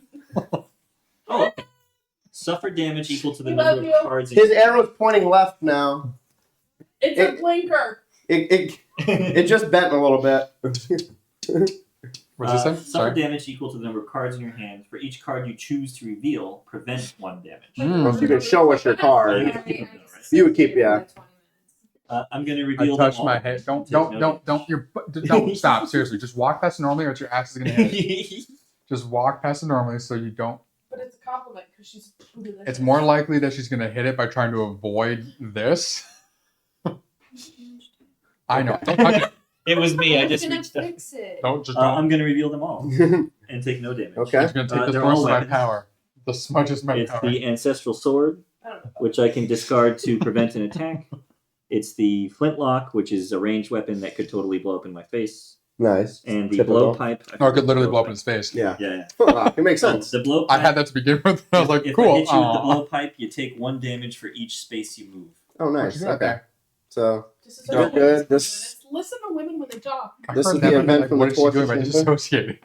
Oh. Suffer damage equal to the We number love of you. cards in His your arrow's pointing left now. It's a blinker. It just bent a little bit. What's it say? Suffer Sorry. damage equal to the number of cards in your hand. For each card you choose to reveal, prevent 1 damage. Mm. So you can show us your card. You would keep, yeah. I'm going to I reveal them touched all. my head. Don't, Take don't, no don't, don't. You're, don't stop. Seriously, just walk past it normally, or else your ass is gonna hit it. damage. Just walk past it normally, so you don't. But it's a compliment because she's delicious. It's more likely that she's gonna hit it by trying to avoid this. I know. Don't touch it. It was me. I I'm just gonna reached out. fix it. Don't just don't. I'm going to reveal them all and take no damage. Okay. It's gonna take the they're source all of my weapons. power. The smudges my It's power. the Ancestral Sword, I don't know. which I can discard to prevent an attack. It's the Flintlock, which is a ranged weapon that could totally blow up in my face. Nice. And the Typical. blowpipe. Or it could literally blow up in his face. Yeah. Yeah, It makes yeah. sense. The blowpipe. I had that to begin with. I was like, if cool. I hit you with the Aw. blowpipe, you take 1 damage for each space you move. Oh, nice. What you got Okay. So This is You're what good. women This- say. Listen to women when they talk. I This heard is that, the but event like, from what the is she doing torture by chamber. disassociating?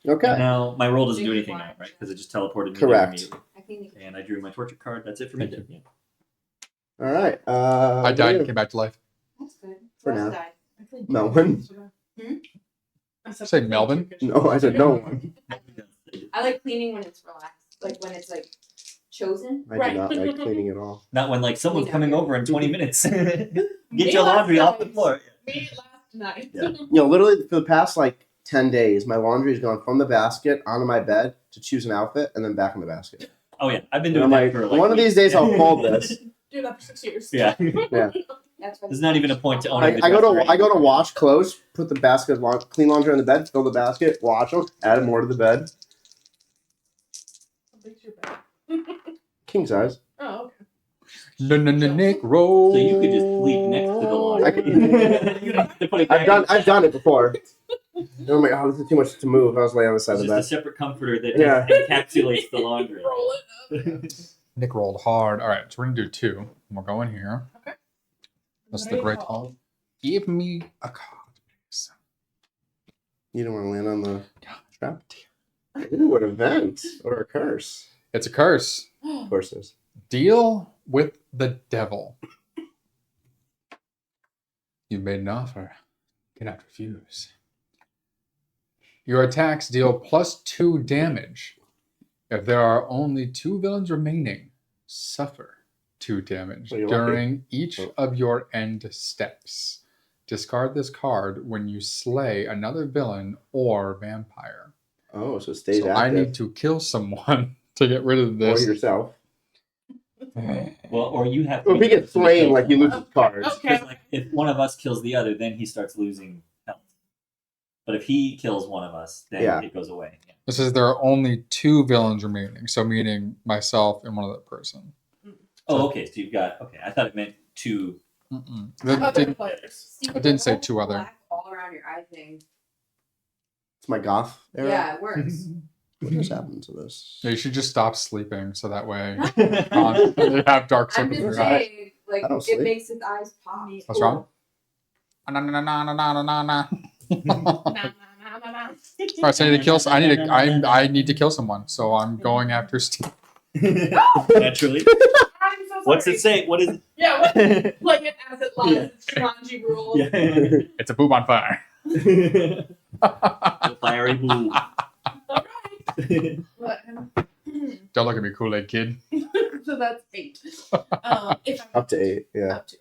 okay. Now, my roll doesn't do anything now, right? Because it just teleported me there Correct. immediately. I think And I drew my torture card. That's it for Thank me. Yeah. All right. I died and came back to life. that's good. For Who else now. died? I cleaned Melvin? I said- Say Melvin? No, I said no one. I like cleaning when it's relaxed, like when it's like chosen. I Right. do not like cleaning at all. Not when, like, someone's Me coming neither. over in 20 minutes. Get Me your last laundry off the night. floor. Me last night. Yeah. You know, literally for the past like 10 days, my laundry has gone from the basket onto my bed to choose an outfit and then back in the basket. Oh, yeah. I've been And doing I'm that like, for, like, one of these weeks. days I'll fold this. Do that for 6 years. Yeah. Yeah. That's what There's not even a point to owning the I dresser. go to wash clothes, put the basket of clean laundry on the bed, fill the basket, wash them, add more to the bed. How big's your bed? King size. Oh, okay. Nick roll. So you could just sleep next to the laundry. I could- You don't have to put it back in. I've done it before. I'm like, oh, this is too much to move. I was laying on the side It's of the just a bed. separate comforter that Yeah. encapsulates the laundry. Roll it up. Nick rolled hard. All right, so we're gonna do 2. We'll go in here. Okay. That's What the are you great called? hall. Give me a card, please. You don't want to land on the trap. Ooh, an event or a curse. It's a curse. Of course, it is. Deal with the devil. You've made an offer. Cannot refuse. Your attacks deal +2 damage. If there are only 2 villains remaining, suffer 2 damage Oh, you're during each Oh. of your end steps. Discard this card when you slay another villain or vampire. Oh, so it stays So active. I need to kill someone to get rid of or this. yourself. Well, or you have. Well, if he gets slain, like, you lose his cards. Okay. Because, like, if one of us kills the other, then he starts losing health. But if he kills one of us, then Yeah. it goes away. Yeah. This is there are only 2 villains remaining, so meaning myself and one other person. Oh, okay. So you've got. Okay, I thought it meant 2. Mm-mm. Other It didn't, players. it didn't say 2 other. Black all around your eye thing. It's my goth era. Yeah, it works. What just happened to this? Yeah, you should just stop sleeping so that way Oh, you have dark I'm circles in just your eyes. saying, like I don't it sleep. makes his eyes pop. What's wrong? Na, na, na, na, na, na, na. Nah. All right, so I need to kill. I need to kill someone. So I'm going after Steve. Naturally. I'm so What's sorry. it say? What is it? Yeah, what, like it as it lies. Yeah. It's Jumanji rules. Yeah. It's a boob on fire. The fiery blue. Alright. But, Don't look at me, Kool-Aid kid. so that's 8. If I'm Up to 8, yeah. Up to 8.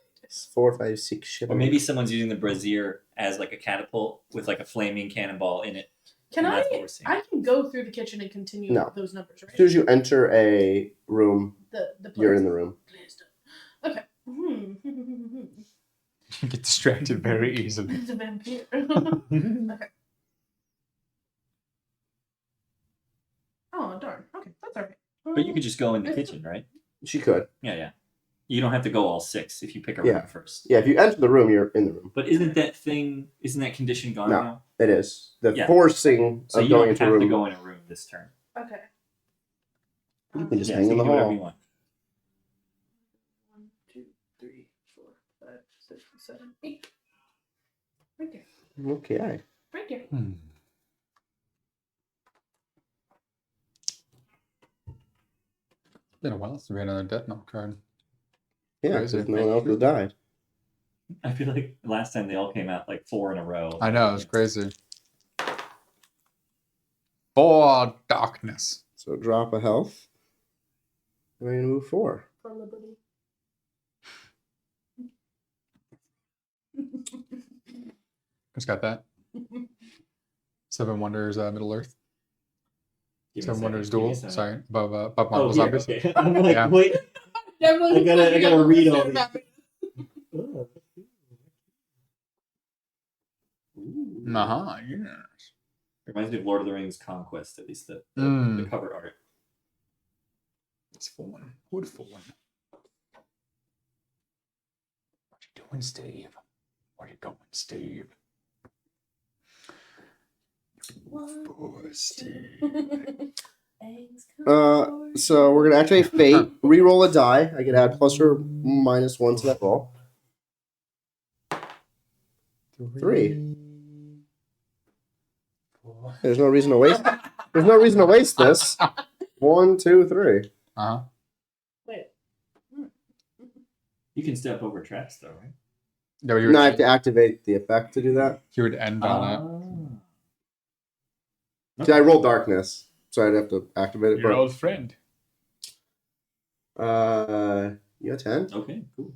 4, 5, 6, 7. Or maybe someone's using the brazier as like a catapult with like a flaming cannonball in it. Can And I? that's what we're seeing. I can go through the kitchen and continue No. those numbers, right? As soon as you enter a room, The you're in the room. Okay. You get distracted very easily. It's a vampire. Oh darn. Okay, that's alright. But you could just go in the kitchen, right? She could. Yeah, yeah. You don't have to go all 6 if you pick a Yeah. room first. Yeah, if you enter the room, you're in the room. But isn't that condition gone No. now? It is. The Yeah. forcing So of you going don't into a have room. to go in a room this turn. Okay. You can just Yeah, hang so in you the can do whatever you hall. want. 1, 2, 3, 4, 5, 6, 7, 8. Right there. Okay. Right there. Hmm. It's been a while since we had another Death Note card. Yeah, Crazy. because no one else has died. I feel like last time they all came out like 4 in a row. I know, it's crazy. 4 darkness. So drop a health. And we're going to move 4. For liberty. Who's got that? 7 Wonders, Middle Earth. Give me a 7 second, Wonders give me a Duel. second. Sorry, above Oh, Marvel here, Zombies. okay. I'm like, Yeah. wait. Definitely I gotta read all these. Uh-huh, yes. Reminds me of Lord of the Rings Conquest, at least the Mm. cover art. It's fallen. Wood fallen. What you doing, Steve? Where you going, Steve? Poor Steve. So we're going to activate Fate. Reroll a die. I can add plus or minus 1 to that roll. 3. There's no reason to waste. There's no reason to waste this. 1, 2, 3. Uh-huh. Wait. You can step over traps, though, right? No, you No, I would, have to activate the effect to do that. you would end on See, I rolled darkness, so I'd have to activate it. it. Your old friend. You got 10? Okay, cool.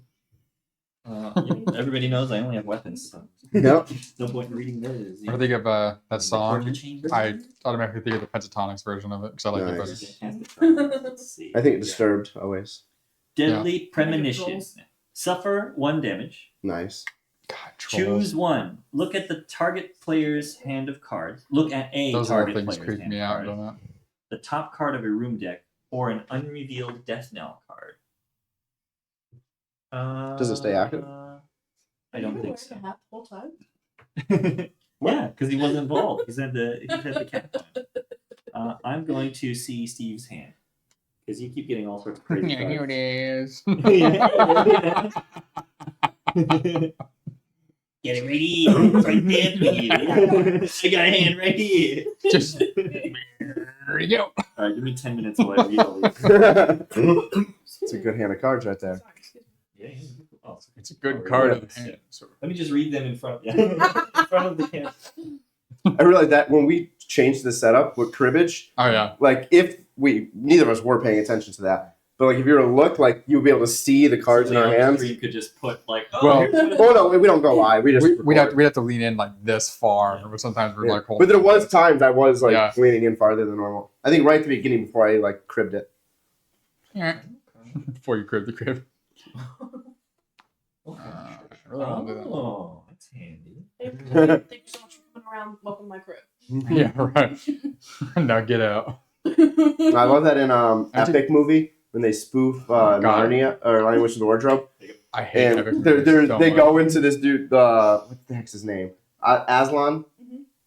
Yeah, everybody knows I only have weapons, so Nope. no point in reading those. When I think of that The song, torture chamber? I automatically think of the Pentatonics version of it because I like it Nice. better. Let's see. I think Yeah. Disturbed always. Deadly Premonition. rolls. Suffer 1 damage. Nice. God, trolls. Choose one. Look at the target player's hand of cards. Look at a Those little target things player's creep hand me of out, cards. don't The top card of a room deck, or an unrevealed death knell card. Does it stay active? I don't think so. The hat the whole time. Yeah, because he wasn't involved. He's had the cat on. I'm going to see Steve's hand because you keep getting all sorts of I? crazy Yeah, here it is. Yeah. Get it ready. It's right there for you. I got a hand right here. Just there you go. All right, give me 10 minutes while I read all these. It's a good hand of cards right there. Sorry, excuse me. Yeah. Oh, It's a good Oh, card yeah. in the hand. So. let me just read them in front. Yeah, in front of the camera. I realized that when we changed the setup with cribbage, Oh yeah. like if neither of us were paying attention to that, but like if you were to look, like you'd be able to see the cards in our hands. You could just put like, Well- Oh no, we don't go live. We just We'd record. have to lean in like this far. But sometimes we're Yeah. like, But there was times I was like Yeah. leaning in farther than normal. I think right at the beginning before I like cribbed it. before you crib the crib. Okay. I really don't do that. Oh, that's handy. Thank you so much for coming around. Welcome to my crib. Yeah, right. Now get out. I love that in That's Epic movie when they spoof God. Narnia or Lion, Witch, and the Wardrobe, I hate Epic and movies so they much. go into this dude. What the heck's his name? Aslan.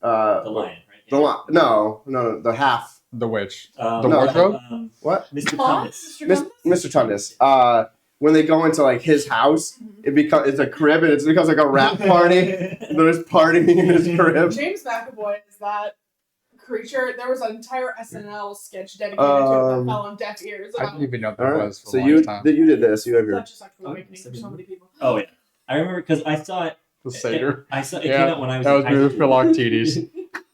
The lion, right? No, the half. The witch. The wardrobe? What? Mr. Huh? Thomas. Mr. Tundis. When they go into like his house, it's a crib and it becomes like a rap party. They're just partying in his crib. James McAvoy is that creature. There was an entire SNL sketch dedicated to it that fell on deaf ears. I About didn't even know what All that right. was for So a you long time. did this. You have your. such a sexual awakening for so many people. Oh yeah, I remember because I saw it. The satyr. I saw it Yeah, came out when I was That in was high me with school. Philoctetes.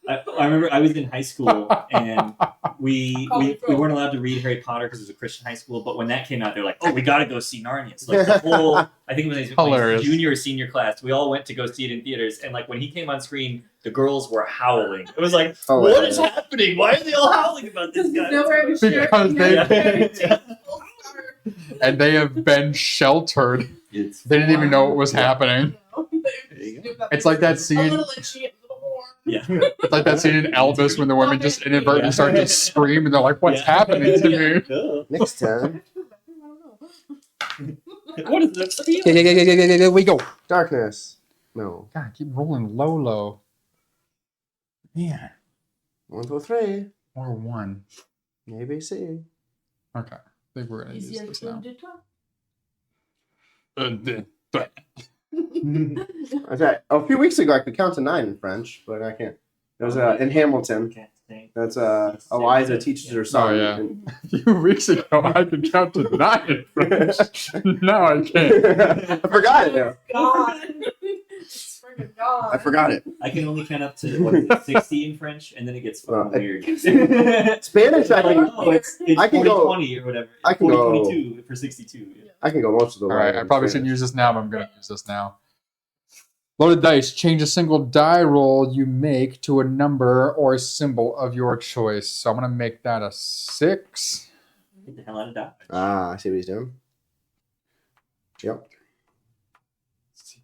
I remember I was in high school and we Colin Firth. weren't allowed to read Harry Potter because it was a Christian high school. But when that came out, they're like, "Oh, we got to go see Narnia." So like the whole, I think it was like Hilarious. junior or senior class, we all went to go see it in theaters. And like when he came on screen, the girls were howling. It was like, Hilarious. "What is happening? Why are they all howling about this guy?" They're wearing a shirt. Because they- Yeah. And they have been sheltered. It's They didn't even know what was happening. It's like that A scene. little itchy, a little warm. yeah. It's like that scene in Elvis when the women just inadvertently start to scream and they're like, "What's happening to me?" me? Next time. What is this? Here we go. Darkness. No. God, keep rolling low. Yeah. 1, 2, 3. Or one. ABC. Okay. I think we're gonna use this now. Okay. A few weeks ago, I could count to 9 in French, but I can't. It was in Hamilton. That's Eliza teaches her son. Oh, yeah. and- A few weeks ago, I could count to 9 in French. Now I can't. I forgot it now. God. It's freaking God. I forgot it. I can only count up to what is it, 60 in French, and then it gets fucking Uh, weird. Spanish, I can. Oh, it's I can 40, go- 20 or whatever. I can 40, go- 22 for 62. Yeah. I can go most of the way. All right, I in probably Spanish. shouldn't use this now, but I'm going to use this now. Loaded dice. Change a single die roll you make to a number or a symbol of your choice. So I'm going to make that a 6. Get the hell out of Dodge. Ah, I see what he's doing. Yep. 6.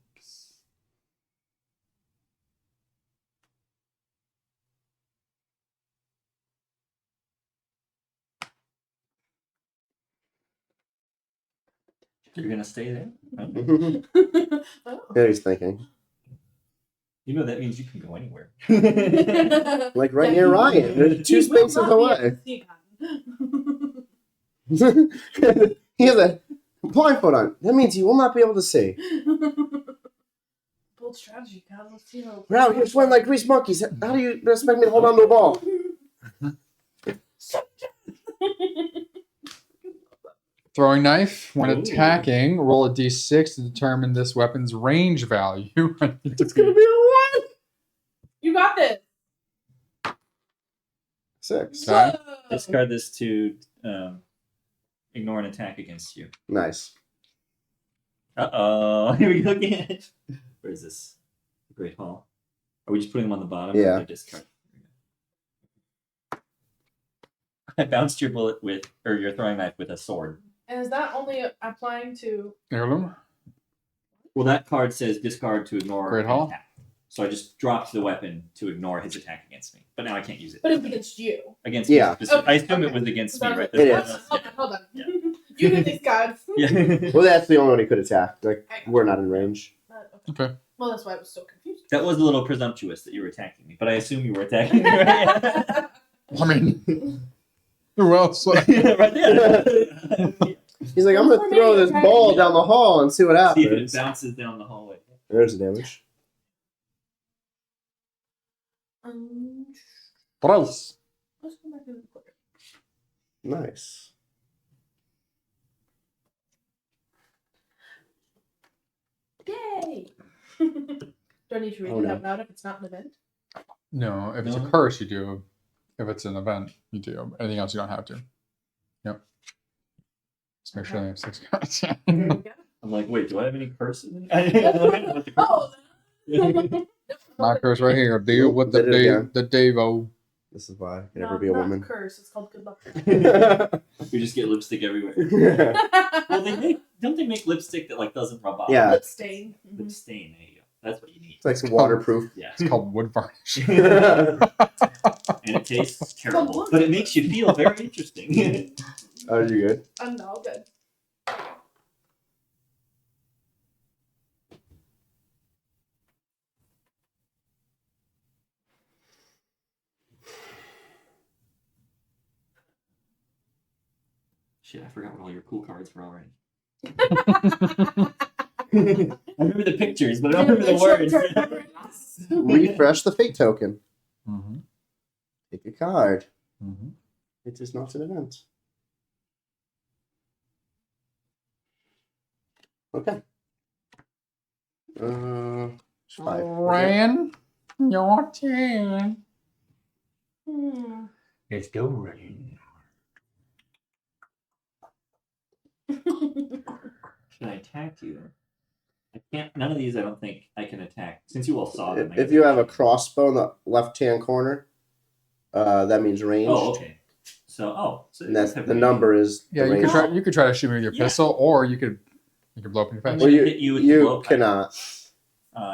You're gonna stay there? Huh? Oh. Yeah, he's thinking. You know that means you can go anywhere. Like right near Ryan. There's 2 spaces away. He has a blindfold on. That means he will not be able to see. Bold strategy, God. Let's see how. We're out here sweating like greased monkeys. How do you expect me to hold on to a ball? Throwing knife. When Ooh. attacking, roll a d6 to determine this weapon's range value. I need to It's gonna be a 1. You got this. 6. Okay. Whoa. Discard this to ignore an attack against you. Nice. Uh-oh. Here we go again. Where is this? Great Hall. Are we just putting them on the bottom? Yeah. Or discard? I bounced your bullet or your throwing knife with a sword. And is that only applying to? Heirloom? Well, that card says discard to ignore Great an Hall? attack. So I just dropped the weapon to ignore his attack against me. But now I can't use it. But it's against you. Against Yeah. me. specifically. I assume it Okay. was against me, right? It There's is. one else- Hold on. Yeah. You did these cards. Yeah. Well, that's the only one he could attack. Like, we're not in range. Okay. Well, that's why I was so confused. That was a little presumptuous that you were attacking me, but I assume you were attacking me. Right, I mean, who else? right there. He's like, I'm going to throw this ball down the hall and see what See if it happens. bounces down the hallway. There's the damage. Gross. Let's go back to the clicker. Nice. Yay! Do I need to read Oh, it no. out loud if it's not an event? No, if it's No. a curse, you do. If it's an event, you do. Anything else, you don't have to. Yep. Just make sure they have 6 cards. There we go. I'm like, wait, do I have any curses? I didn't look at what the curse Oh! My curse right here. Deal with Did it again. the Devo. This is why I can No, never be a not woman. curse. It's called good luck. We just get lipstick everywhere. Well, don't they make lipstick that like doesn't rub off? Yeah. Lip stain. Lip stain. There you go. That's what you need. It's like some waterproof. Yeah. It's called wood varnish. And it tastes terrible, but it makes you feel very interesting. Oh, you good? I'm all good. Shit, I forgot what all your cool cards were already. I remember the pictures, but I don't remember the words. Refresh the fate token. Mm-hmm. Take a card. Mm-hmm. It is not an event. Okay. 5. Ryan, your turn. Hmm. Let's go, Ryan. Should I attack you? I can't. None of these I don't think I can attack. Since you all saw them. I If guess you I have a can. crossbow in the left-hand corner, that means ranged. Oh, okay. So And that's the number is Yeah, the you could range. try. You could try to shoot me with your Yeah. pistol, or you could blow up in your I'm face. Well, gonna hit you with the you blow pipe. cannot.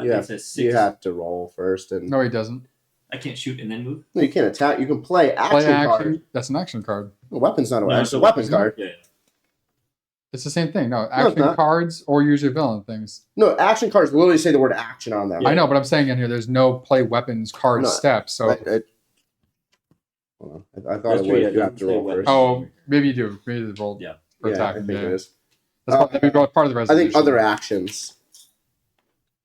You It have, says 6. you have to roll first, and No, he doesn't. I can't shoot and then move. no, you can't attack. You can play action, Play action. card. That's an action card. A weapon's not a No, weapon. it's It's a weapon card. Yeah. It's the same thing. No, it's action not. cards or use your villain things. No, action cards literally say the word action on them. Yeah. I know, but I'm saying in here, there's no play weapons card No, steps. So, Hold on. I thought That's it true, would. yeah, You it have to doesn't say roll weapon. first. oh, maybe you do. Maybe you roll Yeah. for yeah, I attacking. think it is. That's probably part of the resolution. I think other actions.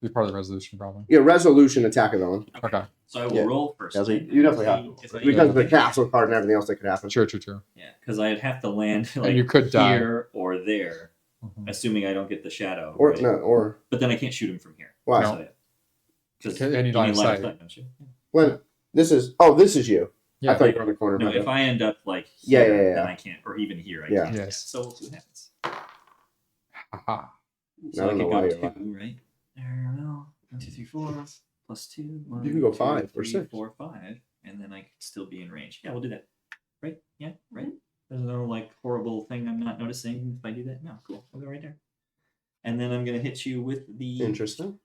Be part of the resolution, probably. Yeah, resolution, attack a villain. Okay. So I will Yeah. roll first. Yeah, so then, you definitely and have see to. if I- Because of the castle card and everything else that could happen. True. Yeah, because I'd have to land like And you could die. here or there, Mhm. assuming I don't get the shadow. Or right? no, or But then I can't shoot him from here. why? No. So, yeah. 'Cause And you you line need of line of sight. sight, don't you? When this is this is you. Yeah. I thought you were in the corner. No, my if bad. I end up like Yeah, here, yeah, yeah. then I can't, or even here, I Yeah. can't. Yes. So we'll see what happens. Haha. So I don't know why I you're could go 2, right? There we go. 1, 2, 3, 4. Plus 2. You can go 5 or 6. 4, 5, and then I could still be in range. Yeah, we'll do that. Right? Yeah, right. There's no like horrible thing I'm not noticing if I do that. No, cool. We'll go right there. And then I'm gonna hit you with the Interesting.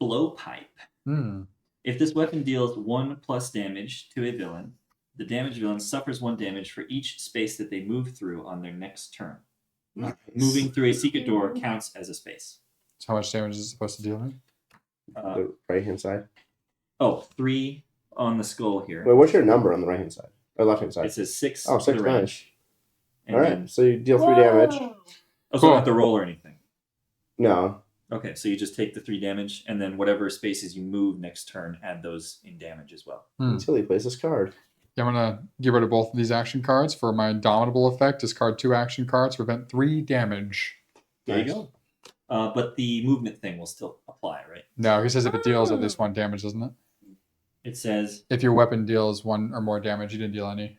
blowpipe. Hmm. If this weapon deals 1+ damage to a villain, the damaged villain suffers 1 damage for each space that they move through on their next turn. Nice. Moving through a secret door counts as a space. So how much damage is it supposed to deal? The right hand side. 3 on the skull here. Wait, what's your number on the right hand side? Or left hand side? It says 6 Oh, for 6, the nice. range. And All right. then, So you deal 3 damage. so I Cool. don't have to roll or anything. No. Okay, so you just take the 3 damage, and then whatever spaces you move next turn, add those in damage as well. Hmm. Until he plays this card. Yeah, I'm gonna get rid of both of these action cards for my indomitable effect. Discard 2 action cards, prevent 3 damage. There Nice. you go. But the movement thing will still apply, right? No, he says if it deals at least 1 damage, doesn't it? It says, If your weapon deals 1 or more damage, you didn't deal any.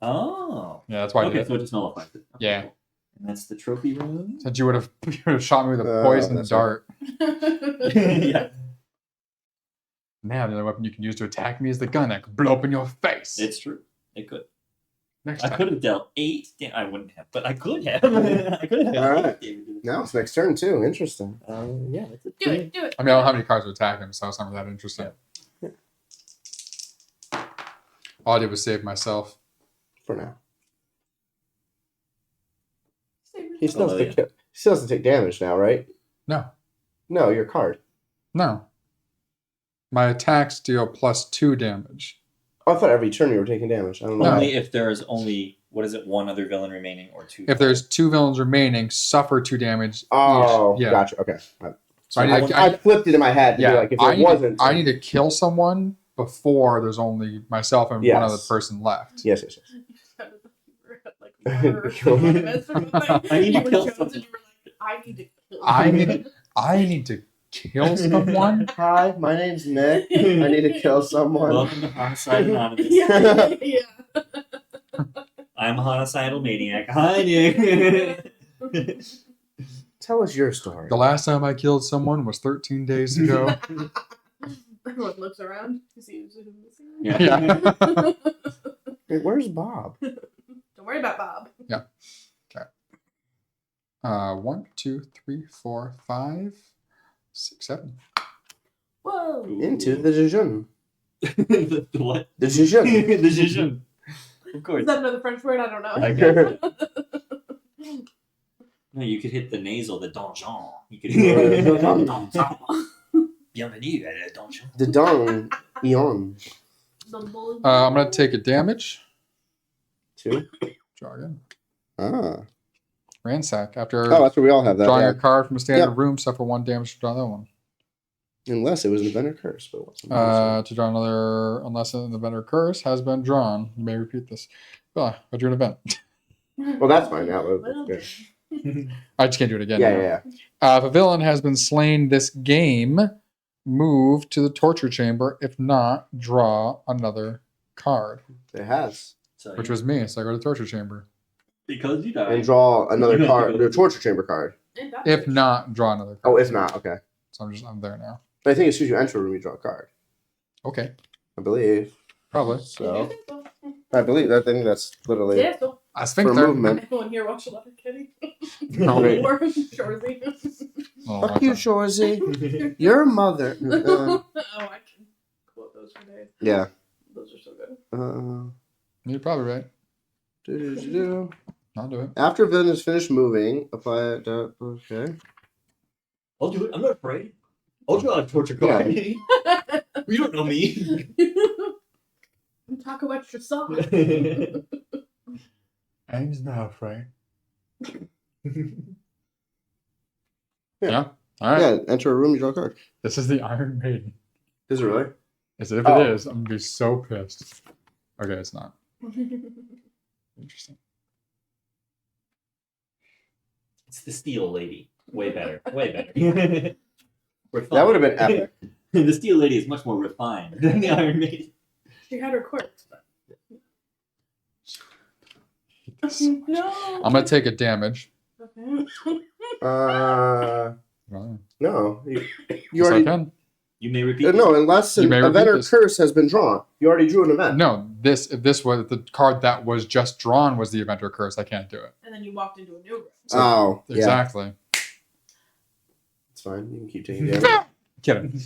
oh. Yeah, that's why I Okay, did so it. it just nullifies it. Okay, Yeah. cool. And that's the trophy room. Since you would have shot me with a Oh, poison that's dart. Yeah. Now the only weapon you can use to attack me is the gun that could blow up in your face. It's true. It could. Next I time. could have dealt 8 damage. I wouldn't have, but I could have. I could have. All right. Damage. Now it's next turn too. Interesting. Yeah. That's Do it. Do it. I mean, I don't have any cards to attack him, so it's not that interesting. Yeah. All I did was save myself. For now. Save He yourself. still, he still doesn't take damage now, right? No. No, your card. No. My attacks deal +2 damage. Oh, I thought every turn you were taking damage. I don't know. Only if there is only, what is it, one other villain remaining or two? If there's 2 villains remaining, suffer 2 damage. Oh, each. Yeah. gotcha. Okay. So I flipped it in my head to be like, if it wasn't. I need to kill someone before there's only myself and Yes. one other person left. Yes. I need to kill someone. I need to kill I need to kill someone. Hi, my name's Nick. I need to kill someone. Welcome to Homicide Anonymous. Yeah. I'm a homicidal maniac. Hi, Nick. Tell us your story. The last time I killed someone was 13 days ago. Everyone looks around to see who's missing. Yeah. Hey, where's Bob? Don't worry about Bob. 1, 2, 3, 4, 5, 6, 7. Whoa. Into the Jejun. The what? The Jejun. The Jejun. Of course. Is that another French word? I don't know. I guess. No, you could hit the nasal, the donjon. You could hit Bienvenue à la donjon. The Dong Eon. I'm going to take a damage. 2. Draw again. Ah. Ransack. After Oh, that's where we all have that. drawing Yeah. a card from a standard Yep. room, suffer 1 damage to draw that one. Unless it was an Inventor Curse, but it wasn't. To draw another, unless an event or curse has been drawn. You may repeat this. Well, I drew an event. Well, that's fine now. That's good. I just can't do it again. Yeah. If a villain has been slain this game, move to the torture chamber. If not, draw another card, It has. So, which was me. So I go to the torture chamber. because you died. And draw another card, the torture chamber card. If not, draw another card. Oh, if not, okay. So I'm there now. But I think as soon as you enter a room, you draw a card. Okay, I believe. probably. So I think that's literally Yeah, so I for think movement. everyone here watch a lot of Kitty. No, wait. Or Shorzy. Oh, Fuck you, Shorzy. Your mother. Oh, I can quote those for days. Yeah. Those are so good. You're probably right. Do-do-do-do. I'll do it. After a villain is finished moving, apply it. Okay. I'll do it. I'm not afraid. I'll draw a torture card. You don't know me. Talk about your song. I'm not afraid. Yeah. All right. Yeah, enter a room, you draw a card. This is the Iron Maiden. Is it really? As if Oh. it is, I'm gonna be so pissed. Okay, it's not. Interesting. It's the Steel Lady. Way better. Way better. Refined. That would have been epic. The Steel Lady is much more refined than the Iron Maiden. She had her quirks. But... I'm No. gonna take a damage. Okay. Well, No. You yes, I already. can. You may repeat. No, unless You an may repeat event or this. curse has been drawn. You already drew an event. No, if this was the card that was just drawn was the event or curse, I can't do it. And then you walked into a new room. Oh, yeah. Exactly. It's fine. You can keep taking damage. Kidding.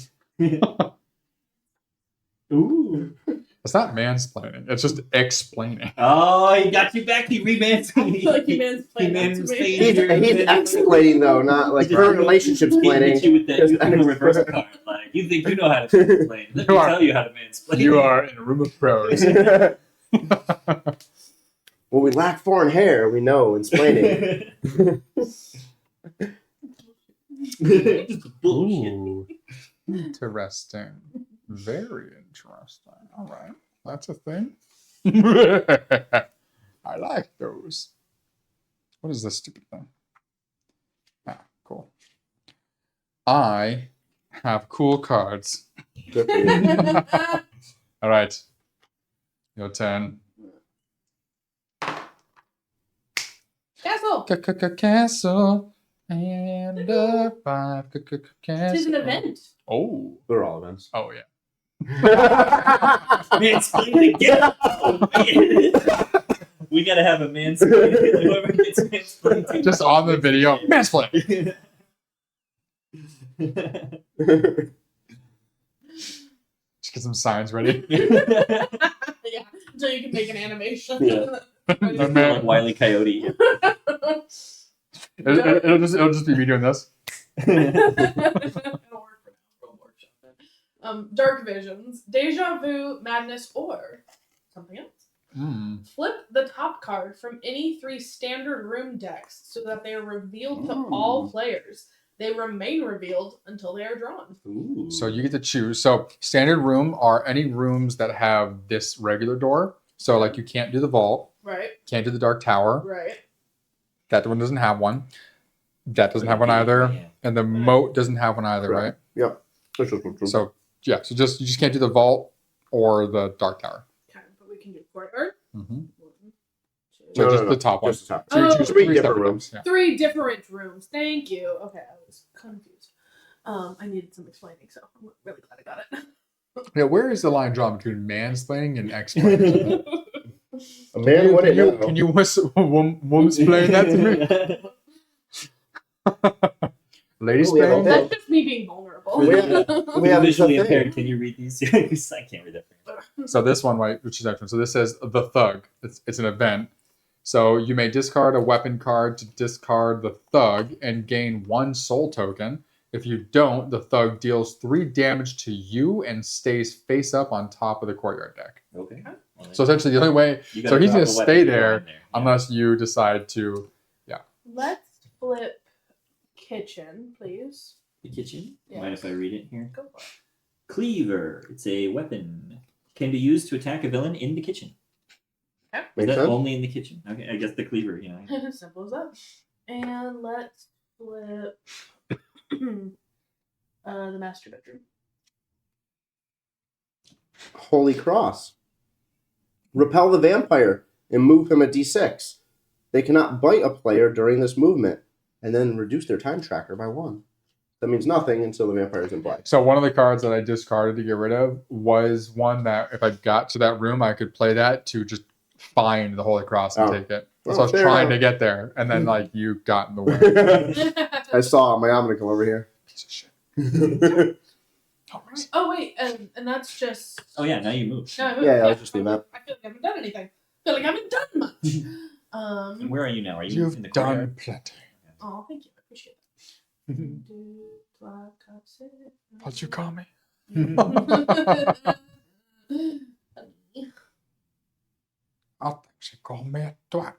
Ooh. It's not mansplaining. It's just explaining. Oh, he got you back. He I feel like he mansplained that to me. He's explaining though, not like her relationship's He hit planning. you with that. You can reverse card. Like you think you know how to mansplain. Let me tell you how to mansplain. You are in a room of pros. Well, we lack foreign hair. We know explaining. Just bullshit. Ooh, interesting. Very interesting. All right. That's a thing. I like those. What is this stupid thing? Ah, cool. I have cool cards. Good for you. All right. Your turn. Castle. Castle and a 5. Castle. Tis an event. Oh. They're all events. Oh, yeah. Mansplain again. Oh, man. We gotta have a mansplain. Whoever gets mansplained to Just on the video, mansplain. Just get some signs ready. Yeah, until you can make an animation. Yeah. Just be like Wile E. Coyote. It'll just be me doing this. It'll work for now. We'll workshop it. Dark visions, deja vu, madness, or something else. Flip the top card from any 3 standard room decks so that they are revealed to all players. They remain revealed until they are drawn. Ooh. So you get to choose. So standard room are any rooms that have this regular door. So like you can't do the vault, Right, can't do the dark tower. right. That one doesn't have one. That doesn't have one either. Yeah. And the moat doesn't have one either, right? Correct. Yep. That's just true. So yeah, so you just can't do the vault or the dark tower. Okay, but we can do courtyard. Mm-hmm. 1, 2, So just the top one. Just the top. So you Oh. choose 3 three different separate rooms. Yeah. 3 different rooms. Thank you. Okay, I was confused. I needed some explaining, so I'm really glad I got it. Yeah, where is the line drawn between mansplaining and explaining? A man wouldn't know. Can you explain that to me? Ladies We have a playing? whole- That's just me being vulnerable. We have- we have visually the thing. impaired. Can you read these? Because I can't read that. So this one, right, which is next one. So this says the thug. It's an event. So you may discard a weapon card to discard the thug and gain 1 soul token. If you don't, the thug deals 3 damage to you and stays face up on top of the courtyard deck. Okay. So essentially, the only way, You so gotta he's drop gonna a weapon stay to go there on there. unless you decide to. Let's flip kitchen, please. The kitchen. Yes. Mind if I read it here? Go for it. Cleaver. It's a weapon. Can be used to attack a villain in the kitchen. Is Makes that sense. only in the kitchen? Okay, I guess the cleaver. You know. Simple as that. And let's flip the master bedroom. Holy Cross. Repel the vampire and move him a d6. They cannot bite a player during this movement and then reduce their time tracker by 1. That means nothing until the vampire is in play. So one of the cards that I discarded to get rid of was one that if I got to that room, I could play that to just find the Holy Cross and Oh. take it. Oh, So I was fair trying enough. to get there, and then like you got in the way. I saw my omnicle over here. Piece of shit. Right. Oh wait, and that's just. Oh yeah, now you move. No, I moved. Yeah, that's just the map. I feel like I haven't done anything. I feel like I haven't done much. And where are you now? Are you in the You've courtyard? done plenty. Oh, thank you. I appreciate What you call me? that. I think she called me a twat.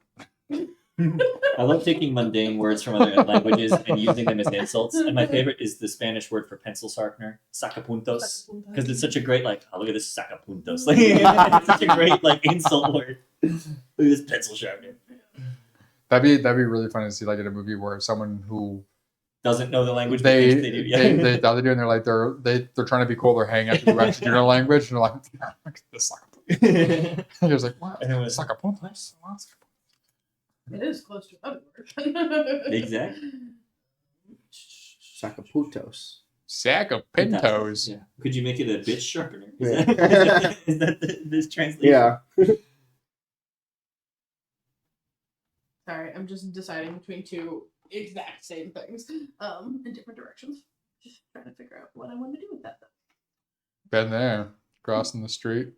I love taking mundane words from other languages and using them as insults. And my favorite is the Spanish word for pencil sharpener, sacapuntos. Because it's such a great, like, oh, look at this sacapuntos. Like, it's such a great, like, insult word. Look at this pencil sharpener. That'd be really fun to see, like in a movie where someone who Doesn't know the language, but they thinks they do. Yeah. they do, and they're like they're trying to be cool. They're hanging out to the actually do their language, and they're like, look at this sacapuntos. And you're like, what? And it was- Sacapuntos? It is close to another word. Exactly. Sacaputos. Sack of pintos. Yeah. Could you make it a bitch sharpener? Yeah. Is that this translation? Yeah. Sorry, I'm just deciding between 2 exact same things in different directions. Just trying to figure out what I want to do with that. Been there, crossing the street.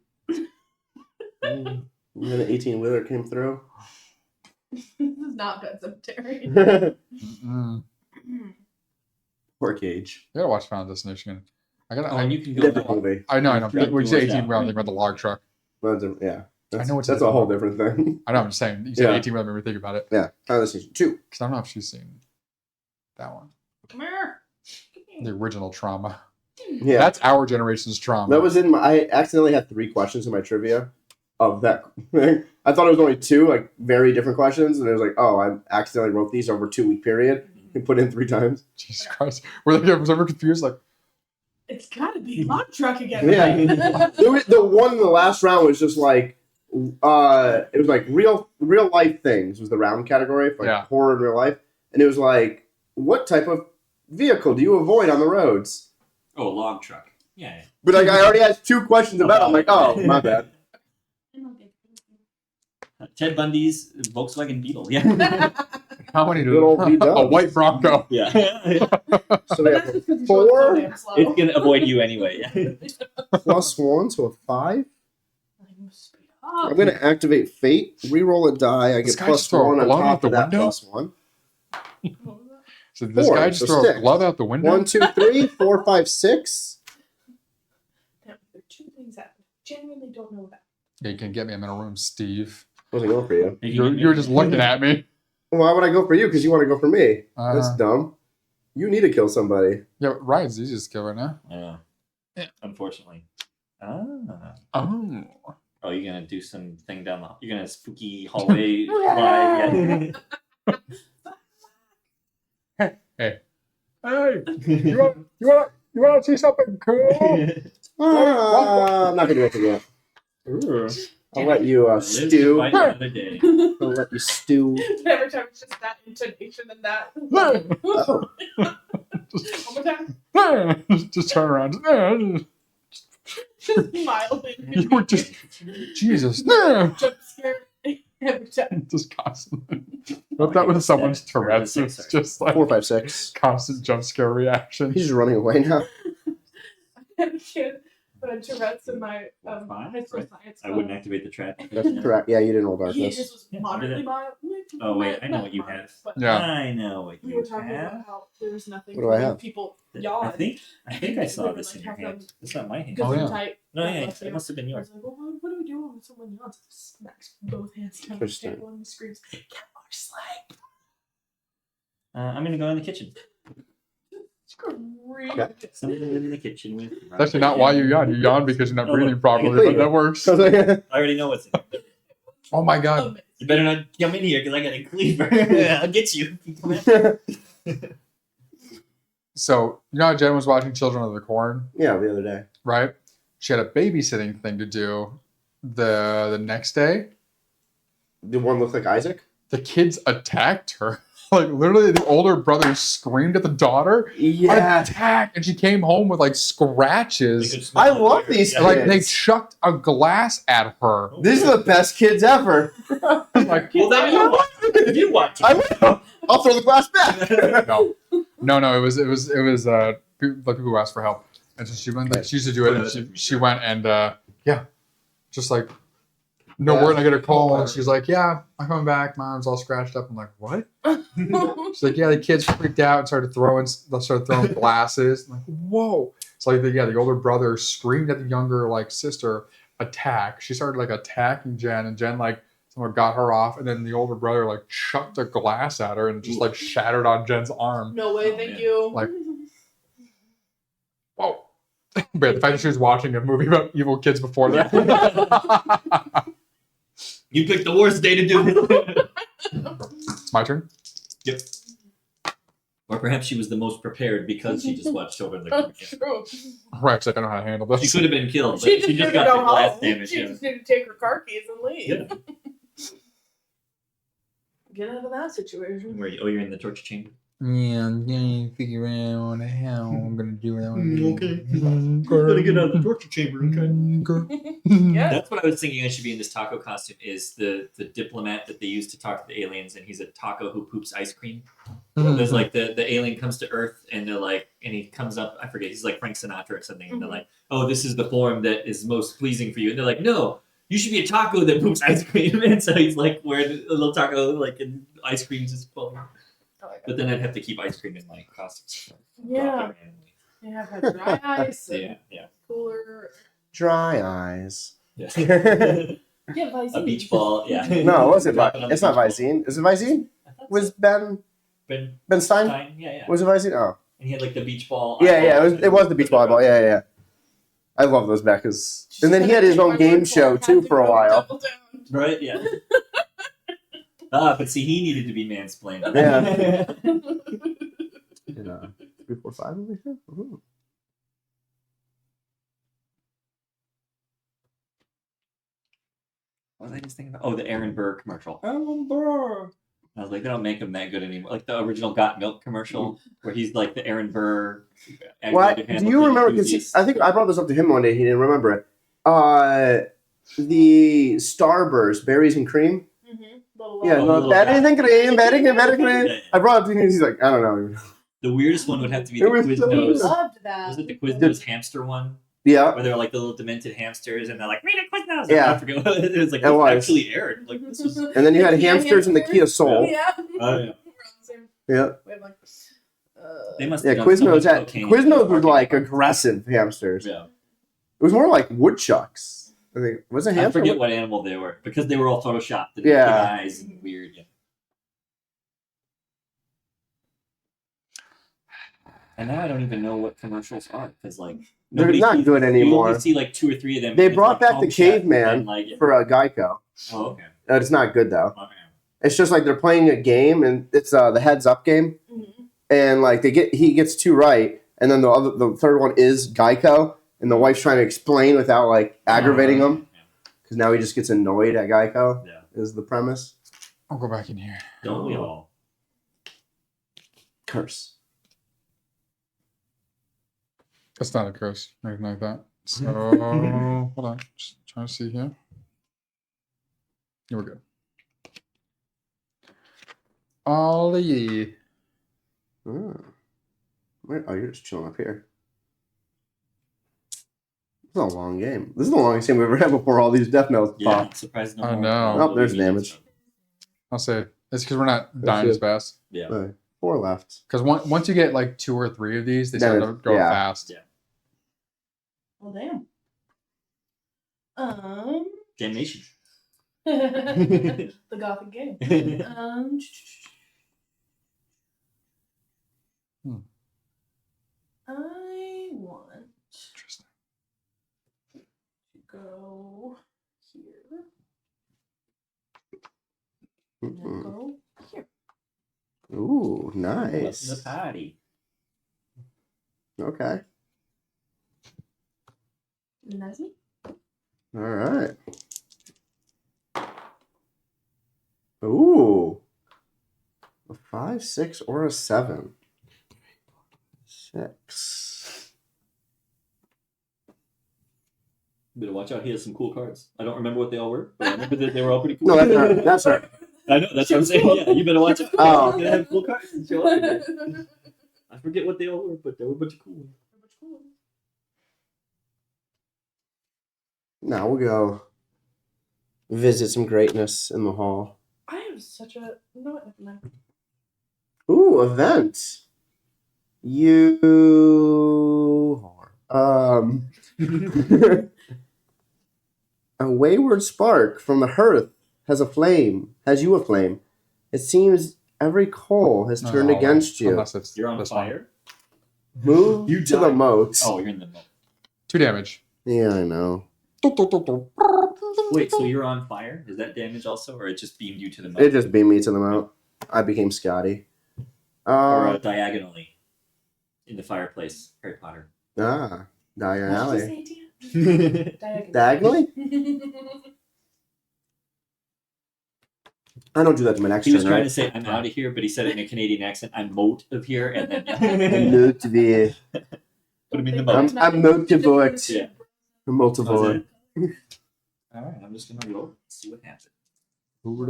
And then an 18-wheeler came through. This is not Pet Cemetery. Mm-mm. Poor Cage. You gotta watch Final Destination again. I gotta. Oh, and you can go. Different movie. I know. Throughout When you say doors 18, out. we're thinking about the log truck. Yeah. That's, know what's that's in a it. whole different thing. I know. I'm just saying. You said Yeah. 18, made me think about it. Yeah. Final Destination 2. Because I don't know if she's seen that one. Come here. The original trauma. Yeah. That's our generation's trauma. That was in my. I accidentally had 3 questions in my trivia of that thing. I thought it was only 2, like, very different questions. And it was like, oh, I accidentally wrote these over a 2-week period and put in 3 times. Jesus Christ. Were they ever confused? Like, It's gotta be log truck again. Yeah. right? The one in the last round was just like, it was like real life things was the round category for like Yeah. horror in real life, and it was like, what type of vehicle do you avoid on the roads? Oh, log truck. Yeah. But like I already had 2 questions about it. I'm like, oh, my bad. Ted Bundy's Volkswagen Beetle. Yeah. How many Good old do V-dubs. a white Bronco? Yeah. So But we that's have just 'cause he's 4 going so damn slow. It's gonna avoid you anyway. Yeah. plus 1, so a 5. I'm speed up. I'm gonna activate Fate, reroll a die. I This get guy plus just throw a 1 on glove out top the of that window? plus 1. So this 4, guy just so throw a 6. glove out the window? 1, 2, 3, 4, 5, 6. Damn, there are 2 things that I genuinely don't know about. Yeah, you can get me. I'm in a room, Steve. Wasn't going for you. You're just looking at me. Why would I go for you? Because you want to go for me. That's Uh, dumb. You need to kill somebody. yeah, but Ryan's the easiest to kill right now. Yeah. Unfortunately. Ah. Oh. Oh, you're gonna do some thing down the. You're gonna spooky hallway slide. Hey, you want to see something cool? I'm not gonna do anything yet. Ooh. I'll let you Live to stew. fight another day. I'll let you stew. Every time it's just that intonation and that. Oh, One more time. Just turn around. Just mild. You were just, Jesus. Jump scare every time. Just constantly. But that was someone's Tourette's. It's just like 4, 5, 6. constant jump scare reaction. He's just running away now. I had a kid who had Tourette's in my Fine, high school right. science I club. wouldn't activate the trap. That's correct. Yeah, you didn't roll Yeah, darkness. his was Yeah, moderately did it. mild. Oh wait, I know Not what you mild, have. but Yeah. I know what we you were talking have. about how there's nothing What do I to have? make people I yawn. think I saw Like, this in your have them hand. It's not my hand. Oh, yeah. Type. No, yeah, Bless it you. must have been I yours. was like, well, what do we do when someone yawns? Smacks both hands down the Interesting. table and screams, "Get more sleep!" I'm gonna go in the kitchen. Scream. Okay. Something in the kitchen with. That's actually not why you yawn. You yawn because you're not Oh, breathing look, properly, I but can that works. I I already know what's in there. Oh my god. Amazing. You better not come in here because I got a cleaver. I'll get you. If you come in. So, you know how Jen was watching Children of the Corn, Yeah, the other day. right? She had a babysitting thing to do the next day. The one look like Isaac? The kids attacked her. Like, literally, the older brother screamed at the daughter, Yeah. attack! And she came home with, like, scratches. I love these Yeah. Like, they kids. chucked a glass at her. These are the best kids ever. Like, Well, then you watch it. I will. I'll throw the glass back. no, it was the people who asked for help. And so she went, like, she used to do it, and she went and, yeah, just like, no Yeah. word, I get a call, and she's like, yeah, I'm coming back, mom's all scratched up. I'm like, what? She's like, yeah, the kids freaked out and started throwing glasses. I'm like, whoa. It's like, the older brother screamed at the younger, like, sister, attack. She started, like, attacking Jen, and Jen, like, someone got her off, and then the older brother, like, chucked a glass at her and just, like, shattered on Jen's arm. No way, Oh, thank man. you. Like- Whoa. But the fact that she was watching a movie about evil kids before that. You picked the worst day to do it. It's my turn. Yep. Or perhaps she was the most prepared because she just watched Children of the Corn. True. Right, she's like, I don't know how to handle She this. could have been killed, but She just she needed just to got go the glass home. damage. She Yeah. just needed to take her car keys and leave. Yeah. Get out of that situation. Where you're in the torture chamber. Yeah, I'm gonna figure out how I'm gonna do it. the torture chamber. Yeah. That's what I was thinking I should be in this taco costume is the diplomat that they use to talk to the aliens, and he's a taco who poops ice cream. There's like the alien comes to Earth and they're like, and he comes up, I forget, he's like Frank Sinatra or something, and they're like, oh, this is the form that is most pleasing for you. And they're like, no, you should be a taco that poops ice cream. And so he's like wearing a little taco, like, and ice cream just falling. Oh my God. But then I'd have to keep ice cream in my costume. Yeah. Yeah, I've had dry ice. and Yeah. Cooler. Dry eyes. Yeah. Yeah, Visine. A beach ball, yeah. No, was it? Drop on the It's not beach ball. Visine. Is it Visine? I thought Was so. Ben Stein? Stein? Yeah. Was it Visine? Oh, And he had like the beach ball. yeah. It was the beach volleyball. Yeah. I love those Beckers. And then he had his own game show too for a while. Double down. Right? Yeah. But see, he needed to be mansplained. Yeah. In 3, 4, 5 over here. Ooh. What was I just thinking about? Oh, the Aaron Burr commercial. Aaron Burr. I was like, they don't make him that good anymore. Like the original Got Milk commercial, where he's like the Aaron Burr. What? Do you remember? Because I think I brought this up to him one day. He didn't remember it. The Starburst berries and cream. little. Yeah, Oh, no, little that guy. isn't cream, that isn't cream. Yeah. I brought it to him, he's like, I don't know. The weirdest one would have to be It the was so We Quiznos. loved that. Was it the Quiznos hamster one? Yeah. Where they're like the little demented hamsters and they're like, read a Quiznos! Yeah. I forget what it was like. It This was. actually aired. Like, this was. And then you had Yeah, hamsters in the hamsters. Kia Soul. Yeah. Oh, yeah. We're on the same Yeah. wavelength. They must Yeah, have done so Quiznos much had cocaine. Quiznos were like aggressive hamsters. Yeah. It was more like woodchucks. I think was it I hamster? forget what animal they were because they were all photoshopped and Yeah. big eyes and weird. Yeah. And now I don't even know what commercials are because like They're nobody not sees- good You anymore. only see like 2 or 3 of them. They It's, brought like, back the Home Chef caveman and, like, for Geico. Oh, okay. It's not good though. Okay. It's just like they're playing a game and it's the heads up game, Mhm. and like he gets 2 right, and then the third one is Geico, and the wife's trying to explain without like aggravating him because now he just gets annoyed at Geico. Yeah. Is the premise. I'll go back in here. Don't we all? Curse. That's not a curse, anything like that. So hold on, just trying to see here. Here we go. Ollie. Oh. Oh, you're just chilling up here. This is a long game. This is the longest game we've ever had before all these death notes Yeah, pop. I'm surprised no I more. know. Oh, there's damage. I'll say it's because we're not That's dying as it. fast. Yeah. Right. 4 left. Because once you get like 2 or 3 of these, they Then start to it- go yeah. fast. Yeah. Well, damn. Damnation. The Gothic game. I want Interesting. to go here. And then Mm-mm. go here. Ooh, What's nice. the party? Okay. And that's me. All right. Ooh. A 5, 6, or a 7. 6. Better watch out. He has some cool cards. I don't remember what they all were, but I remember that they were all pretty cool. No, that's not. That's not. I know. That's what I'm saying. Yeah, you better watch out. Oh. He's gonna have cool cards and show up again. I forget what they all were, but they were a bunch of cool ones. Now we'll go visit some greatness in the hall. I am such a no. Never mind. Ooh, event. You. A wayward spark from the hearth has a flame. Has you a flame? It seems every coal has turned No, against you. Unless it's You're on this one. fire. Move You to the died. moat. Oh, you're in the moat. 2 damage. Yeah, I know. Wait, so you're on fire? Is that damage also, or it just beamed you to the moat? It just beamed me to the moat. I became Scotty. Or diagonally in the fireplace, Harry Potter. Diagon What did Alley. you say, Tia? Diagonally? I don't do that to my next He was turn, trying right? to say I'm out of here, but he said it in a Canadian accent. I'm moat of here, and then Moot to be. put him in the moat. I'm motivate. Yeah. Motivate. All right, I'm just gonna roll. See what happens. Roll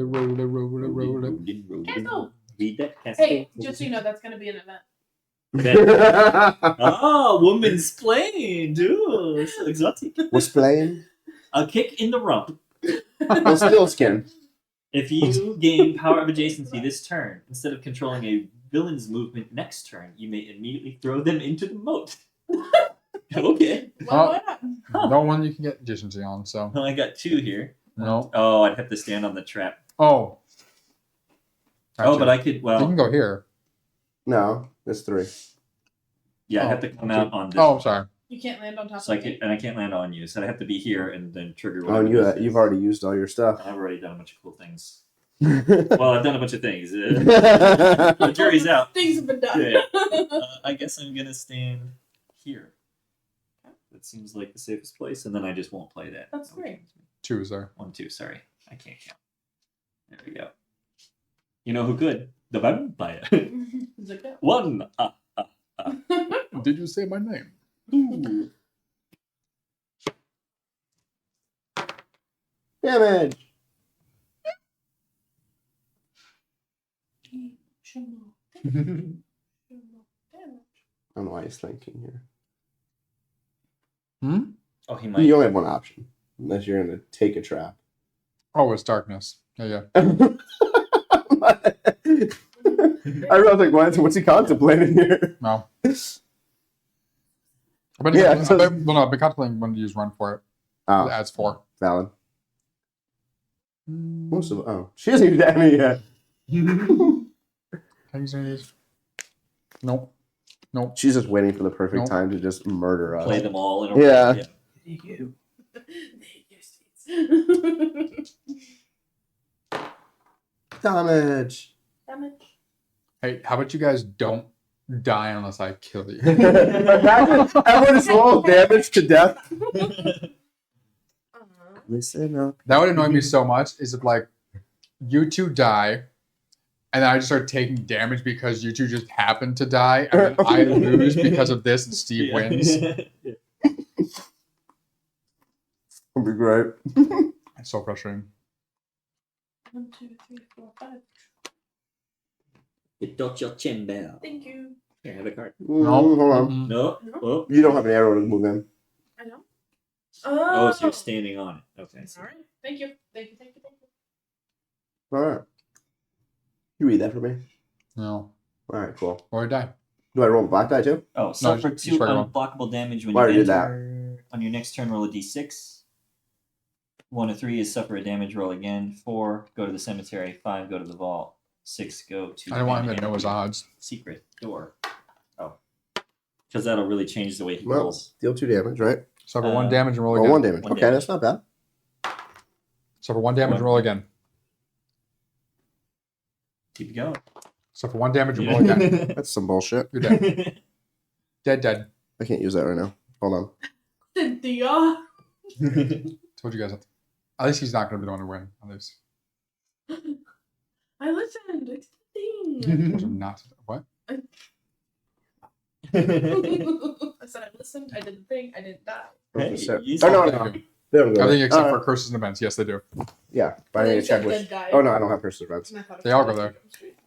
it. Cancel. Read that. Hey, just so you know, that's gonna be an event. Oh, woman's plane, dude. So exotic. Was playing. A kick in the rump. Well, still skin. If you gain power of adjacency this turn, instead of controlling a villain's movement next turn, you may immediately throw them into the moat. Okay. Why not? No one you can get efficiency on, so. Well, I got 2 here. No. Oh, I'd have to stand on the trap. Oh. Oh, but Gotcha. I could. You can Well, go here. No, it's 3. yeah, I'd have to come out on this. Oh, sorry. You can't land on top So I of could, me. and I can't land on you, so I have to be here and then trigger. Oh, whatever and this is. you've already used all your stuff. I've already done a bunch of cool things. Well, I've done a bunch of things. The jury's out. Things have been done. Yeah. I guess I'm gonna stand here. That seems like the safest place, and then I just won't play that. That's great. 2 is there. 1, 2. Sorry, I can't count. There we go. You know who could? The vampire. It's like that. 1. Did you say my name? Ooh. Damage. I don't know why he's thinking here. Oh, he might. You only have one option, unless you're going to take a trap. Oh, it's darkness. Yeah. I was like, what's he contemplating here? No. Yeah, it says- I've been contemplating when to use run for it. Oh, It adds 4. valid. She hasn't used any yet. Can I use any of these? Nope. She's just waiting for the perfect Nope. time to just murder us. Play them all in a Yeah. row. You. Damage. Hey, how about you guys don't die unless I kill you? Imagine everyone is roll damage to death. Listen up. That would annoy me so much. Is if like you two die, and then I just start taking damage because you two just happen to die, and then I lose because of this, and Steve wins. It'll be great. It's so frustrating. 1, 2, 3, 4, 5. You dot your chin bell. Thank you. Here, have a card. Hold on. Mm-mm. No. No. Oh. You don't have an arrow to move in. I know. Oh, so you're standing on it. Okay. All right. Thank you. All right. You read that for me. No. All right, cool. Or I die. Do I roll a black die too? Oh, suffer just 2 regular. unblockable damage when Why you did you do enter. On your next turn, roll a d6. 1 to 3 is suffer a damage roll again. 4, go to the cemetery. 5, go to the vault. 6, go to I don't want him to the know his odds. secret door. Oh. Because that'll really change the way he Well, rolls. deal 2 damage, right? Suffer 1 damage and roll Roll again. 1 damage. One Okay, damage. that's not bad. Suffer 1 damage and roll again. Keep it going. Suffer 1 damage and roll again. That's some bullshit. You're dead. Dead. I can't use that right now. Hold on. Cynthia. Told you guys that. At least he's not going to be the one to win. At least. I listened. It's the Told him not to. What? thing. I said I listened. I did the thing. I didn't die. Hey, Oh, you no, no. Everything They don't go there. except for curses and events. Yes, they do. Yeah, but I need to check which. Die. Oh, no, I don't have curses events. And I thought it They was all go really there. sweet.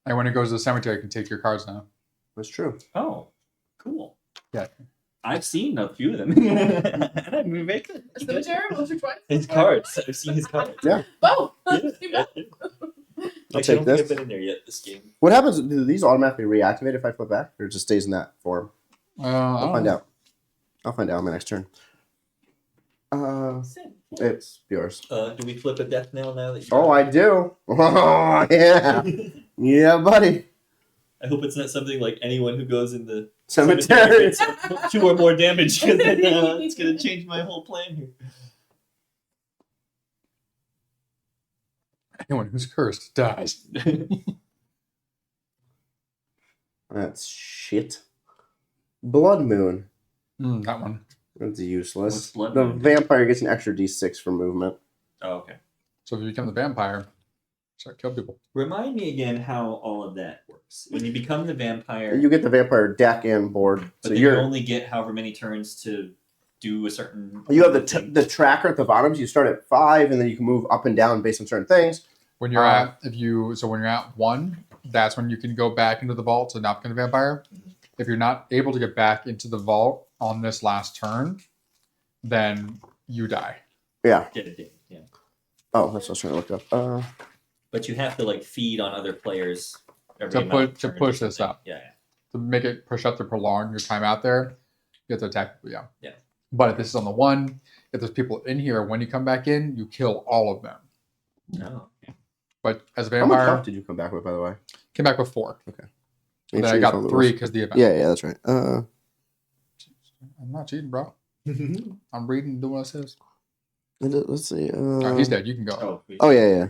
And when it goes to the cemetery, you can take your cards now. That's true. Oh, cool. Yeah. I've seen a few of them. And I'm very good. A cemetery once or twice. His cards. I've seen his cards. Yeah. Both. Yeah. I'll I take don't think this. I've been in there yet this game. What happens? Do these automatically reactivate if I flip back? Or it just stays in that form? I'll find out. I'll find out on my next turn. Sid. It's yours. Do we flip a death knell now that you Oh, I do. Oh, yeah. Yeah, buddy. I hope it's not something like anyone who goes in the Cemetery. gets 2 or more damage, because then it's going to change my whole plan here. Anyone who's cursed dies. That's shit. Blood Moon. That one. That's useless. What's Blood The Moon? vampire gets an extra d6 for movement. Oh, okay. So if you become the vampire, start kill people. Remind me again how all of that works. When you become the vampire, You get the vampire deck and board. but So then you you're only get however many turns to do a certain. you have the thing. the tracker at the bottom. So you start at 5, and then you can move up and down based on certain things. When you're when you're at 1, that's when you can go back into the vault to not become a vampire. If you're not able to get back into the vault on this last turn, then you die. Yeah. Get it, yeah. Oh, that's what I was trying to look up. But you have to like feed on other players every To amount of put- to turns or push this something. up. Yeah. To make it push up to prolong your time out there, you have to attack people, yeah. Yeah. But if this is on the 1, if there's people in here, when you come back in, you kill all of them. No. But as a How much vampire, health did you come back with, by the way? came back with 4. Make And then sure I you got follow the 3 rules. because the event. Yeah, that's right. I'm not cheating, bro. I'm reading and doing what it says. Let's see. Alright, he's dead. You can go. Oh, wait. Oh, yeah.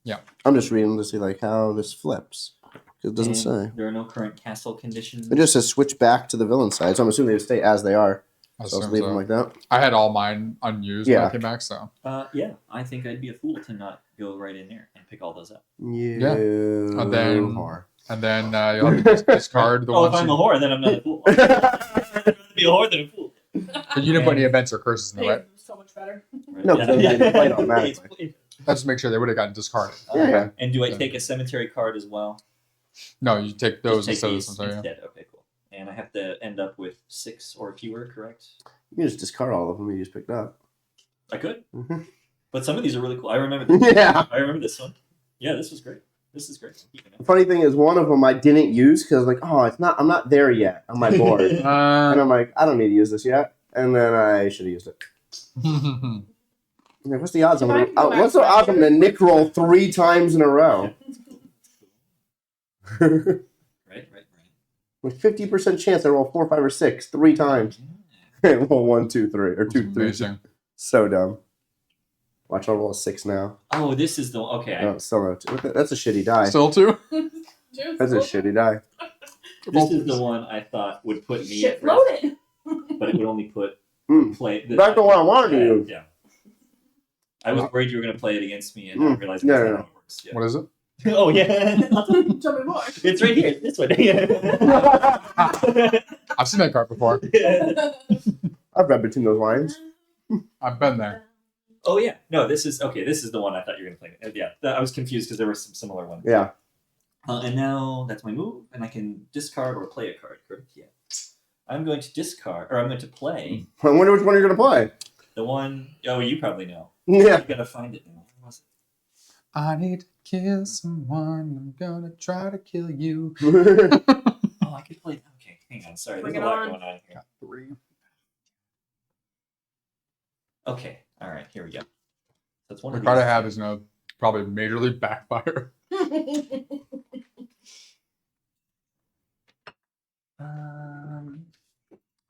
Yeah. I'm just reading to see like how this flips. 'Cause it doesn't And say. There are no current castle conditions. It just says switch back to the villain side. So I'm assuming they stay as they are. I So I'll assume leave so. them like that. I had all mine unused when Yeah. I came back, so Yeah, I think I'd be a fool to not go right in there and pick all those up. Yeah. And then- Whore. and then you'll have to just discard the Oh, if ones I'm a you, whore, then I'm not a fool. I'd rather be a whore than a fool. but you didn't put any events or curses in there, Hey, right? so much better. No, 'cause they fight automatically. It's played. Let's just make sure they would have gotten discarded. Yeah. And do I Yeah. take a cemetery card as well? No, you take those Just take instead of these this one. Yeah. instead. Okay, cool. And I have to end up with 6 or fewer, correct? You can just discard all of them you just picked up. I could. Mm-hmm. But some of these are really cool. I remember this. Yeah. I remember this one. Yeah, this was great. This is great. Keeping it. The funny thing is, one of them I didn't use because I was like, oh, I'm not there yet on my board. And I'm like, I don't need to use this yet. And then I should have used it. I'm like, what's the odds? If I can go back What's the to odds I'm my going to Nick roll 3 times in a row? Right. With 50% chance I roll 4, 5, or 6 3 times. And roll 1, 2, 3, or 2, 3. Amazing. So dumb. Watch, I'll roll a 6 now. Oh, this is the okay. No, still no. That's a shitty die. Still 2? That's a shitty die. This is the one I thought would put me Shit at risk, loaded. but it would only put Mm. play. Back to what I wanted to use. Yeah. I was worried you were going to play it against me, and I realized Yeah, that's yeah. not how it works. Yeah. What is it? Oh yeah. Tell me more. It's right here. This one. I've seen that card before. I've read between those lines. I've been there. Oh yeah. No, this is okay. This is the one I thought you were gonna play. Yeah, I was confused because there were some similar ones. Yeah. And now that's my move, and I can discard or play a card. Correct? Yeah. I'm going to discard, or I'm going to play I wonder which one you're going to play. the one oh you probably know. Yeah. You gotta find it now. Where was I need to kill someone. I'm gonna try to kill you. it? Oh, I could play. Okay, hang on. Sorry, Bring there's a it lot on. going on here. Got 3. Okay. All right. Here we go. That's one The of card I these. have is gonna probably majorly backfire.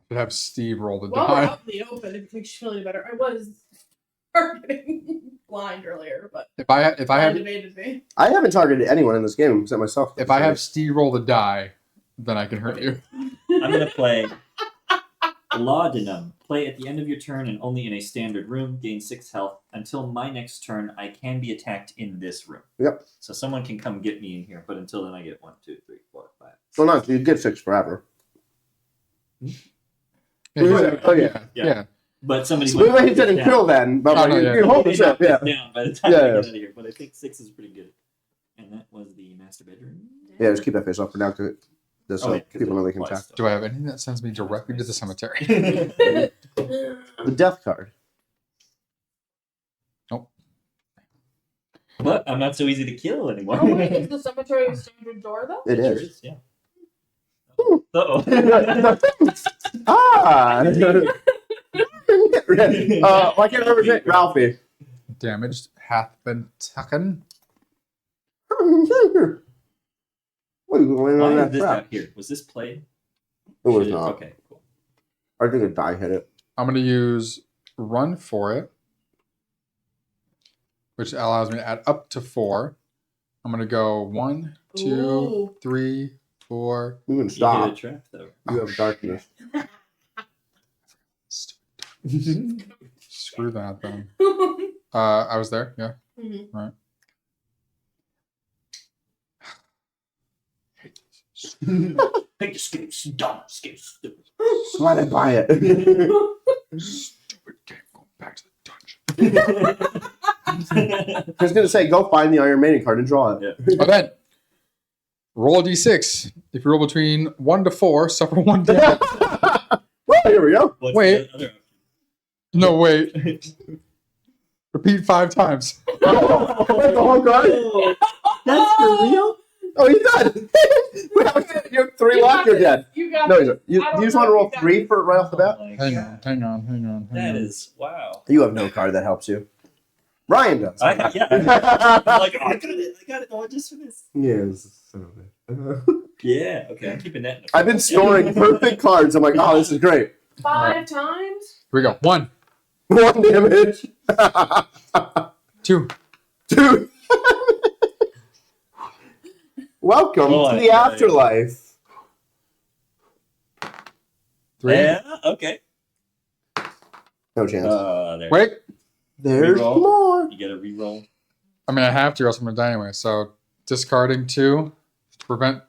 Should have Steve roll the Well, we're die. out in the open. If it makes you feel any better, I was targeting blind earlier, but If I blind have evaded me. I haven't targeted anyone in this game except myself. if I have Steve roll the die, then I can hurt you. I'm gonna play Laudanum. Play at the end of your turn and only in a standard room. Gain 6 health. Until my next turn, I can be attacked in this room. Yep. So someone can come get me in here, but until then, I get 1, 2, 3, 4, 5. Well, no, you get 6 forever. Yeah. Oh, yeah. Yeah. But somebody. We went ahead and kill then, but Oh, like, no, yeah. you hold the ship, yeah. Down by the time Yeah, I yeah. get out of here, but I think 6 is pretty good. And that was the master bedroom. Yeah, just keep that face off for now, because just so Oh, yeah, 'cause people know they it can applies attack. to- Do I have anything that sends me directly to the cemetery? The death card. But I'm not so easy to kill anymore. Oh, wait, is the cemetery a standard door, though? It Sure is. yeah. Ooh. Uh-oh. Ah! I can't remember his name. Ralphie. Damaged hath been taken. What are you going on Why is that this trap? out here? Was this played? It was Should not. Okay, cool. I think a die hit it. I'm gonna use run for it, which allows me to add up to 4. I'm gonna go 1, 2, Ooh. 3, 4. You can You hit a stop. trap, though. You have darkness. Screw that then. I was there. Yeah. Mhm. Right. Hey, you scared, dumb, scared, stupid. Why did I buy it? Stupid game. Going back to the dungeon. I was gonna say, go find the Iron Maiden card and draw it. Event. Roll a d6. If you roll between 1 to 4, suffer 1 damage. Well, here we go. What's Wait. the other No, wait. option? Repeat 5 times. Wait, the whole card? That's for real? Oh, he's dead. You have 3 left. You're dead. You got No, this. you I don't just know want to if roll you got 3 this. for right off the bat. Oh my Hang God. on, hang on, hang on. That is wow. You have no card that helps you. Ryan does. Yeah. I'm like, oh, I got it all just for this. Yes. Yeah. Okay. I'm keeping that. In the I've been storing perfect cards. I'm like, oh, this is great. 5 times? Here we go. 1, 1 damage. 2, Dude. Welcome Oh, to the I- afterlife. 3. Yeah. Okay. No chance. There. Wait. There's reroll. more. You get a reroll. I mean, I have to, or else I'm going to die anyway. So, discarding 2 to prevent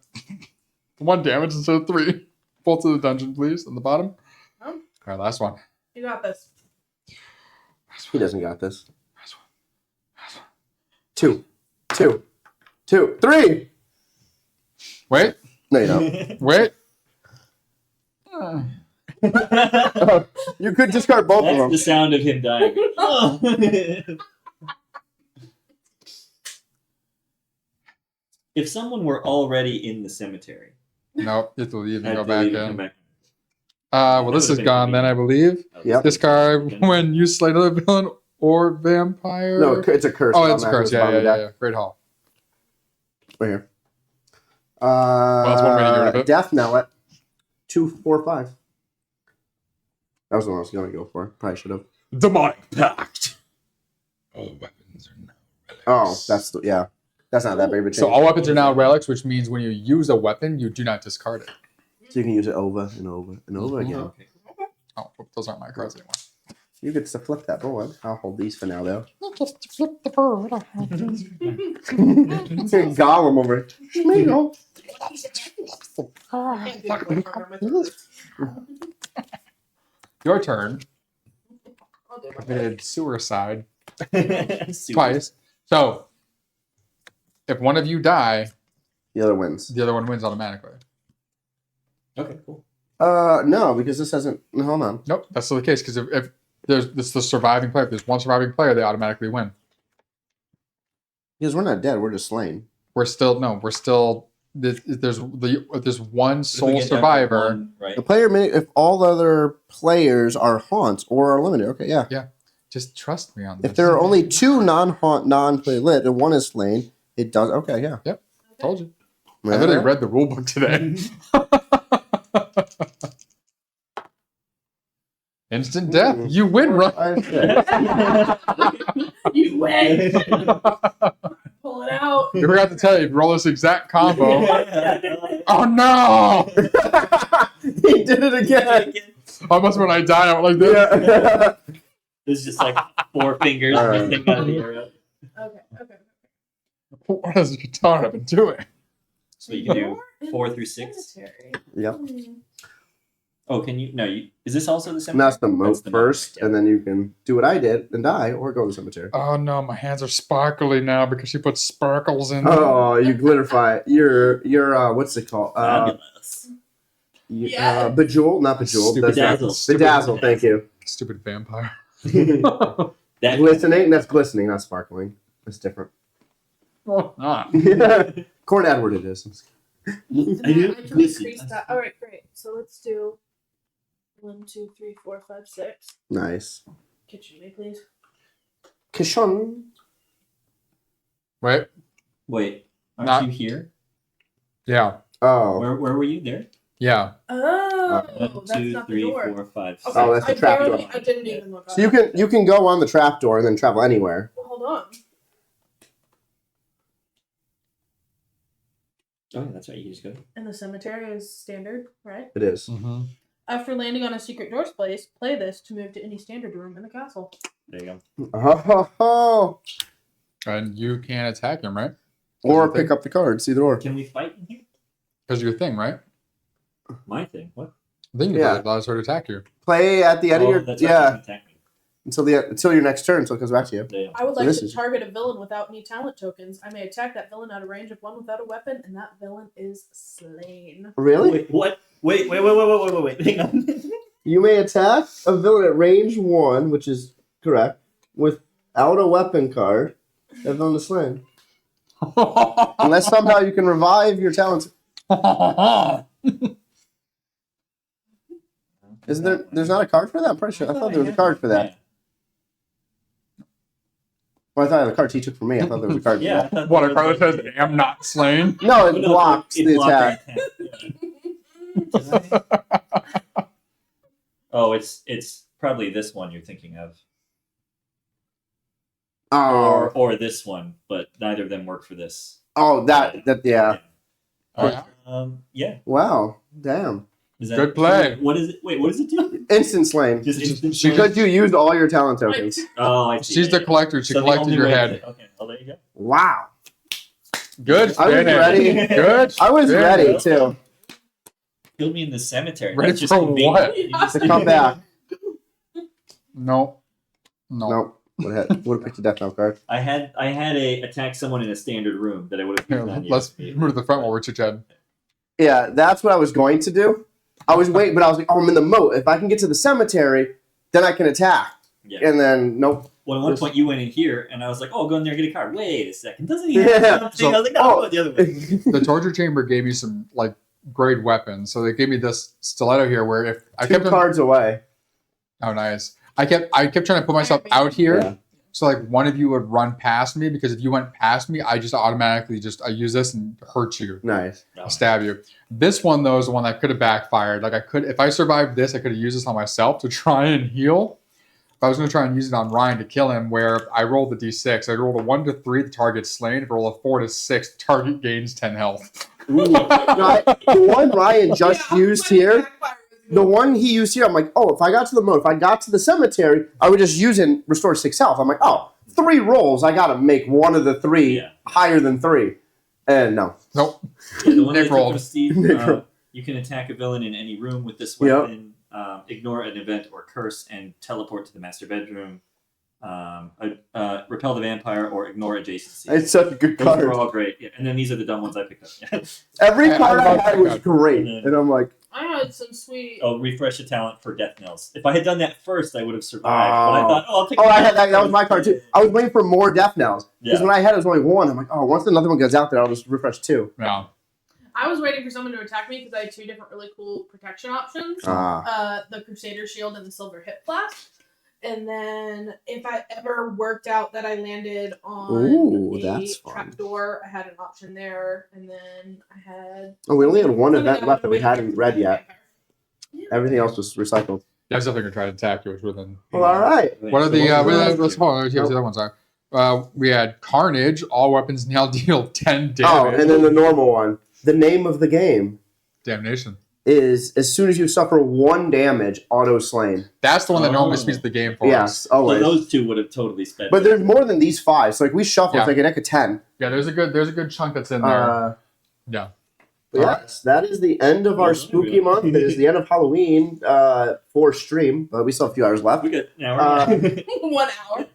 1 damage instead of 3. Fall to the dungeon, please, on the bottom. Oh. All right, last one. You got this. He doesn't got this. Last one. Last one. 2, 2, 2, 3. Wait. No, you don't. Wait. You could discard both of That's them. the sound of him dying. If someone were already in the cemetery, No, you have to leave and I'd go have to back leave and come in. back. Well, this That is would've been gone then, I believe. Yep. Discard when you slay another villain or vampire. No, it's a curse. Oh, it's a Automatically curse. at the bottom of the deck. Yeah. Great Hall. Right here. that's one way to get rid of it. Death Mallet. 2, 4, 5. That was the one I was going to go for. Probably should have. Demonic Pact. All weapons are now relics. Oh, yeah. That's not that big of a change. So all weapons are now relics, which means when you use a weapon, you do not discard it. So you can use it over and over and over again. Okay. Oh, those aren't my cards anymore. You get to flip that board. I'll hold these for now, though. Just flip the bird. Gollum over it. Schmeagle. Your turn. I'll do I my committed suicide Super. twice. So, if one of you die, The other wins. the other one wins automatically. Okay, cool. No, because this hasn't. Hold on. Nope, that's still the case because if there's this the surviving player, if there's one surviving player, they automatically win. Because we're not dead. We're just slain. We're still there's one If we sole get down to survivor. one, right? The player may, if all other players are haunts or are limited. Okay, yeah. Just trust me on this. If there are only 2 non-haunt, non-play lit, and one is slain, it does. Okay, yeah. Told you. I literally read the rule book today. Instant death. You win, right? You win. Pull it out. You forgot to tell you, roll this exact combo. Oh no! He did it again. Almost when I die, I went like this. Yeah. There's just like 4 fingers All right. missing out of the arrow. Okay. What has Katana been doing? So you can do 4 through 6. Cemetery. Yep. Oh, can you? No, you. Is this also the And cemetery? that's the moat the first, yeah. and then you can do what I did and die, or go to the cemetery. Oh no, my hands are sparkly now because she put sparkles in. Oh, you glitterfy. You're what's it called? Fabulous. Yeah. Bejeweled, not bejeweled. Stupid That's dazzle. Bedazzle. Thank you. Stupid vampire. That Glistening. That's glistening, not sparkling. That's different. Oh, not. Court Edward, it is. I And do then I can glisten. increase that. All right, great. So let's do 1, 2, 3, 4, 5, 6. Nice. Kitchen me, please. Kishon. Wait. Wait, aren't Not- you here? Yeah. Oh. Where were you there? Yeah. Oh, 1, that's 2, not 3, the door. 4, 5. Okay, Oh, that's the I trap barely- door. I didn't even look. So you can go on the trapdoor and then travel anywhere. Well, hold on. Oh, yeah, that's right. You just go. And the cemetery is standard, right? It is. Mm-hmm. After landing on a secret door's place, play this to move to any standard room in the castle. There you go. Oh. And you can attack him, right? Or pick up the cards, either or. Can we fight in here? Because your thing, right? My thing. What? I think Yeah. it allows her to attack you. Play at the end of your That's right. You can attack me. until your next turn, so it comes back to you. There you go. I would So like this to is- target a villain without any talent tokens. I may attack that villain out of range of one without a weapon, and that villain is slain. Really? Wait, what? Wait. Hang on. You may attack a villain at range 1, which is correct, without a weapon card. That villain is slain. Unless somehow you can revive your talents. Isn't there? There's not a card for that. I'm pretty sure. I thought there was a card for that. Well, I thought the cards he took from me. I thought there was a card. Yeah. For I thought What, that a card was that says, like- am not slain? that. No, it Oh, no, blocks it the blocked attack. the Oh, it's probably this one you're thinking of, Oh, or this one, but neither of them work for this. that yeah. Oh, yeah. Yeah. Wow, damn. Is that Good play. What is it? Wait, what does it do? Instant slain. Just instant Because you used all your talent tokens. Oh, I see. She's the collector. She So the collected only your way head. to- Okay, I'll let you go. Wow. Good I was finish. ready. Good. I was finish. ready too. Killed me in the cemetery. Ready That's just for convenient. what? You just- To come back. No. No. Nope. Would have picked a death knell card. I had a attack someone in a standard room that I would have Here, used on you. let's move to the front while we're chit-chatting. Yeah, that's what I was going to do. I was waiting, but I was like, oh, I'm in the moat. If I can get to the cemetery, then I can attack. Yeah. And then, nope. Well, at one point you went in here, and I was like, "Oh, go in there and get a card." Wait a second, doesn't he have Yeah. something? So- I was like, "No, I'll go the other way." The torture chamber gave me some like great weapons. So they gave me this stiletto here where if I Two kept on, cards away. oh nice. I kept trying to put myself out here. Yeah. So like one of you would run past me because if you went past me, I just automatically I use this and hurt you. Nice. I'll stab you. This one though is the one that could have backfired. Like if I survived this, I could have used this on myself to try and heal. If I was going to try and use it on Ryan to kill him, where I rolled the d6, I rolled a 1 to 3, the target's slain. If I roll a 4 to 6, the target gains 10 health. Ooh. The one Ryan just used here, the one he used here, I'm like, oh, if I got to the moat, if I got to the cemetery, I would just use it and restore 6 health. I'm like, oh, 3 rolls, I got to make one of the 3 higher than 3. And no. Nope. Yeah, the one Nick that I took rolled. was Steve, you can attack a villain in any room with this weapon, ignore an event or curse, and teleport to the master bedroom. Repel the vampire or ignore adjacency. It's such a good Those card. were all great. Yeah. And then these are the dumb ones I picked up. Yeah. Every I card I love had that was card. great. And And I'm like, I had some sweet. Oh, refresh a talent for death knells. If I had done that first, I would have survived. But I thought, I'll take. oh, I had that. That was my card too. I was waiting for more death knells. Because Yeah. when I had it was only 1. I'm like, oh, once another one goes out there, I'll just refresh 2. Yeah. I was waiting for someone to attack me because I had 2 different really cool protection options. The Crusader Shield and the Silver Hip Flask. And then if I ever worked out that I landed on Ooh, a that's fun. trapdoor, I had an option there. And then I had... Oh, we only had one something event that left that we would have hadn't read yet. Yeah. Everything else was recycled. Yeah, I was definitely going to try to attack you, which would then. Well, all right. What are the, let's hold on, let's see what the other ones are. We had Carnage, all weapons now deal 10 damage. Oh, and then the normal one. The name of the game Damnation. is as soon as you suffer 1 damage, auto slain. That's the one that normally Oh. speeds the game for us. Yes, So always. those 2 would have totally sped. But there's more than these 5. So like we shuffle, it's Yeah. like a deck of 10. Yeah, there's a good chunk that's in there. Yeah. But yes, that is the end of our spooky month. It is the end of Halloween for stream, but we still have a few hours left. we got an hour. 1 hour.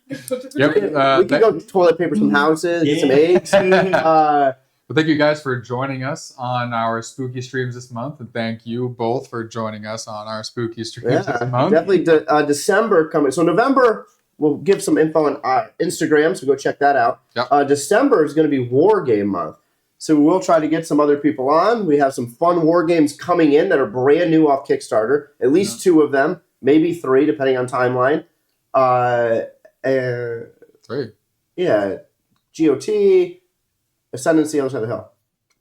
Yep. We can go toilet paper some houses, get some eggs. Well, thank you guys for joining us on our spooky streams this month, and thank you both for joining us on our spooky streams this month. Definitely December coming. So November, we'll give some info on Instagram, so go check that out. Yep. December is going to be War Game Month. So we will try to get some other people on. We have some fun war games coming in that are brand new off Kickstarter. At least 2 of them, maybe 3, depending on timeline. 3. Yeah, GOT, Ascendancy, Other Side of the Hill.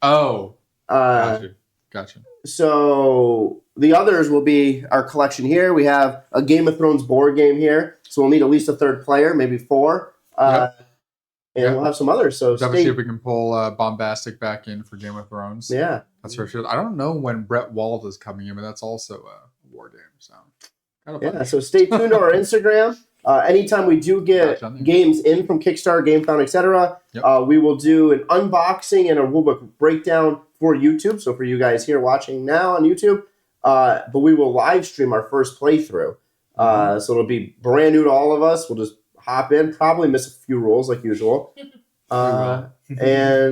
Oh, gotcha. So the others will be our collection here. We have a Game of Thrones board game here, so we'll need at least a 3rd player, maybe 4. And we'll have some others. So Definitely see if we can pull Bombastic back in for Game of Thrones. Yeah. That's for sure. I don't know when Brett Wald is coming in, but that's also a war game. So kind of fun. Yeah, so stay tuned to our Instagram. Anytime we do get games in from Kickstarter, GameFound, etc., we will do an unboxing and a rulebook breakdown for YouTube. So for you guys here watching now on YouTube, but we will live stream our first playthrough. So it'll be brand new to all of us. We'll just hop in, probably miss a few rules like usual, and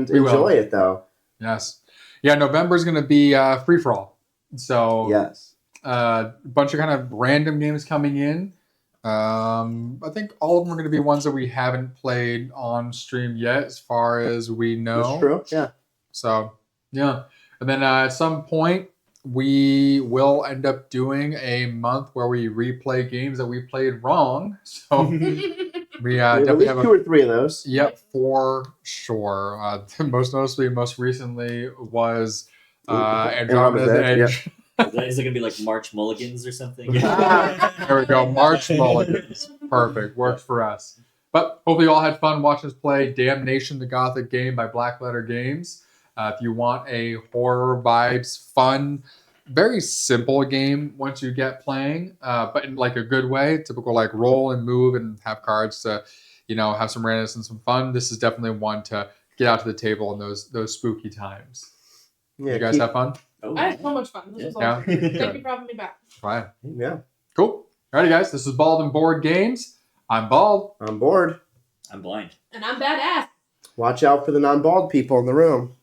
enjoy it though. Yes. Yeah, November is going to be free for all. So yes, a bunch of kind of random games coming in. I think all of them are going to be ones that we haven't played on stream yet, as far as we know. that's true. Yeah. So yeah, and then at some point we will end up doing a month where we replay games that we played wrong. So we at definitely least have 2 or 3 of those. Yep, for sure. Most recently was Andromeda's Edge. Is it going to be like March Mulligans or something? There we go, March Mulligans. Perfect, works for us. But hopefully you all had fun watching us play Damnation, the Gothic game by Blackletter Games. If you want a horror vibes, fun, very simple game once you get playing, but in like a good way, typical like roll and move and have cards to, have some randomness and some fun. This is definitely one to get out to the table in those spooky times. Yeah, You guys have fun? Oh, I had so much fun. This was Yeah. awesome. Thank you for having me back. Fine. Yeah. Cool. Alrighty, guys. This is Bald and Board Games. I'm bald. I'm bored. I'm blind. And I'm badass. Watch out for the non-bald people in the room.